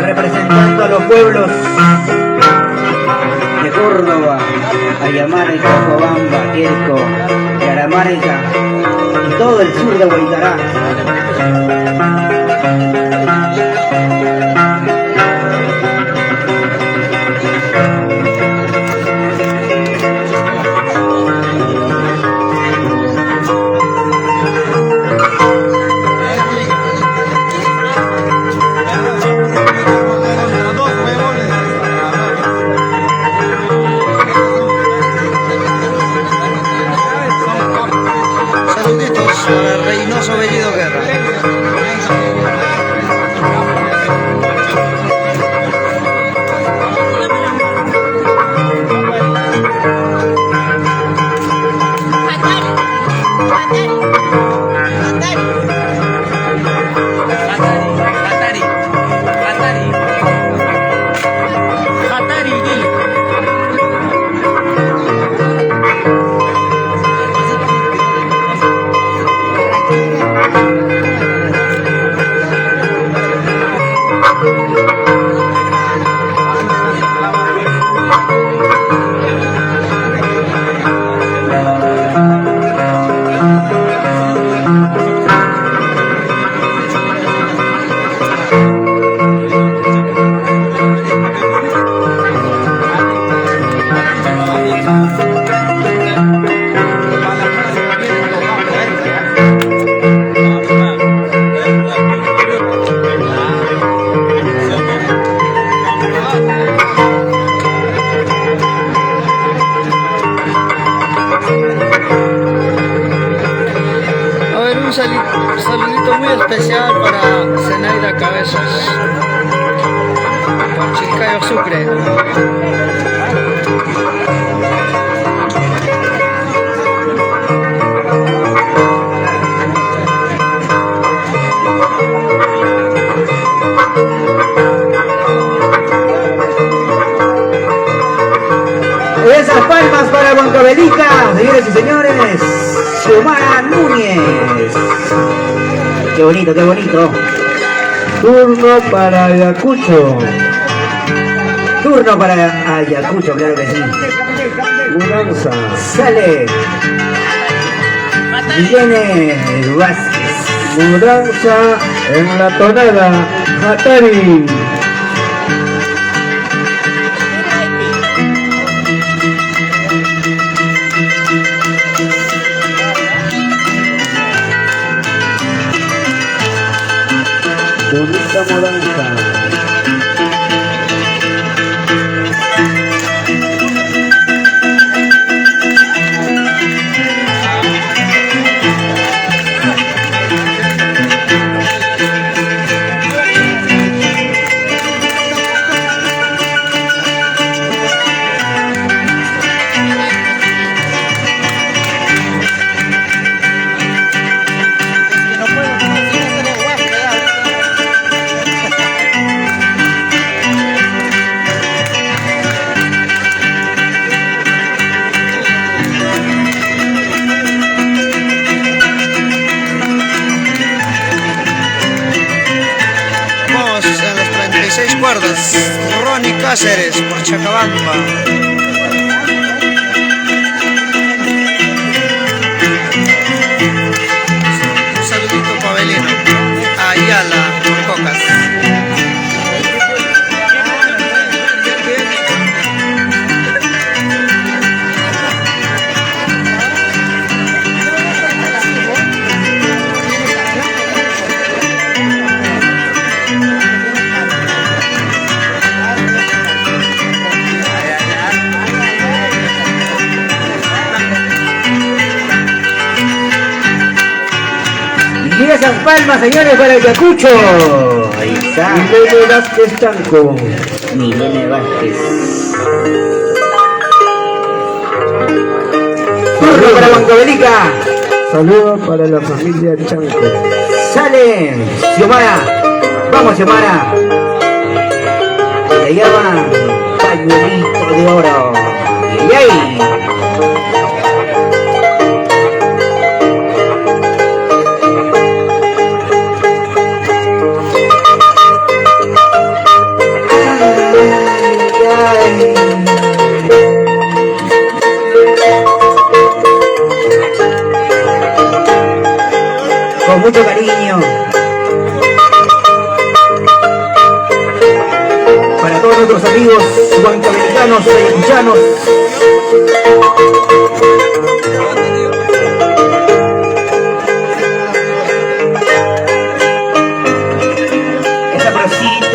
Representando a los pueblos de Córdoba, Ayamarca, Cobamba, Quierco, Caramarca y todo el sur de Huaytará. saludito muy especial para Zenaida Cabezas, por Chilcayo Sucre. Esas palmas para Huancavelica, señores y señores. Xiomara Núñez. Qué bonito, qué bonito. Turno para Ayacucho. Turno para Ayacucho, claro que sí. Mudanza. Sale. Viene Vázquez. Mudanza en la tonada. Hatari. Bonita mudanza. Ronnie Cáceres por Chacabamba. Un saludito para Belino. Ayala por Cocas. Y esas palmas, señores, para Ayacucho. Ahí está. Milene Vázquez Chanco. Milene Vázquez. Turno para Huancavelica. Saludos para la familia Chanco. Sale Xiomara. Vamos, Xiomara. Le llaman pañuelito de oro. ¡Yay, yay! Con mucho cariño para todos nuestros amigos huancavelicanos y ayacuchanos.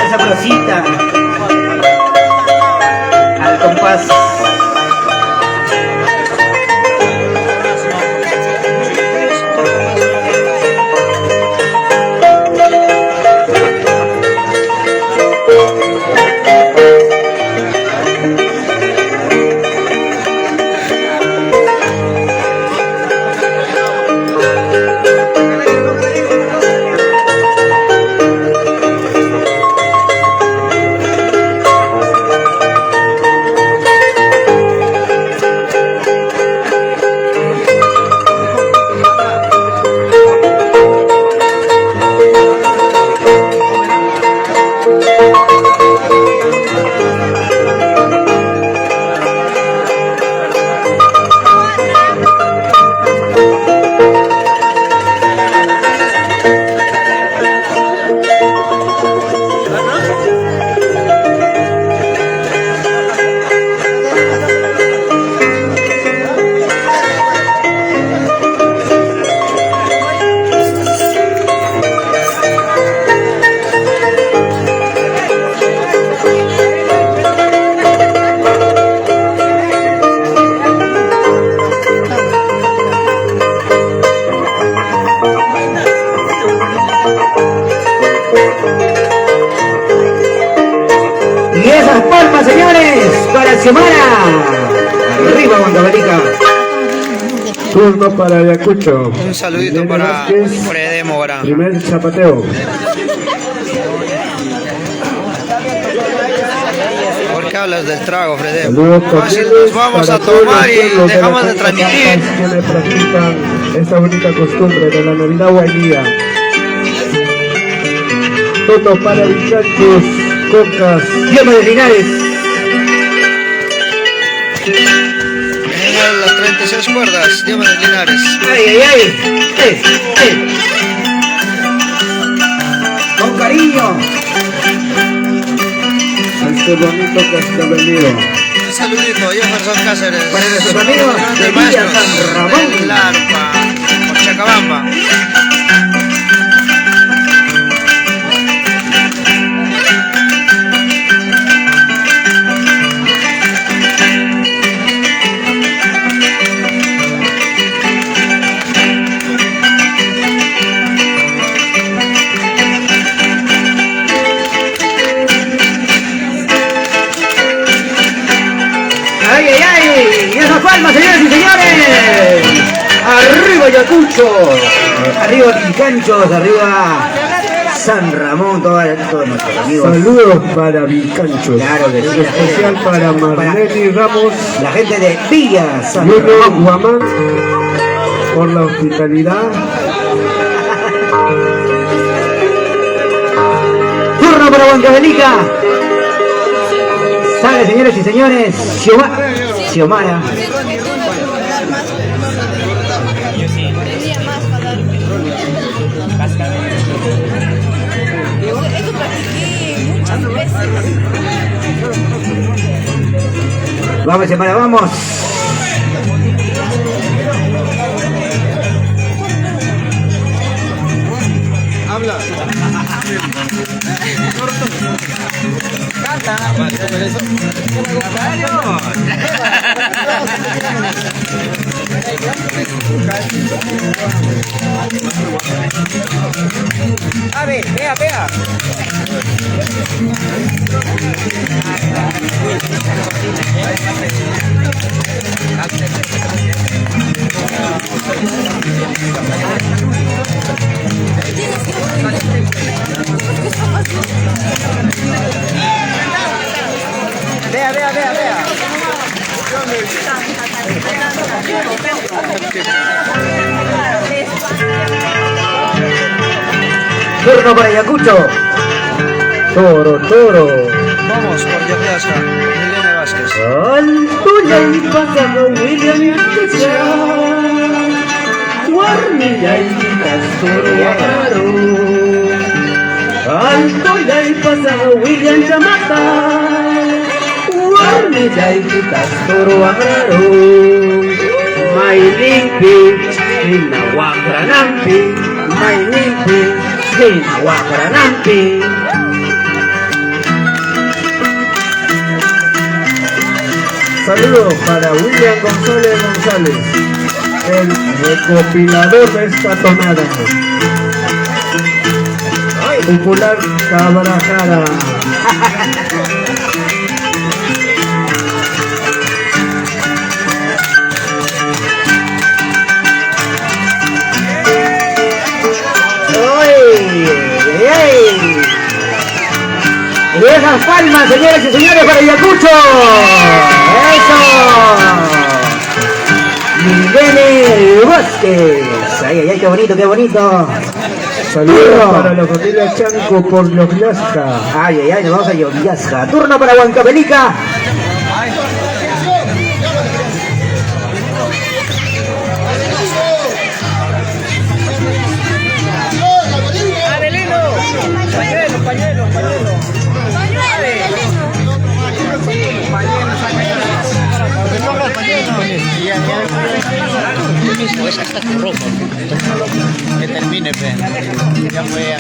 Esa prosita al compás. Turno para Ayacucho. Un saludito Milene para Vázquez, Fred Mora. primer zapateo. ¿Por qué hablas del trago, Fred? Saludos Fácil, cordiales nos vamos para a todos tomar los y pueblos de dejamos la de Costa transmitir. Pampas quienes practican esta bonita costumbre de la Navidad guainía. Toto para bichachos, cocas. Dios de Linares. En las 36 cuerdas, Dios de Linares. Ay, ay, ay. Con cariño. Este bonito cascabelío. Un saludito, Jefferson Cáceres. Para nuestros amigos de Villa Maestros San Ramón. de Larpa, por Chacabamba. ¡Ay, ay, ay! ¡Y esas palmas, señoras y señores! ¡Arriba Ayacucho! ¡Arriba Vilcanchos! ¡Arriba San Ramón! Todos nuestros amigos. Saludos para Vilcanchos. Claro que sí. Especial para Marlene Ramos, La gente de Villa San Junior Ramón. Guamán, por la hospitalidad. Turno para Huancavelica. Sale, señores y señores. Xiomara. Eso practiqué muchas veces. Vamos, Xiomara, vamos. A ver, vea, vea. Vea, vea, vea, vea. Turno para Ayacucho. Toro, toro. Vamos por Yapiasca, Milene Vázquez. Altuya y pasado William Guarmilla y Castoro Amaro. Altuya y pasado William Chamata. Guarmilla y Castoro Amaro. Mailimpi, Inahuacranampi. Mailimpi, Inahuacranampi. Saludos para William González, el recopilador de esta tonada. Popular Cabrajara. ¡Ay! ¡Ay! Y esas palmas, señores y señores, para Ayacucho. ¡Eso! Milene Vázquez. ¡Ay, ay, ay! ¡Qué bonito, qué bonito! Saludos para la familia Chanco por Yogyaska. ¡Ay, ay, ay! Nos vamos a Yogyaska. Turno para Huancavelica. Pues hasta tu ropa. Que termine, pe. Ya fue.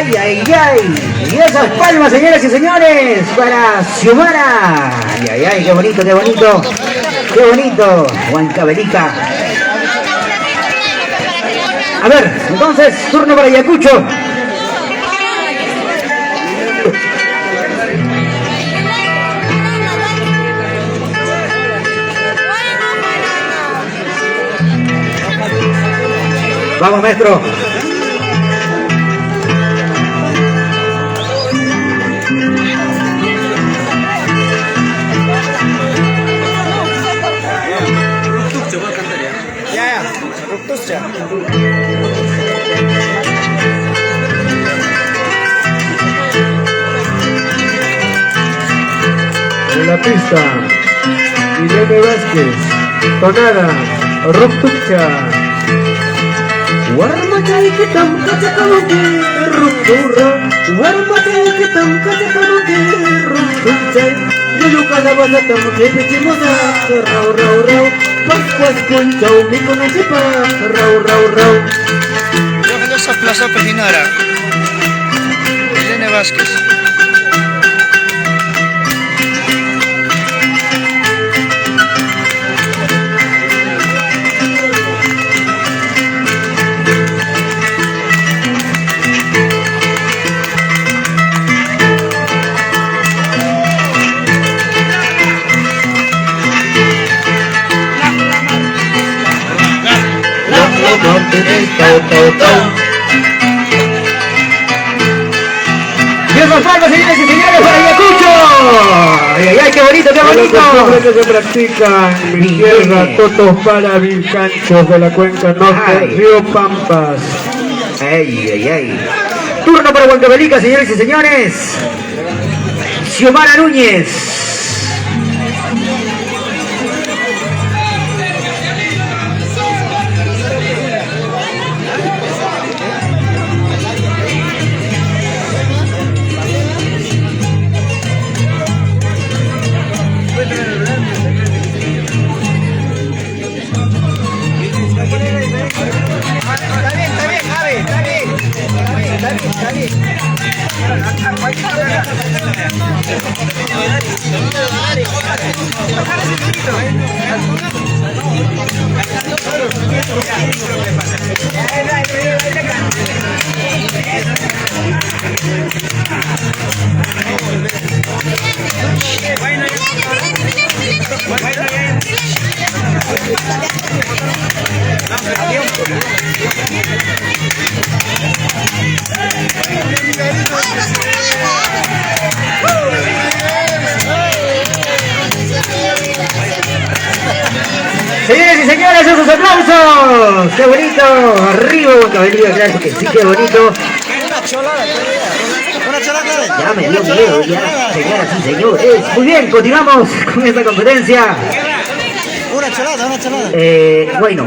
Ay, ay, ay. Y esas palmas, señoras y señores, para Xiomara. Ay, ay, ay, qué bonito, qué bonito. Qué bonito, Huancavelica. A ver, entonces, turno para Ayacucho. Vamos, maestro. En la pista, Irene Vázquez, tonada, Ruptucha. Warmachaikitam kachakamuke, Ruptura, Warmachaikitam kachakamuke, Ruptucha. Yuyukalabasatam kepichimosa, Rau, rau, rau, Pascuas conchau, mi conocepa, Rau, rau, rau. Esa plaza Pejinara. Irene Vázquez. Y esos palmas, señores y señores, para Ayacucho. Ay, ay, ay, qué bonito, qué bonito. Los que se practican en mi tierra, totos para vilcanchos de la cuenca norte, Ay. Río Pampas. Ay, ay, ay. Turno para Huancavelica, señores y señores. Xiomara Núñez. Señores y señores, esos aplausos. ¡Qué bonito! Arriba, Huancavelica, claro que sí, qué bonito. Ya me dio miedo, ya, señoras y señores. Muy bien, continuamos con esta competencia. Una cholada, una cholada. Bueno.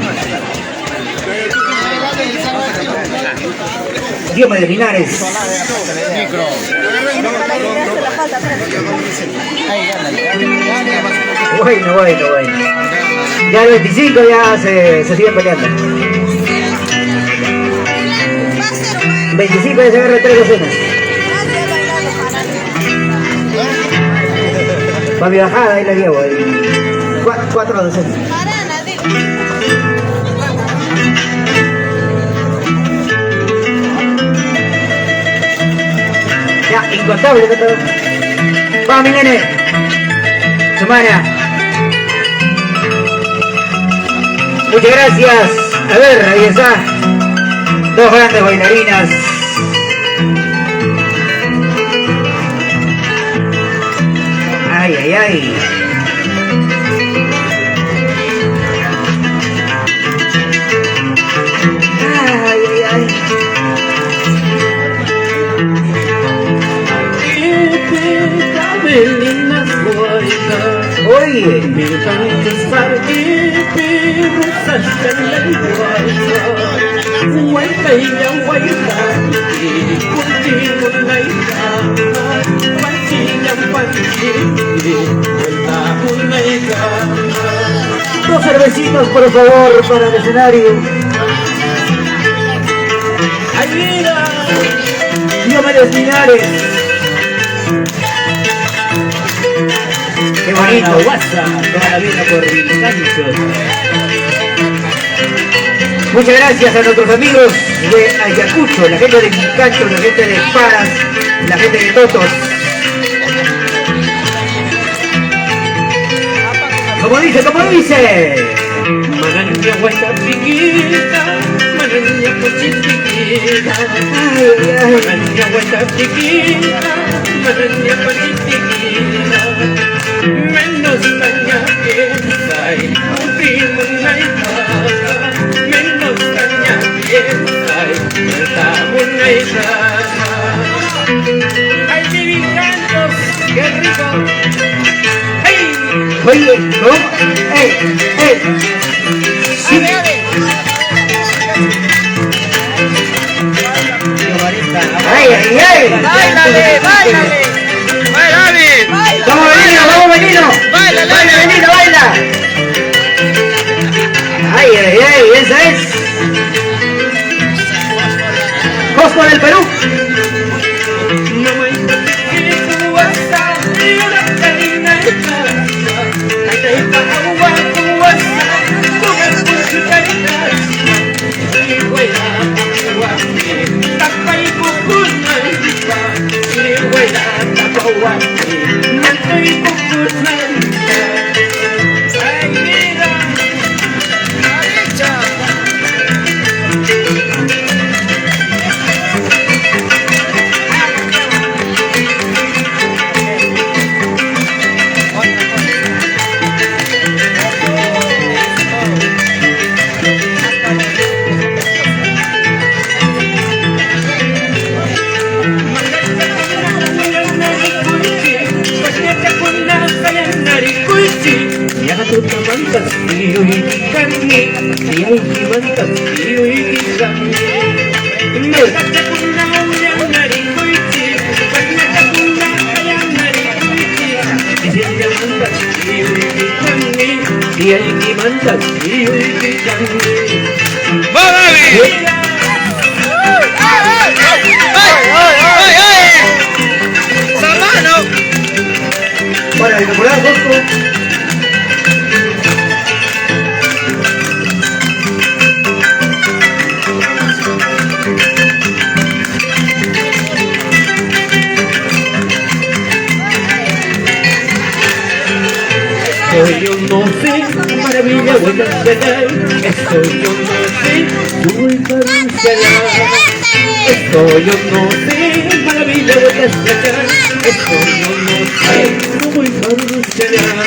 Diome de Linares. Bueno, bueno, bueno. Ya el 25 ya se siguen peleando. 25 ya se agarra 3 docenas. Para mi bajada ahí la llevo. 4 docenas. Ya, incontable. Vamos, mi nene. Xiomara. Muchas gracias. A ver, ahí está. 2 grandes bailarinas. Ay, ay, ay. Ay, ay, ay. Oye. Dos cervecitos, por favor, para el escenario. Y Diomedes Linares. Qué bonito, WhatsApp, toda la vida por Vilcanchos. Muchas gracias a nuestros amigos de Ayacucho, la gente de Vilcanchos, la gente de Paras, la gente de Totos. Como dice, como dice. Maraña guata chiquita, maraña pochitiquita, maraña guata chiquita, maraña pochitiquita. Menos daña que hay, primo naita, menos daña que hay, estamos naita. Ay, mi Vilcanchos, qué rico. Oye, ¿no? ¡Ey! Sí. ¡Ay! ¡Báilale! ¡Vamos, Benito! ¡Baila! ¡Benito, baila! ¡Ay! ¡Esa es! ¡Cosco del Perú! Para el popular Cosco. Yo no sé, maravilla voy a enseñar. Esto yo no sé, tú voy para enseñar. Esto yo no sé, maravilla voy a enseñar. Esto yo no sé, tú voy para enseñar.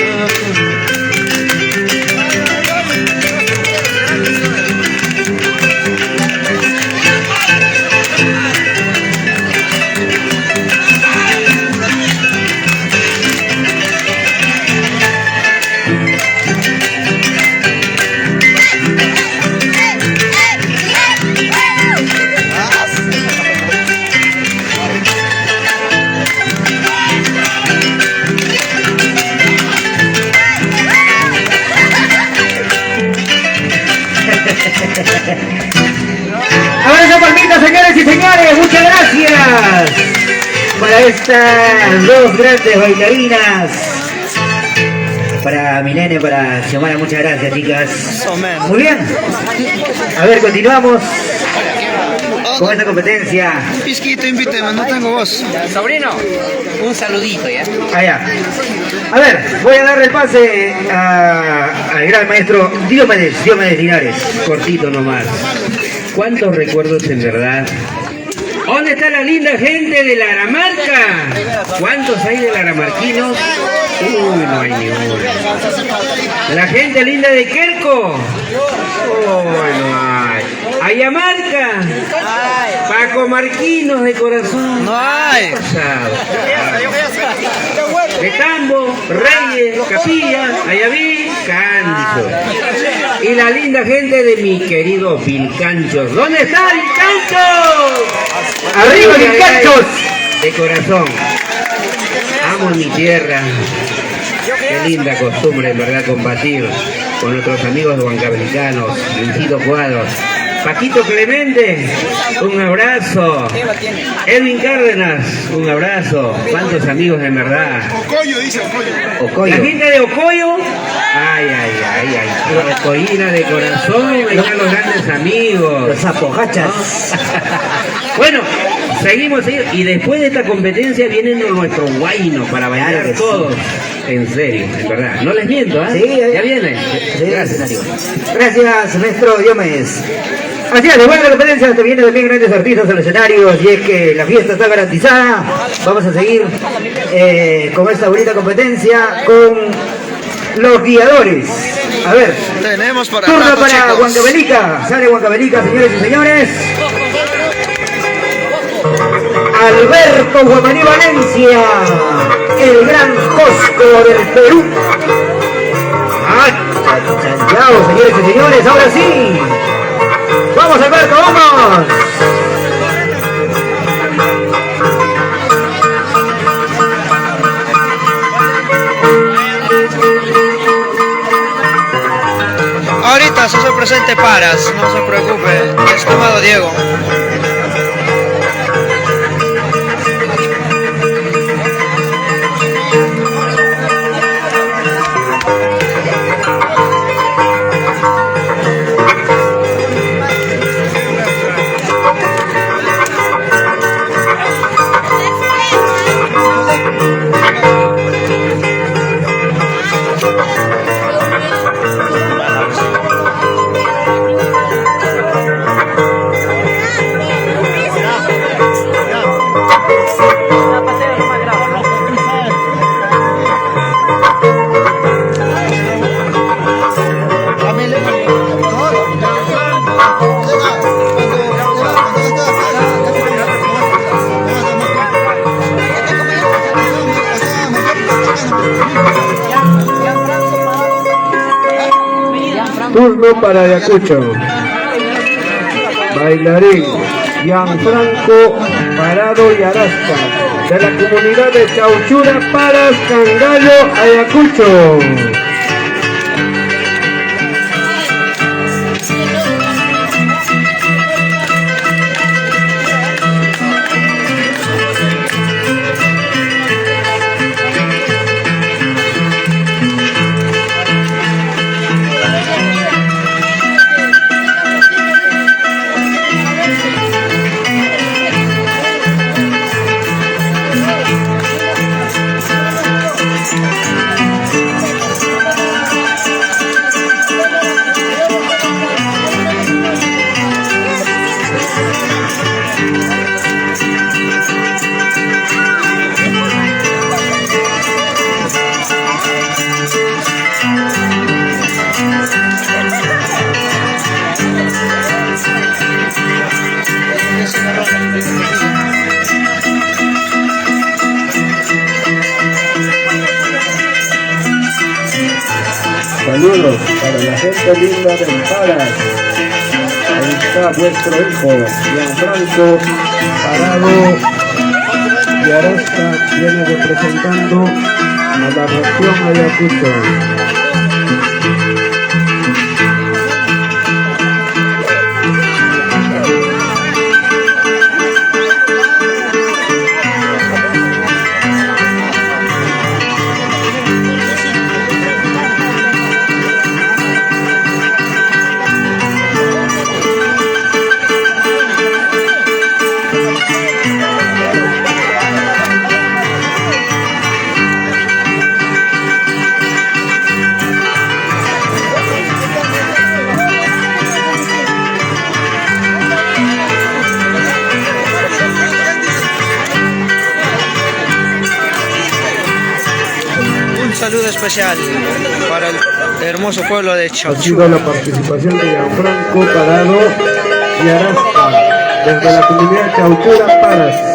Abrazo palmita, señores y señores, muchas gracias para estas dos grandes bailarinas. Para mi nene, para Xiomara, muchas gracias, chicas. Muy bien. A ver, continuamos con esta competencia. Pisquito, invíteme, no tengo voz. Sobrino, un saludito ya. Allá. A ver, voy a darle el pase al gran maestro Diomedes Linares. Cortito nomás. ¿Cuántos recuerdos en verdad? ¿Dónde está la linda gente de la Aramarca? ¿Cuántos hay de la Aramarquinos? Uy, no hay ni uno. La gente linda de Querco. Uy, no hay. Ayamarca. Paco Marquinos de corazón. No hay. De Tambo, Reyes, Capilla, Ayaví, Cándido. Y la linda gente de mi querido Vilcanchos. ¿Dónde está Vilcanchos? ¡Arriba, Vilcanchos! De corazón. Amo mi tierra. Qué linda costumbre, en verdad, compartir con nuestros amigos huancablicanos, Luisito Cuadros. Paquito Clemente, un abrazo. Edwin Cárdenas, un abrazo. ¿Cuántos amigos en verdad? Ocoyo, dice Ocoyo. La gente de Ocoyo, ay. Ocoyina de corazón, ahí están los grandes amigos. Los apogachas. Bueno, seguimos y después de esta competencia vienen nuestros guainos para bailar Claro que todos. En serio, en verdad. No les miento, ¿eh? Sí, Ya viene. Sí, Gracias. Gracias, maestro Diomedes. Así es, después de la competencia te vienen también grandes artistas a los escenarios y es que la fiesta está garantizada. Vamos a seguir con esta bonita competencia con los guiadores. A ver, Tenemos para turno rato, para chicos. Huancavelica. Sale Huancavelica, señores y señores. Alberto Guamaní Valencia, el gran Cosco del Perú. Chao, señores y señores, ahora sí. Vamos, Alberto, vamos. Ahorita se hace presente Paras, no se preocupe, estimado Diego. Turno para Ayacucho. Bailarín Gianfranco Parado y Arasca, de la comunidad de Chauchura, Paras, Cangallo, Ayacucho. Saludos para la gente linda de Paras. Ahí está vuestro hijo, Gianfranco Parado y Arasca, viene representando a la región Ayacucho. Un saludo especial para el hermoso pueblo de Ha sido Chauchura. la participación de Gianfranco Parado y Arasca, desde la comunidad Chauchura, Paras.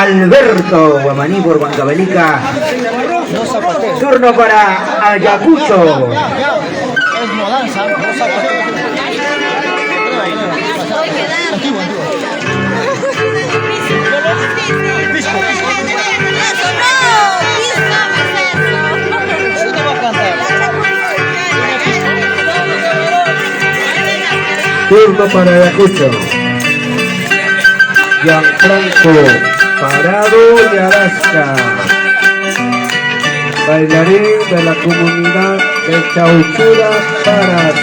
Alberto Guamaní por Huancavelica. Turno para Ayacucho. Turno para Ayacucho. Gianfranco Parado de Arasca, bailarín de la comunidad de Chauchura Paras,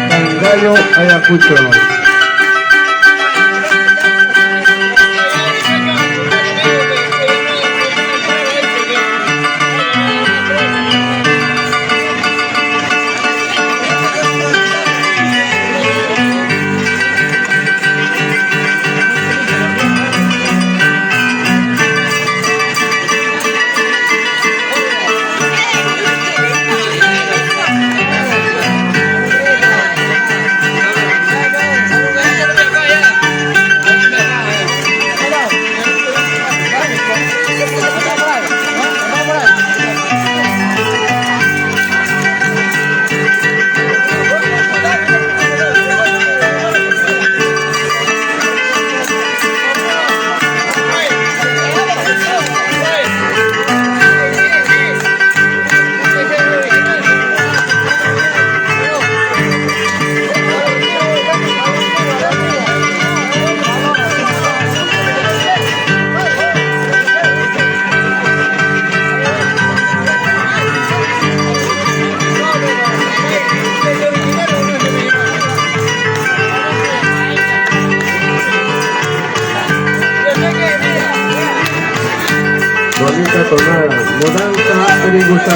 Cangallo, Ayacucho.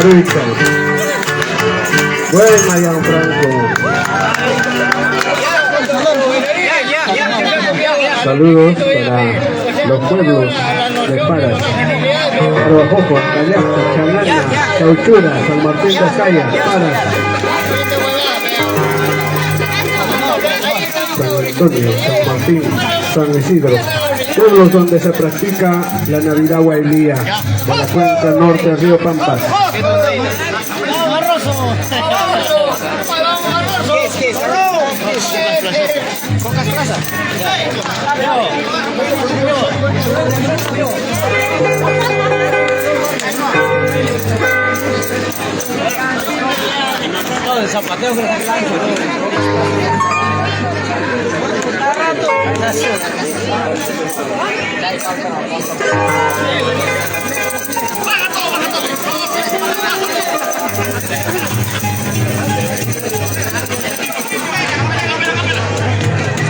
Maruito. Buena, Gianfranco. Saludos para los pueblos de Paras, Arbajojo, Callasta, Chalana, Cauchura, San Martín de Saya, Paras, San Antonio, San Martín, San Isidro, pueblos donde se practica la Navidad Huailía de la cuenca norte del río Pampas. Todo el zapateo que está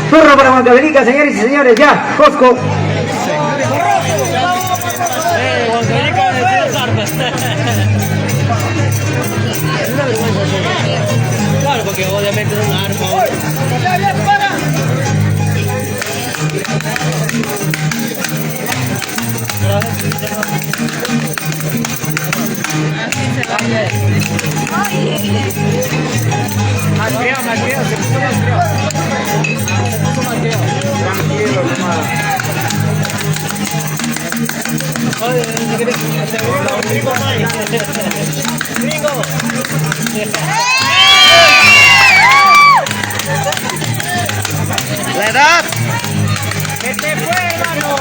Turno para Huancavelica, señores y señores, ya, Cosco. Claro, porque obviamente es un arma. La edad. ¿Qué te fue, hermano?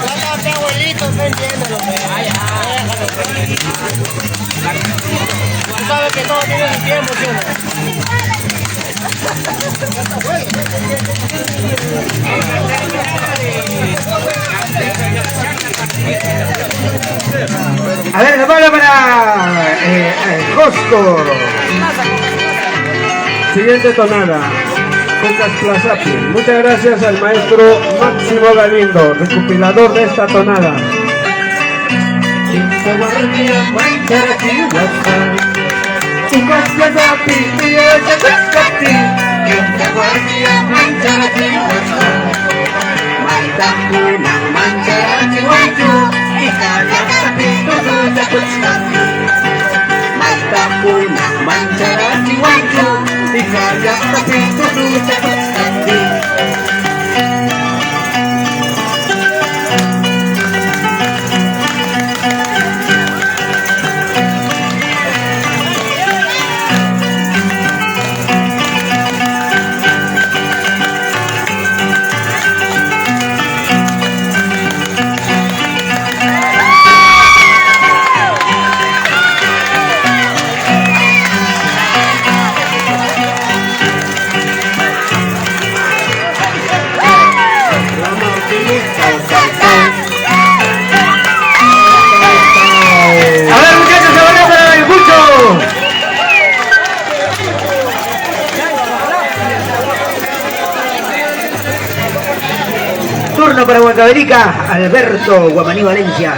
Háblate, abuelito, no entiendo lo que hay. Tú sabes que todo tiene su tiempo, ¿sí o no? A ver, la bola para Cosco. Siguiente tonada, Cocas Plazapi. Muchas gracias al maestro Máximo Galindo, recopilador de esta tonada. Turno para Huancavelica, Alberto Guamaní Valencia.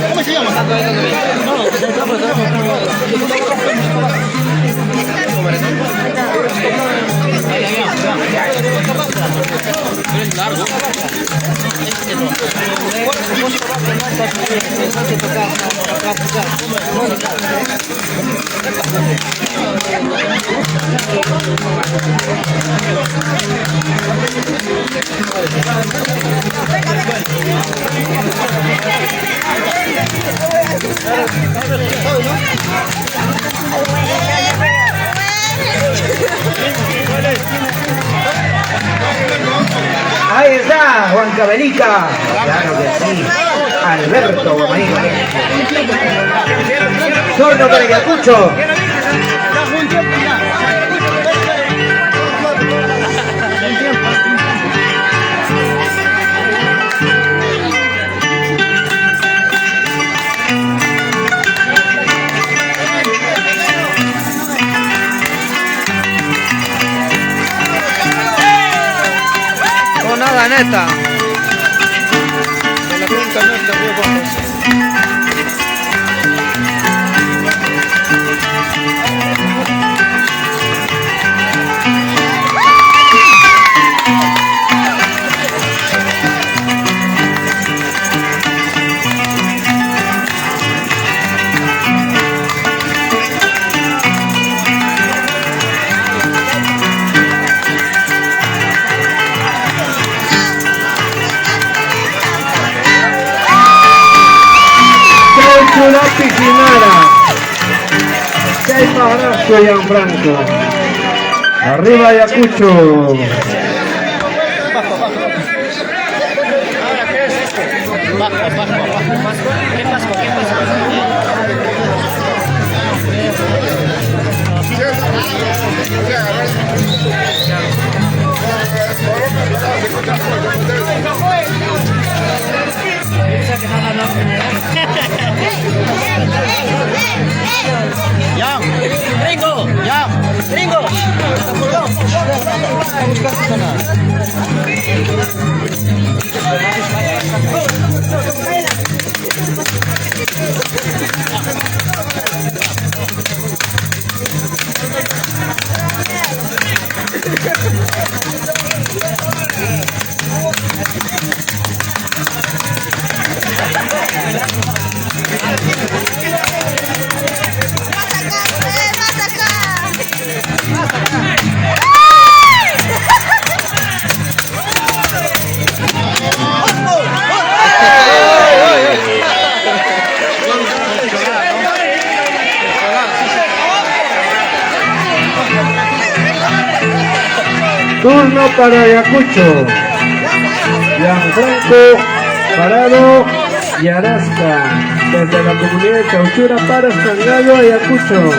¿Cómo se llama? Ahí está, Huancavelica. Claro que sí. Alberto Guamaní Valencia. Turno para Ayacucho. camioneta. De la finca norte, Río Foncos. Chula Piquinara, Chay Maharashtra y Franco. Arriba Ayacucho. Ya, gringo, ya, gringo. Turno para Ayacucho. Gianfranco Parado y Arasca. Desde la comunidad de Chauchura para Escangallo, Ayacucho.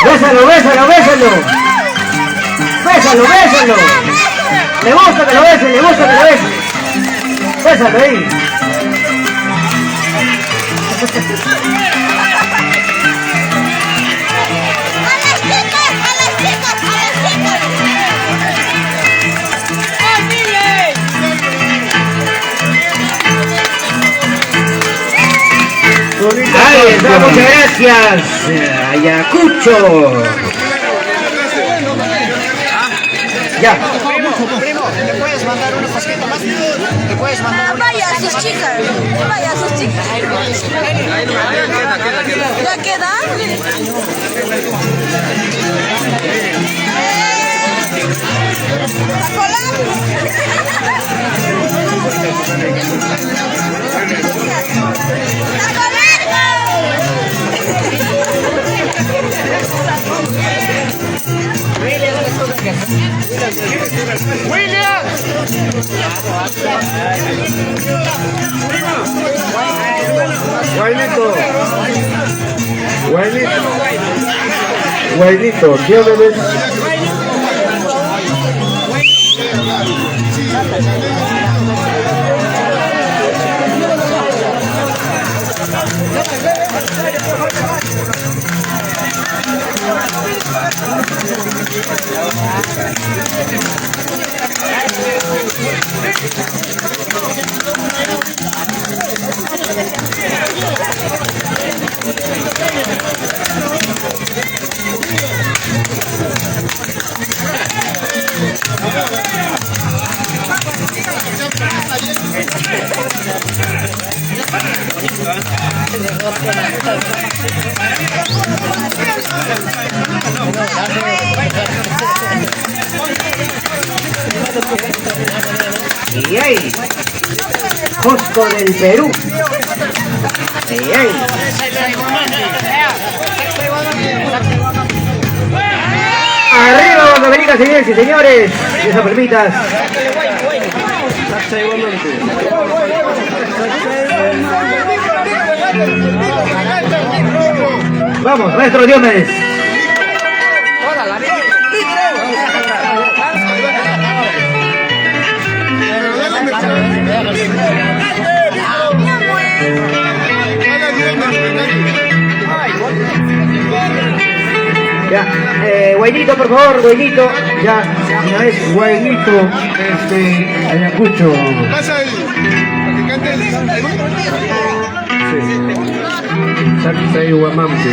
Bésalo, bésalo, bésalo. Bésalo, bésalo. Le gusta que lo besen, le gusta que lo besen. Bésalo ahí. Ahí está, muchas gracias, Ayacucho. Ya. Primo, ¿le puedes mandar una cosita más? ¿Le puedes mandar una Vaya sus chicas, vaya sus chicas. ¿Ya queda? Guainito, ¿qué bebés? Y ahí, Cusco del Perú. Y ahí. Arriba, Guantavelica, señores y señores. Y esas palmitas. Vamos, maestro Diomedes. Ya, Guaynito, por favor, Guaynito. Ya, una vez. Guaynito, Ayacucho. Pasa el que cante el Salsa y Guamampe.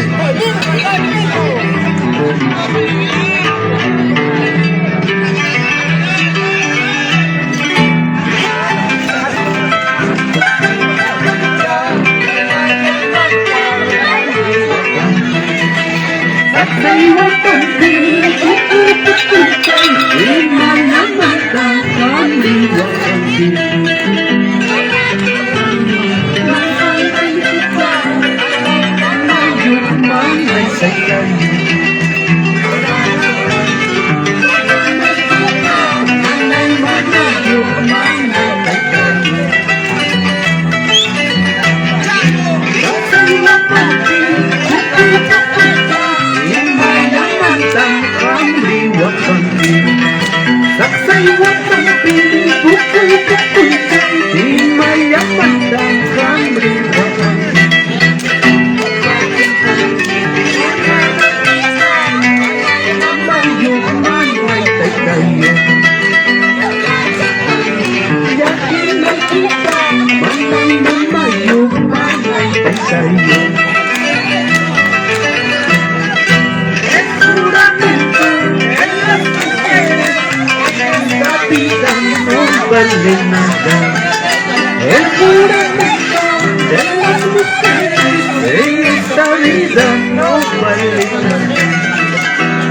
El juramento de las mujeres en esta vida no vale nada.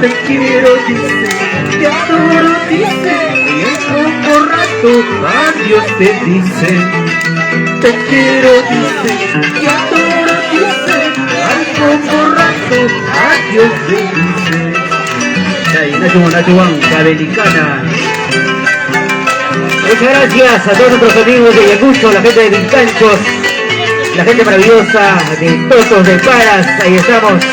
Te quiero, dice, te adoro, dice, y en poco rato adiós te dice. Te quiero, dice, te adoro, dice, al poco rato adiós te dice. Ahí, Nacho Guancavelicana. Muchas gracias a todos nuestros amigos de Ayacucho, la gente de Vilcanchos, la gente maravillosa de Totos de Paras, ahí estamos.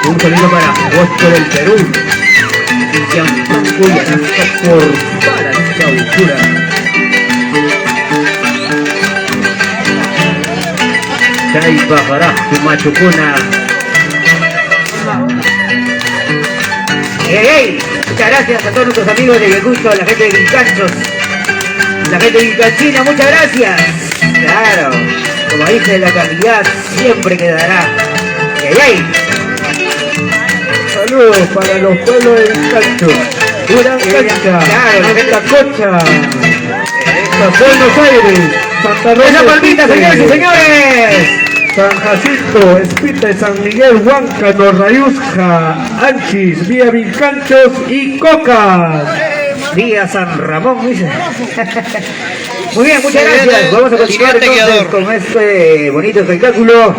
Un saludo para Cusco del Perú, Gianfranco y Alaska por para clausura. Chay Pajará, Machucuna. ¡Hey! Muchas gracias a todos nuestros amigos de Ayacucho, la gente de Vilcanchos, la gente de Vilcanchina, muchas gracias. Claro, como dice, la calidad siempre quedará. ¡Hey! Saludos para los pueblos de Vilcanchos, Durán Cancha, Atacocha, Buenos Aires, Santa Rosa, ¡Esa palmita, señores y señores! San Jacinto, Espita, San Miguel, Huáncano, Rayusca, Anchis, Vía Vilcanchos y Cocas. Vía San Ramón, dice. Muy bien, muchas gracias. Vamos a continuar entonces con este bonito espectáculo.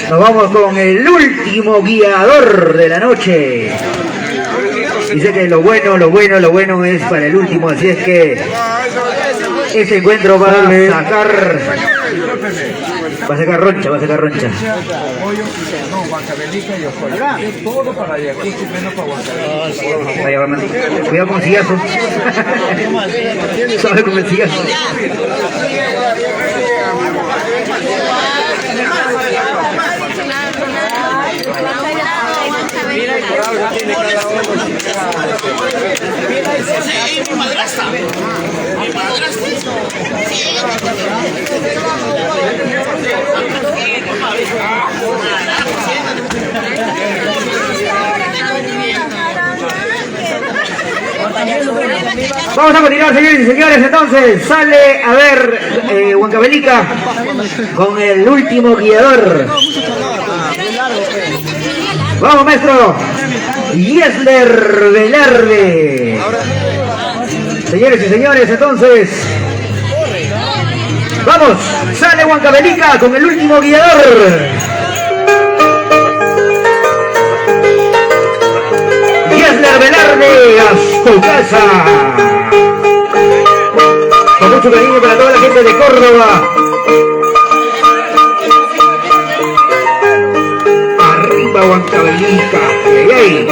Nos vamos con el último guiador de la noche. Dice que lo bueno es para el último, así es que este encuentro va a sacar Va a sacar roncha, va a sacar roncha. No, Huancavelica y Ocoyo. Todo para Ayacucho, menos para Huancavelica. Vaya, hermano. Cuidado con el sillazo. Sabe con el sillazo. Mi madrastra. Mi madrastra. Vamos a continuar, señores y señores. Entonces sale a ver Huancavelica con el último guiador. Vamos, maestro. Yesler Velarde. Señores y señores, entonces vamos, sale Huancavelica con el último guiador. Yesler Velarde a su casa. Con mucho cariño para toda la gente de Córdoba. Arriba Huancavelica. ¡Ey, ey!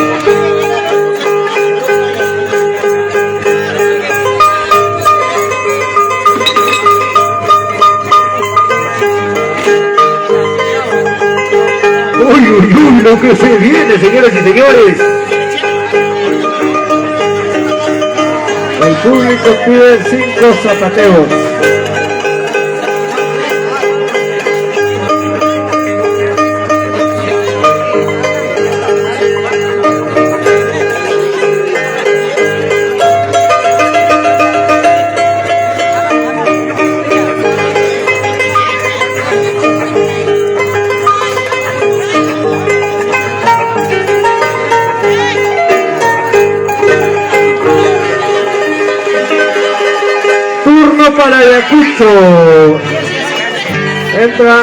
¡Uy, uy, uy! Lo que se viene, señoras y señores. El público pide 5 zapateos. Para Ayacucho entra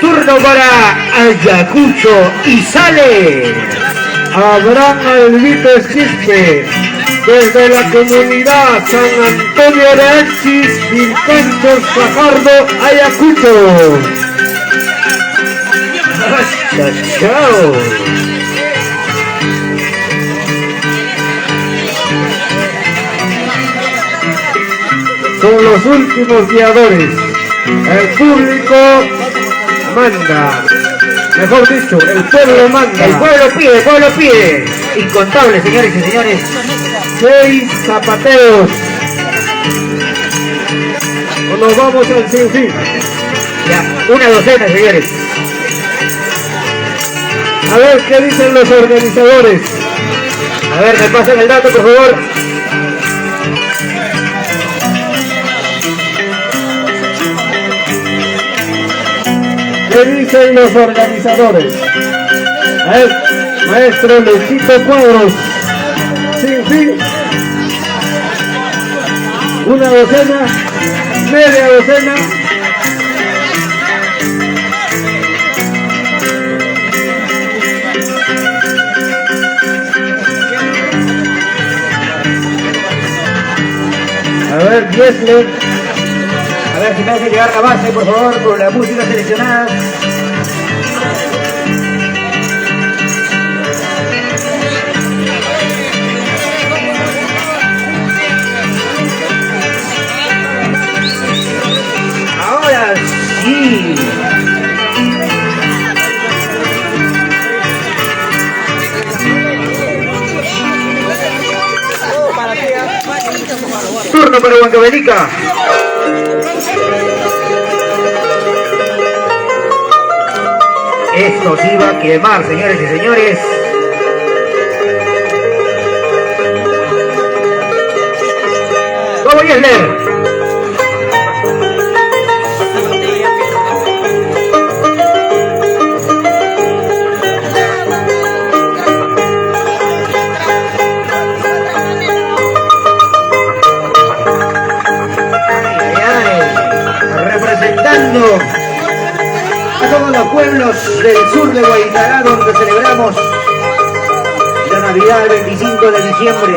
turno para Ayacucho y sale Abraham Alvito Esquispe desde la comunidad San Antonio de Exis, Vilcanchos, Fajardo, Ayacucho. Chao. Son los últimos guiadores. El público manda. Mejor dicho, el pueblo manda. El pueblo pide. Incontables, señores y señores. 6 zapateos. Nos vamos al sinfín. Ya, una docena, señores. A ver qué dicen los organizadores. A ver, me pasan el dato, por favor. ¿Qué dicen los organizadores? A ver, maestro Luchito Cuadros. Sin fin. Una docena, media docena. A ver, Yesler. A ver si me hace llegar la base, por favor, con la música seleccionada. Ahora sí. Turno para Huancavelica. Esto sí va a quemar, señores y señores. ¡Vamos, Yesler! Representando a todos los pueblos del sur de Guaitará, donde celebramos la Navidad el 25 de diciembre.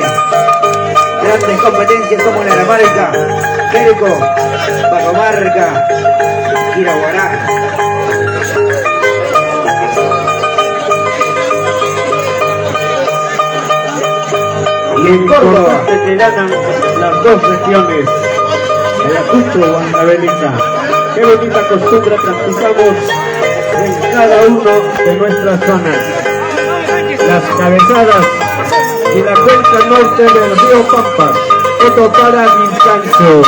grandes competencias como la Marca, Jericó, Bajomarca, Iraguará. Y en Córdoba se declaran las dos regiones, Ayacucho y Huancavelica. Qué bonita costumbre practicamos en cada uno de nuestras zonas. Las cabezadas y la cuenca norte del río Pampas, otro para Vilcancho.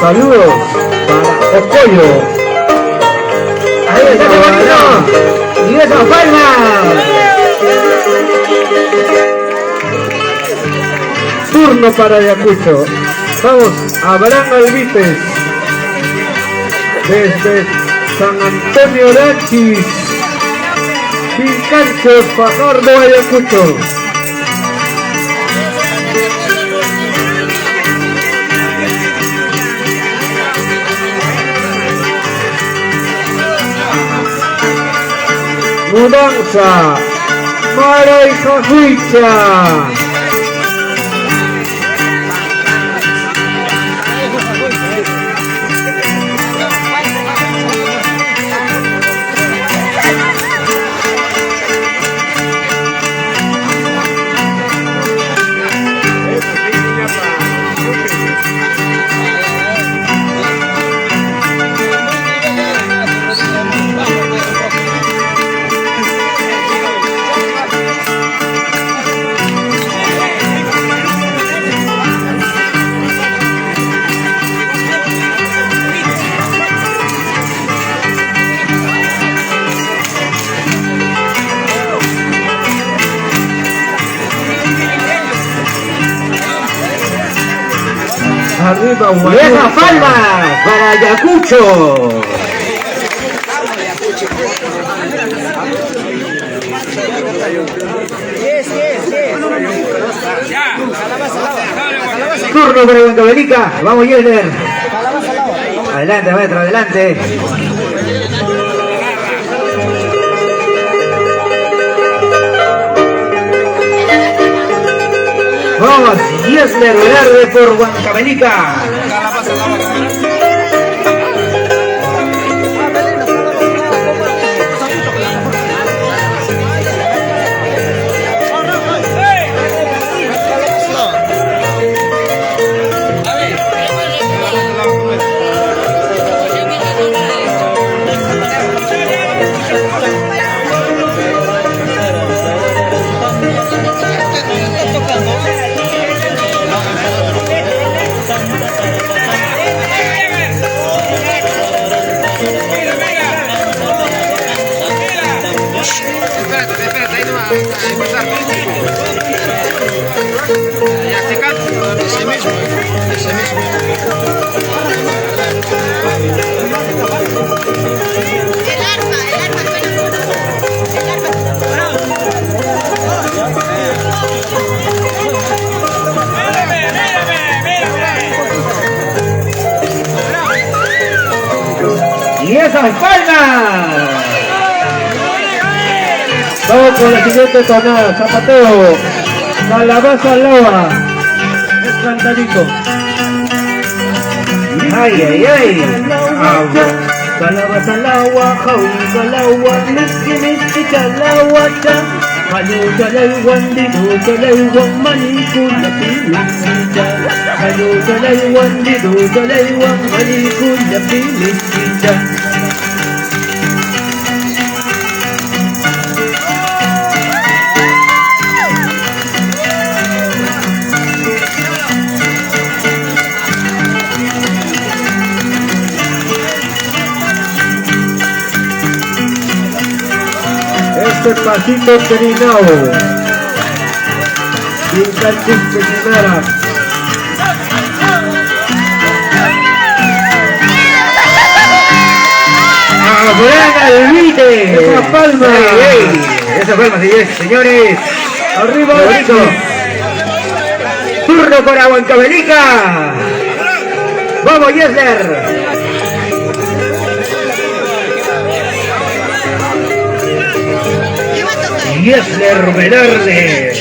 Saludos para Ocoyo. Ahí está el bonito. Y esas palmas. Turno para Ayacucho. Vamos a Abraham Alvites. Desde San Antonio Lanchis. Vilcancho, Fajardo, Ayacucho. Mudanza, Mara y Jajuicha. Arriba, y esa palma para Ayacucho. Turno para Huancavelica. Vamos, Yelder. Adelante, maestro, adelante. Vamos, Yesler Velarde por Huancavelica. Y esas palmas. Vamos con la siguiente tonada, zapateo, calabaza al agua, es cantadito. Ay, ay, ay. Calabaza al agua, jauja al agua, miski calabaza. Ayuda al guandido, al guan manicula, pimisita. Ayuda al guandido, al guan manicula, pimisita. este pasito terminado. Sin cachiste primera. ¡Abraham Alvite! ¡Esa palma! ¡Esa palma, señores! ¡Arriba! ¡Bonito! ¡Turno para Huancavelica! ¡Vamos, Yesler! Yesler Velarde.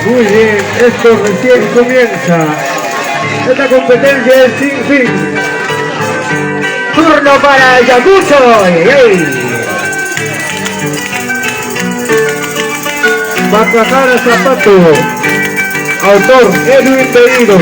Muy bien, esto recién comienza. Esta competencia es sin fin. Turno para Ayacucho. Bacajara Zapato. Autor Edwin Pedido.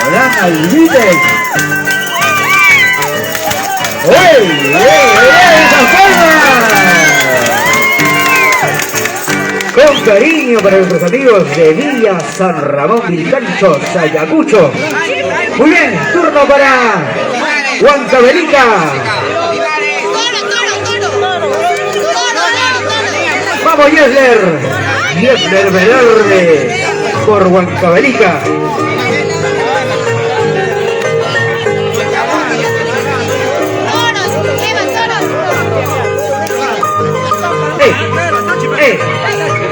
Abraham Alvite. ¡Esa forma! Con cariño para nuestros amigos de Villa San Ramón Vilcanchos, Ayacucho. Muy bien, turno para Huancavelica. Vamos, Yesler. Yesler Velarde por Huancavelica.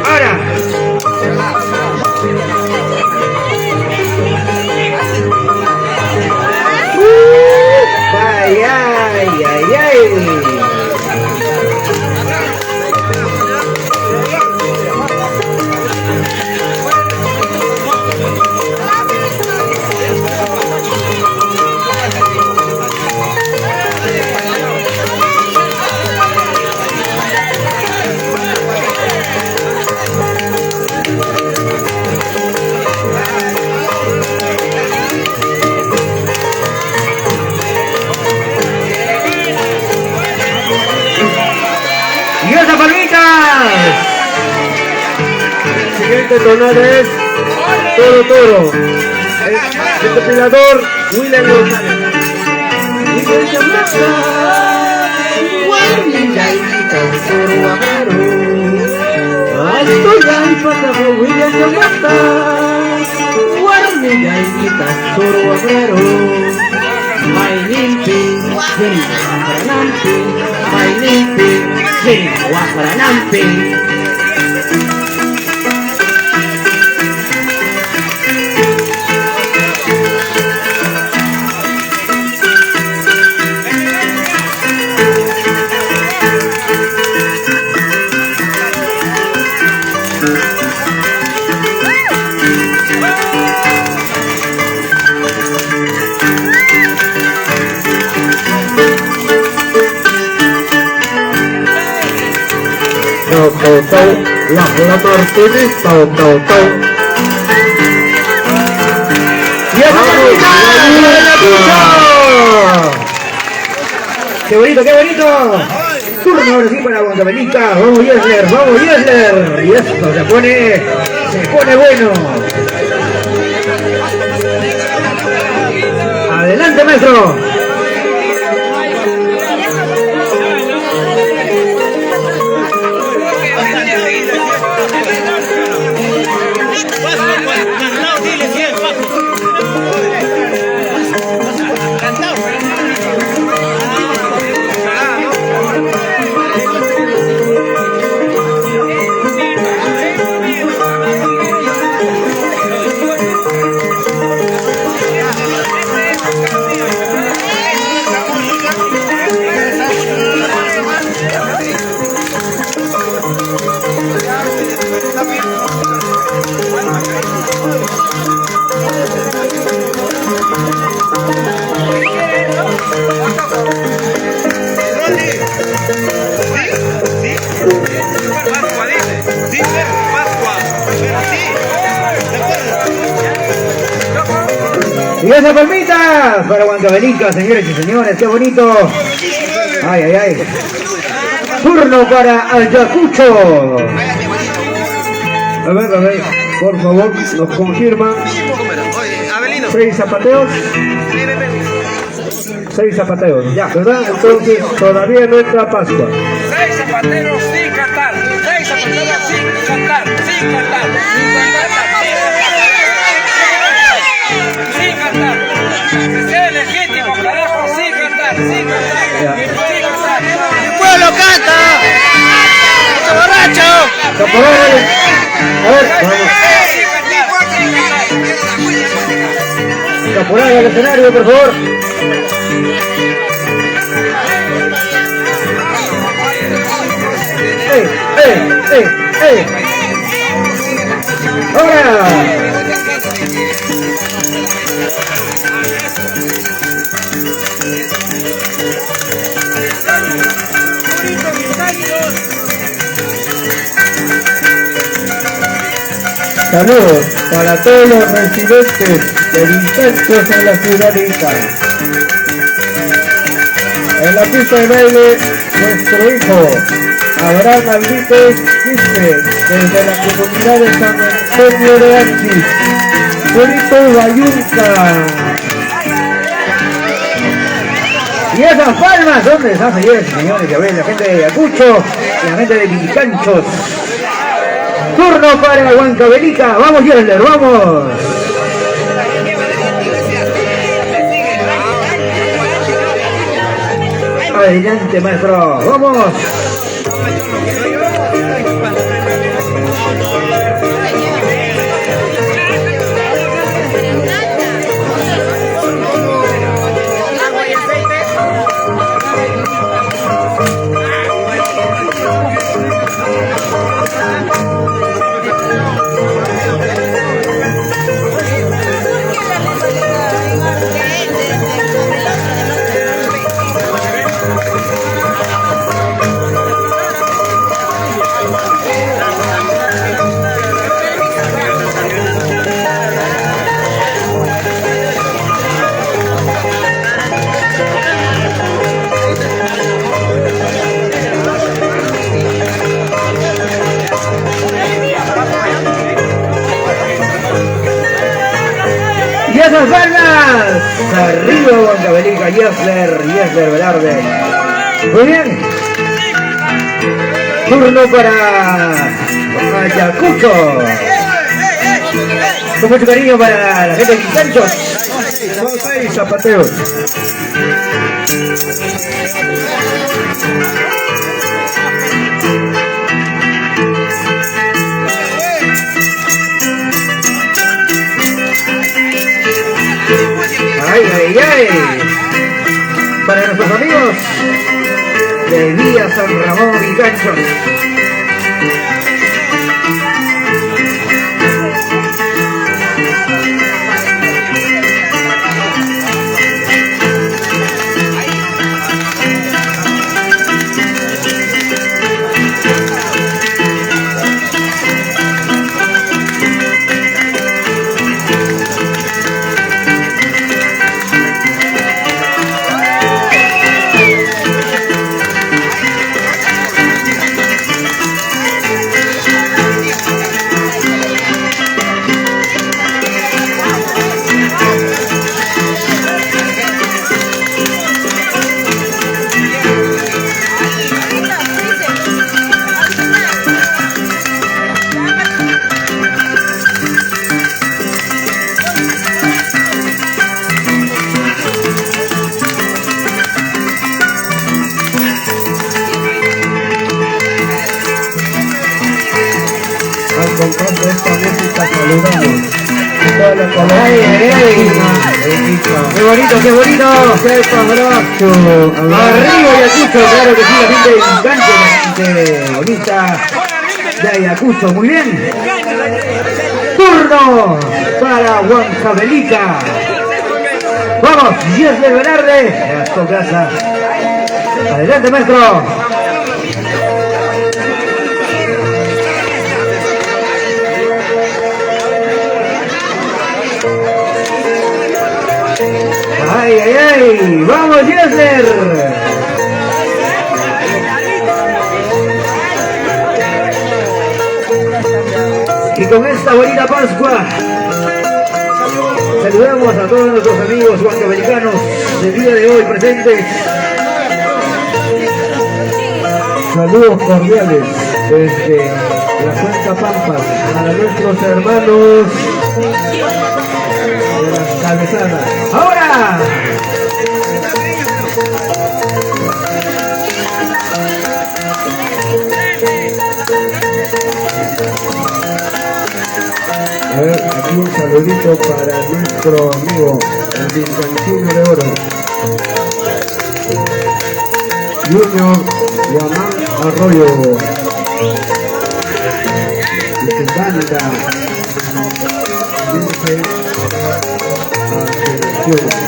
Ahora. Ay, ay, ay, ay. Siguiente tonada es Toro. El depilador William González. La Martínez, ¡Qué bonito, qué bonito! Turno ahora sí para Huancavelica. Vamos, Yesler, vamos, Yesler. Y esto se pone bueno. Adelante, maestro. Y esas palmitas para Huancavelica, señores y señores, qué bonito. Ay, ay, ay. Turno para Ayacucho. A ver, por favor, nos confirman. 6 zapateos. 6 zapateos, ya, ¿verdad? Entonces todavía no entra Pascua. 6 zapateros sin cantar. 6 zapateros sin cantar. Sin cantar. Sin cantar. Sé legítimo, carajo. Sin cantar. Sin cantar. Sin cantar. ¡El pueblo canta! ¡Este borracho! Caporales. A ver, vamos. Caporal al escenario, por favor. ¡Ey! ¡Ahora! Saludos para todos los residentes de Vincentos en la ciudadita. En la pista de baile, nuestro hijo Abraham Alvite Quispe, desde la comunidad de San Antonio de Anchis, Bonito Bayunca. Y esas palmas, ¿dónde están, señores y señores? Ya ven, la gente de Ayacucho y la gente de Vilicanchos. Turno para Huancavelica. Vamos, Yerler, vamos. Adelante, maestro. Vamos. Y esas palmas. Arriba Huancavelica, Yesler Velarde. Muy bien. Turno para Ayacucho. Con mucho cariño para la gente de Quintanchos. Son 6 zapateos. Ay. Para nuestros amigos de Villa San Ramón y Ganchos. Comprando esta música, saludamos. ¡Qué bonito! ¡Qué abrazo! Arriba Ayacucho, claro que sí, la gente de Gigante, la gente bonita de Ayacucho, muy bien. Turno para Huancavelica. Vamos, Yesler Velarde. Gastó Casa. Adelante, maestro. Ay, ay, ay. Vamos, Yesler. Y con esta bonita Pascua saludamos a todos nuestros amigos huancavelicanos del día de hoy presentes. Saludos cordiales desde la Cuenca Pampas para nuestros hermanos de las cabezanas. ¡Ahora! A ver, aquí un saludito para nuestro amigo, el Vincantino de Oro. Junior Yaman Arroyo. Y su banda. Dice atención.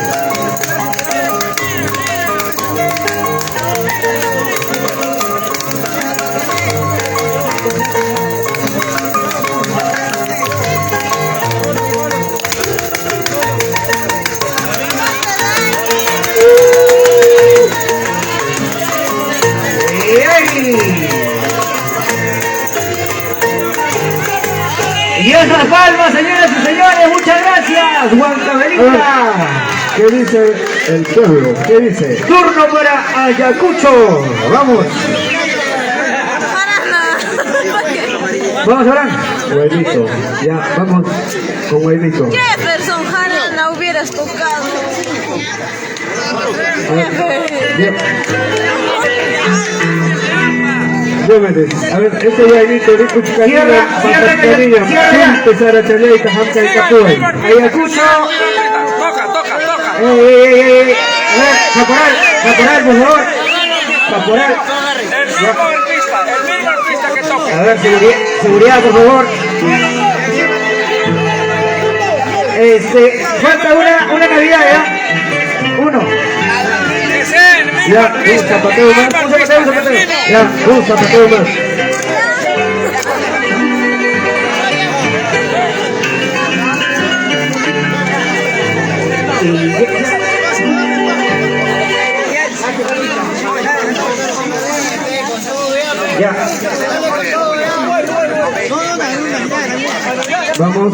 Y esas palmas, señoras y señores, muchas gracias, Huancavelica. ¿Qué dice el pueblo? ¿Qué dice? Turno para Ayacucho. Vamos. Vamos, Abraham. Huevito. Ya, vamos con Huevito. Jefferson Jara la hubieras tocado. Llévate. A ver, este Huevito, Rico Chicanilla, Pasacanilla, empezar a chalear y Tajamca y Capuay. Ayacucho. A ver, Caporal, por favor. Caporal. A ver, seguridad, por favor. Falta una Navidad, ¿ya? Uno. Ya, un zapateo más. Un zapateo. Ya, un zapateo más. Ya. Vamos.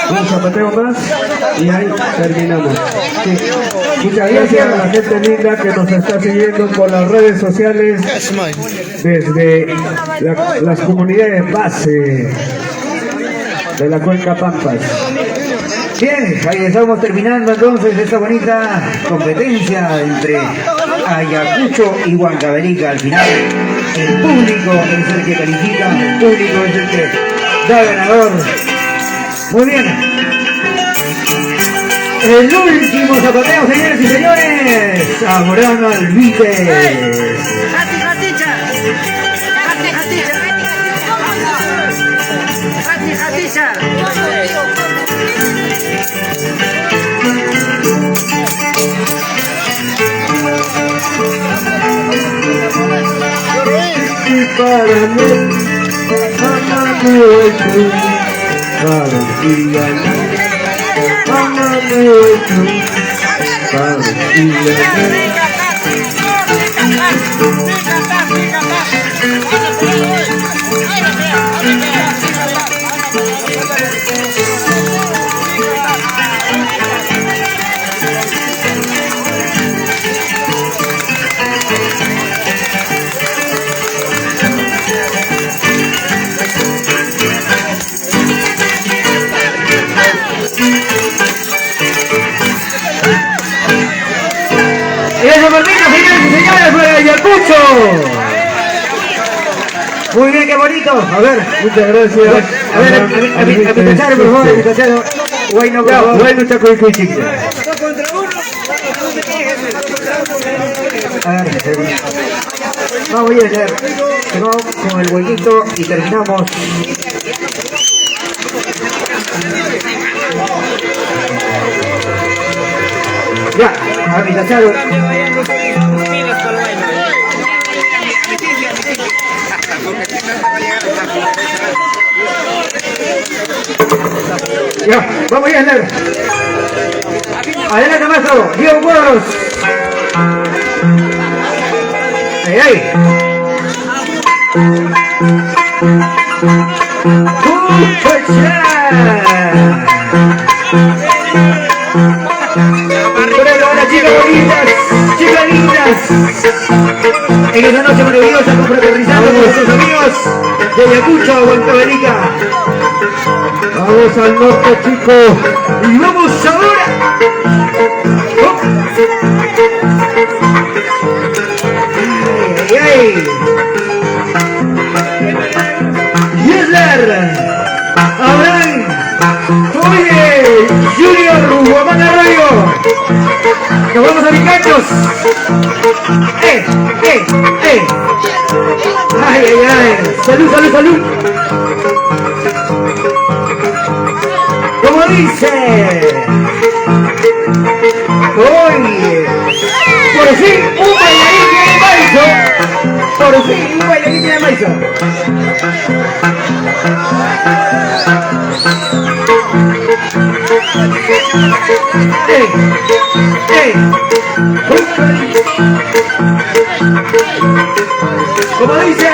Un zapateo más y ahí terminamos. Sí. Muchas gracias a la gente linda que nos está siguiendo por las redes sociales desde las comunidades base de la Cuenca Pampas. Bien, ahí estamos terminando entonces esta bonita competencia entre Ayacucho y Huancavelica. Al final, el público es el que califica, el público es el que da ganador. Muy bien. El último zapateo, señores y señores. Zamorano Alvite. Para mí, amame hoy tú, Valentía. Amame hoy tú, Valentía. Y eso permite, señores y señores, para Ayacucho. Muy bien, qué bonito. A ver, Muchas gracias. a ver, a mi tacharo, por favor, a mi tacharo. Bueno, bravo. Bueno, Chaco y Cuichique. A ver, vamos a ir con el huequito y terminamos. Ya, a mi tacharo. Ya, vamos a ir a Adelante, maestro. Diego Cuadros. Ahí, ahí. Bueno, ahora chicas bonitas, chicas lindas. En esta noche maravillosa, confraternizando con nuestros amigos de Ayacucho, Huancavelica. Vamos al norte, chicos. Y vamos ahora. Ay, ay, ay. Yesler. Abraham. Oye, Junior Guamán Arroyo. Nos vamos a Vicachos. Ay, ay, ay. Salud, salud, salud. Como dice. Oye. Por fin un bailarín tiene maizo. Por fin un bailarín tiene maizo. Ey, ey. Como dice.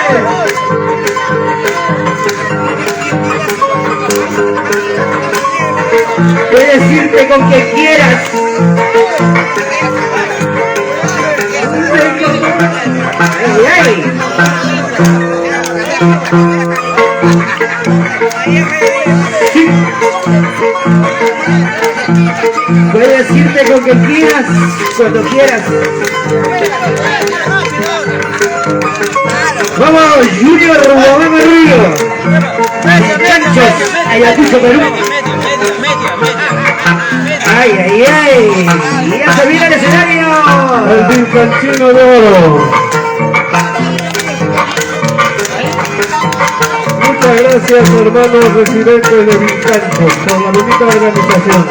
Puedes irte con quien quieras. Ay, ay. Sí. Puedes irte con quien quieras, cuando quieras. Vamos, Junior Guamán Arroyo. Chanchos, Ayacucho, Perú. Ay, ay, ay. Ya se viene el escenario. El Vilcanchino de Oro. Muchas gracias, hermanos residentes de Vilcanchos, por la bonita organización.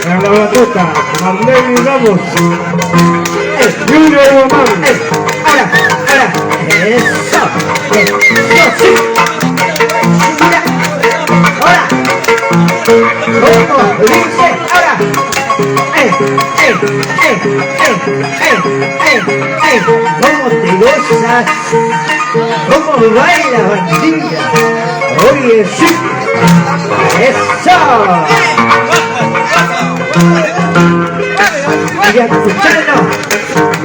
En la batuta, Marlene Ramos, Junior Guamán. Ahora, ahora. Eso. Eso, sí. Mira. Ahora. Como dice, ahora. ¿Cómo te gozas? ¿Cómo baila, bandilla? Oye, sí. Eso. Ayacuchano,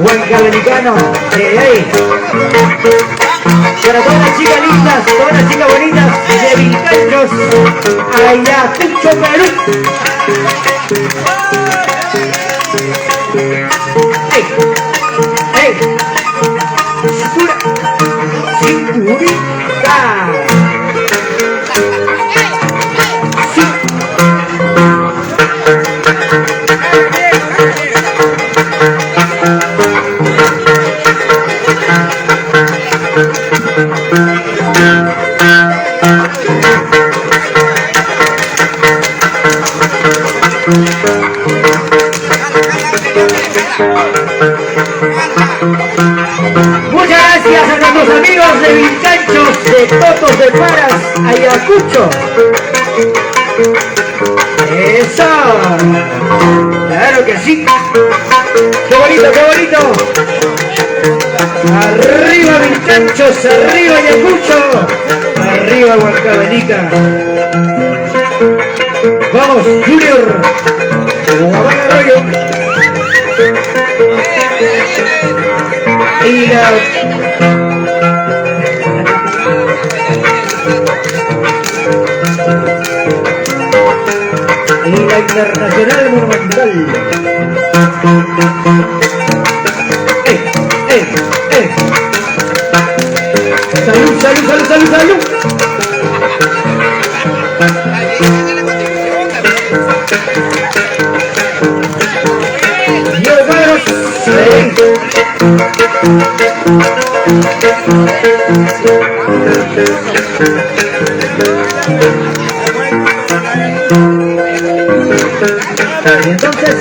huancavelicano, hey. Para todas las chicas lindas, todas las chicas bonitas de Vilcanchos, Ayacucho, Perú. Hey, hey, cintura, cinturita. Sí. Muchas gracias a nuestros amigos de Vilcanchos, de Totos de Paras, Ayacucho. Eso. Claro que sí. Qué bonito, qué bonito. Arriba Vilcanchos, arriba Ayacucho, arriba Huancavelica. Vamos, Junior Guamán Arroyo. Y la... Internacional Monumental. Salud, salud, salud, salud, salud. Yo, Carlos. Entonces,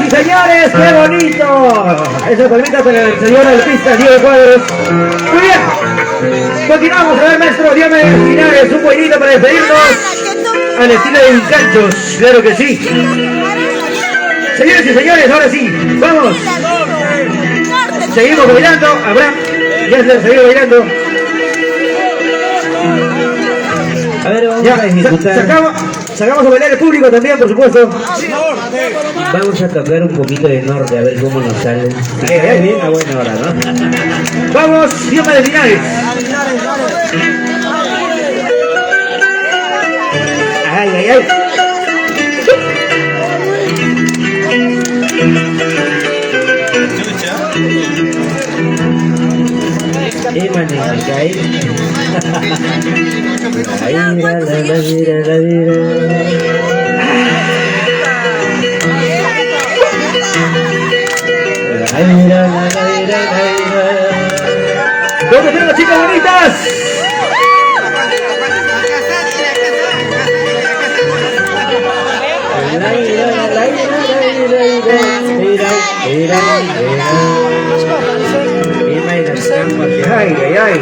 y señores, qué bonito. Esa palmita para el señor artista Diego Cuadros. Muy bien. Continuamos, a ver, maestro, dígame, Linares, un buenito para despedirnos al estilo de Vincanchos, claro que sí. Señores y señores, ahora sí, vamos. Seguimos bailando, Abraham, ya se seguimos bailando. A ver, vamos Ya, a ejecutar. sacamos a bailar el público también, por supuesto. Vamos a tocar un poquito de norte, a ver cómo nos sale. Ay, Bien a buena hora, ¿no? Vamos, Dioma de Linares. Ay, ay, ay. Manita, ahí. ¿Dónde están las chicas bonitas? Ay, ay, ay.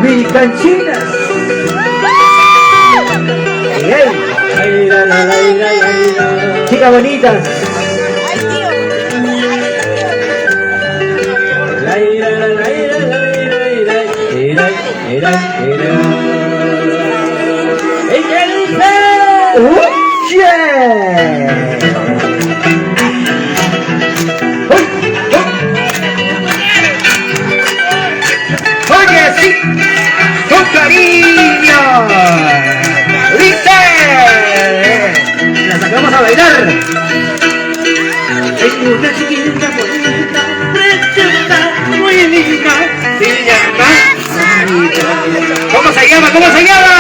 Vincanchinas. Ay, ay. Chicas bonitas. Oye, sí, con cariño. ¡Dice! La sacamos a bailar. Es una chiquita bonita, preciosa, muy linda. Se llama Sarita. ¿Cómo se llama? ¿Cómo se llama?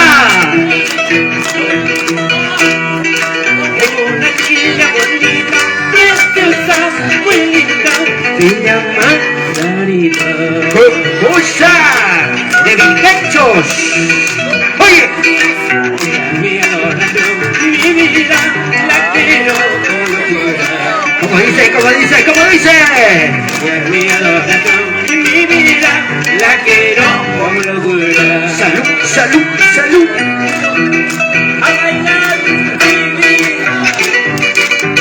Es una chiquita bonita, preciosa, muy linda. Se llama Sarita. ¡Escucha! ¡De Vincanchos! ¡Oye! Mi vida la quiero con locura. ¿Cómo dice? ¿Cómo dice? ¿Cómo dice? Mi adoración, mi vida la quiero con locura. Salud, salud, salud. A bailar mi vida.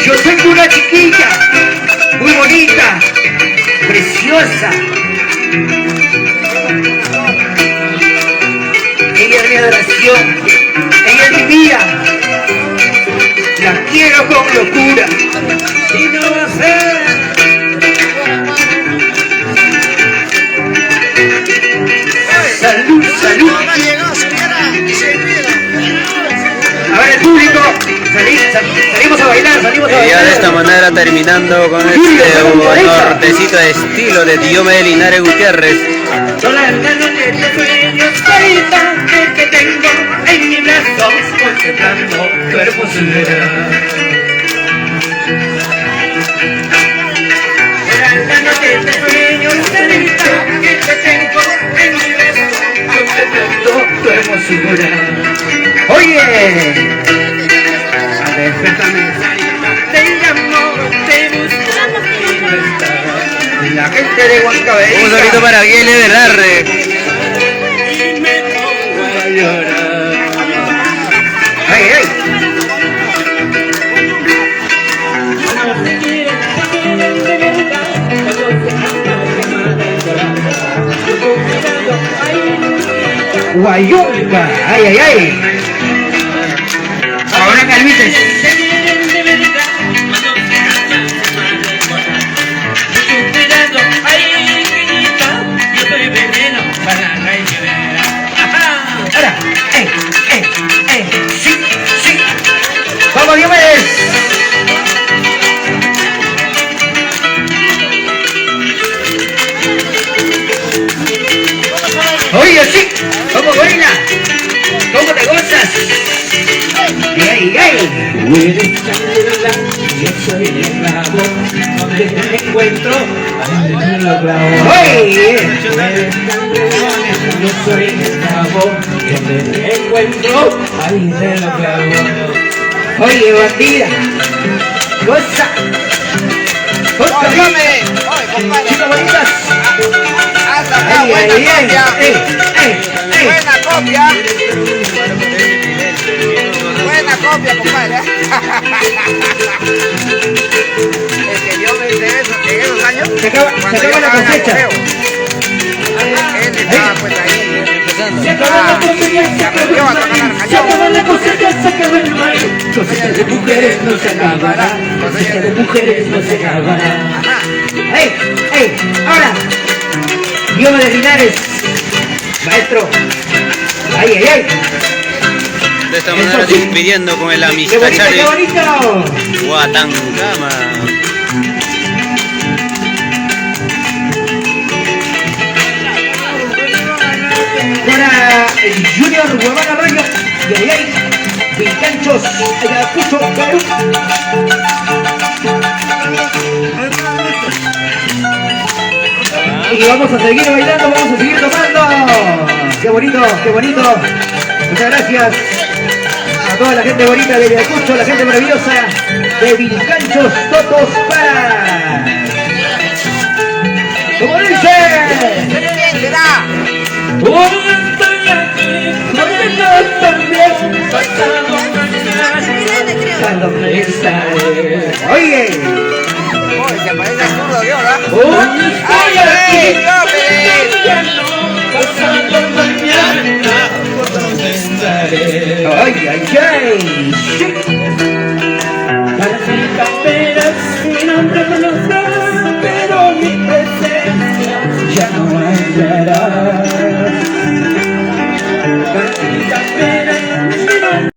Yo tengo una chiquilla muy bonita, preciosa. Ella es mi adoración, ella es mi vida. La quiero con locura. Y no va a ser. Salud, salud. A ver el público. Salimos a bailar, salimos a bailar. Y ya de esta manera terminando con este nortecito de estilo de Dioma de Linares Gutiérrez. Son las ganas de este sueño, Sarita, que tengo en mis brazos, contemplando tu hermosura. Las ganas de este sueño, Sarita, que tengo en mis brazos, contemplando tu hermosura. Oye, a despertarme, Sarita, te llamo, te busco y no estás. La gente de Huancavelica. Un solito para Guillermo Velarre. Y me pongo a llorar. ¡Ay, ay! Guayunca, ay, ay, ay. Ahora Calvites. Ahora, sí, sí. Vamos, Diomedes. Oye, sí, ¿cómo baila? ¿Cómo te gozas? ¡Ay, ay! Yo soy el clavo, donde te encuentro, ¡ay! Yo soy el clavo, donde te encuentro, ahí te lo clavo. Oye, bandida. Goza. Goza, Oye, compadre. chicas bonitas. Hasta acá, Ay, buena ay, ay. copia. Buena copia. Buena copia, compadre. Es que yo desde en esos años, Se acaba cuando yo la estaba en cosecha. apogeo, él estaba pues ahí empezando. Se acaba la cosecha, se aprendió a tocar el Se cañón. acaba la cosecha, se acaba el baile. Cosecha de mujeres no se acabará. Cosecha de mujeres no se acabará. Ajá. ¡Ey! ¡Ey! ¡Ahora! Dioma de Linares. Maestro. ¡Ay, ay, ay! De esta manera despidiendo con el ¡Qué bonito, Amistachari qué bonito! Huatancama. Para el Junior Guamana Rayo. Y ahí hay Vilcanchos, Ayacucho, Perú. Y vamos a seguir bailando, vamos a seguir tomando. Qué bonito, qué bonito. Muchas gracias a toda la gente bonita de Ayacucho, la gente maravillosa de Vilcanchos, Totos para. ¿Cómo dice? ¿Quién será? Hoy estoy aquí, conmigo también, pasado mañana, cuando estaré. Oye, Oye, se parece a zurdo, ¿vio, verdad? hoy estoy aquí, ¡Ay, pasado mañana, cuando estaré. ay, ay, ay. Sí. Para ti apenas mi nombre conozco, pero mi presencia ya no hallarás. Para ti apenas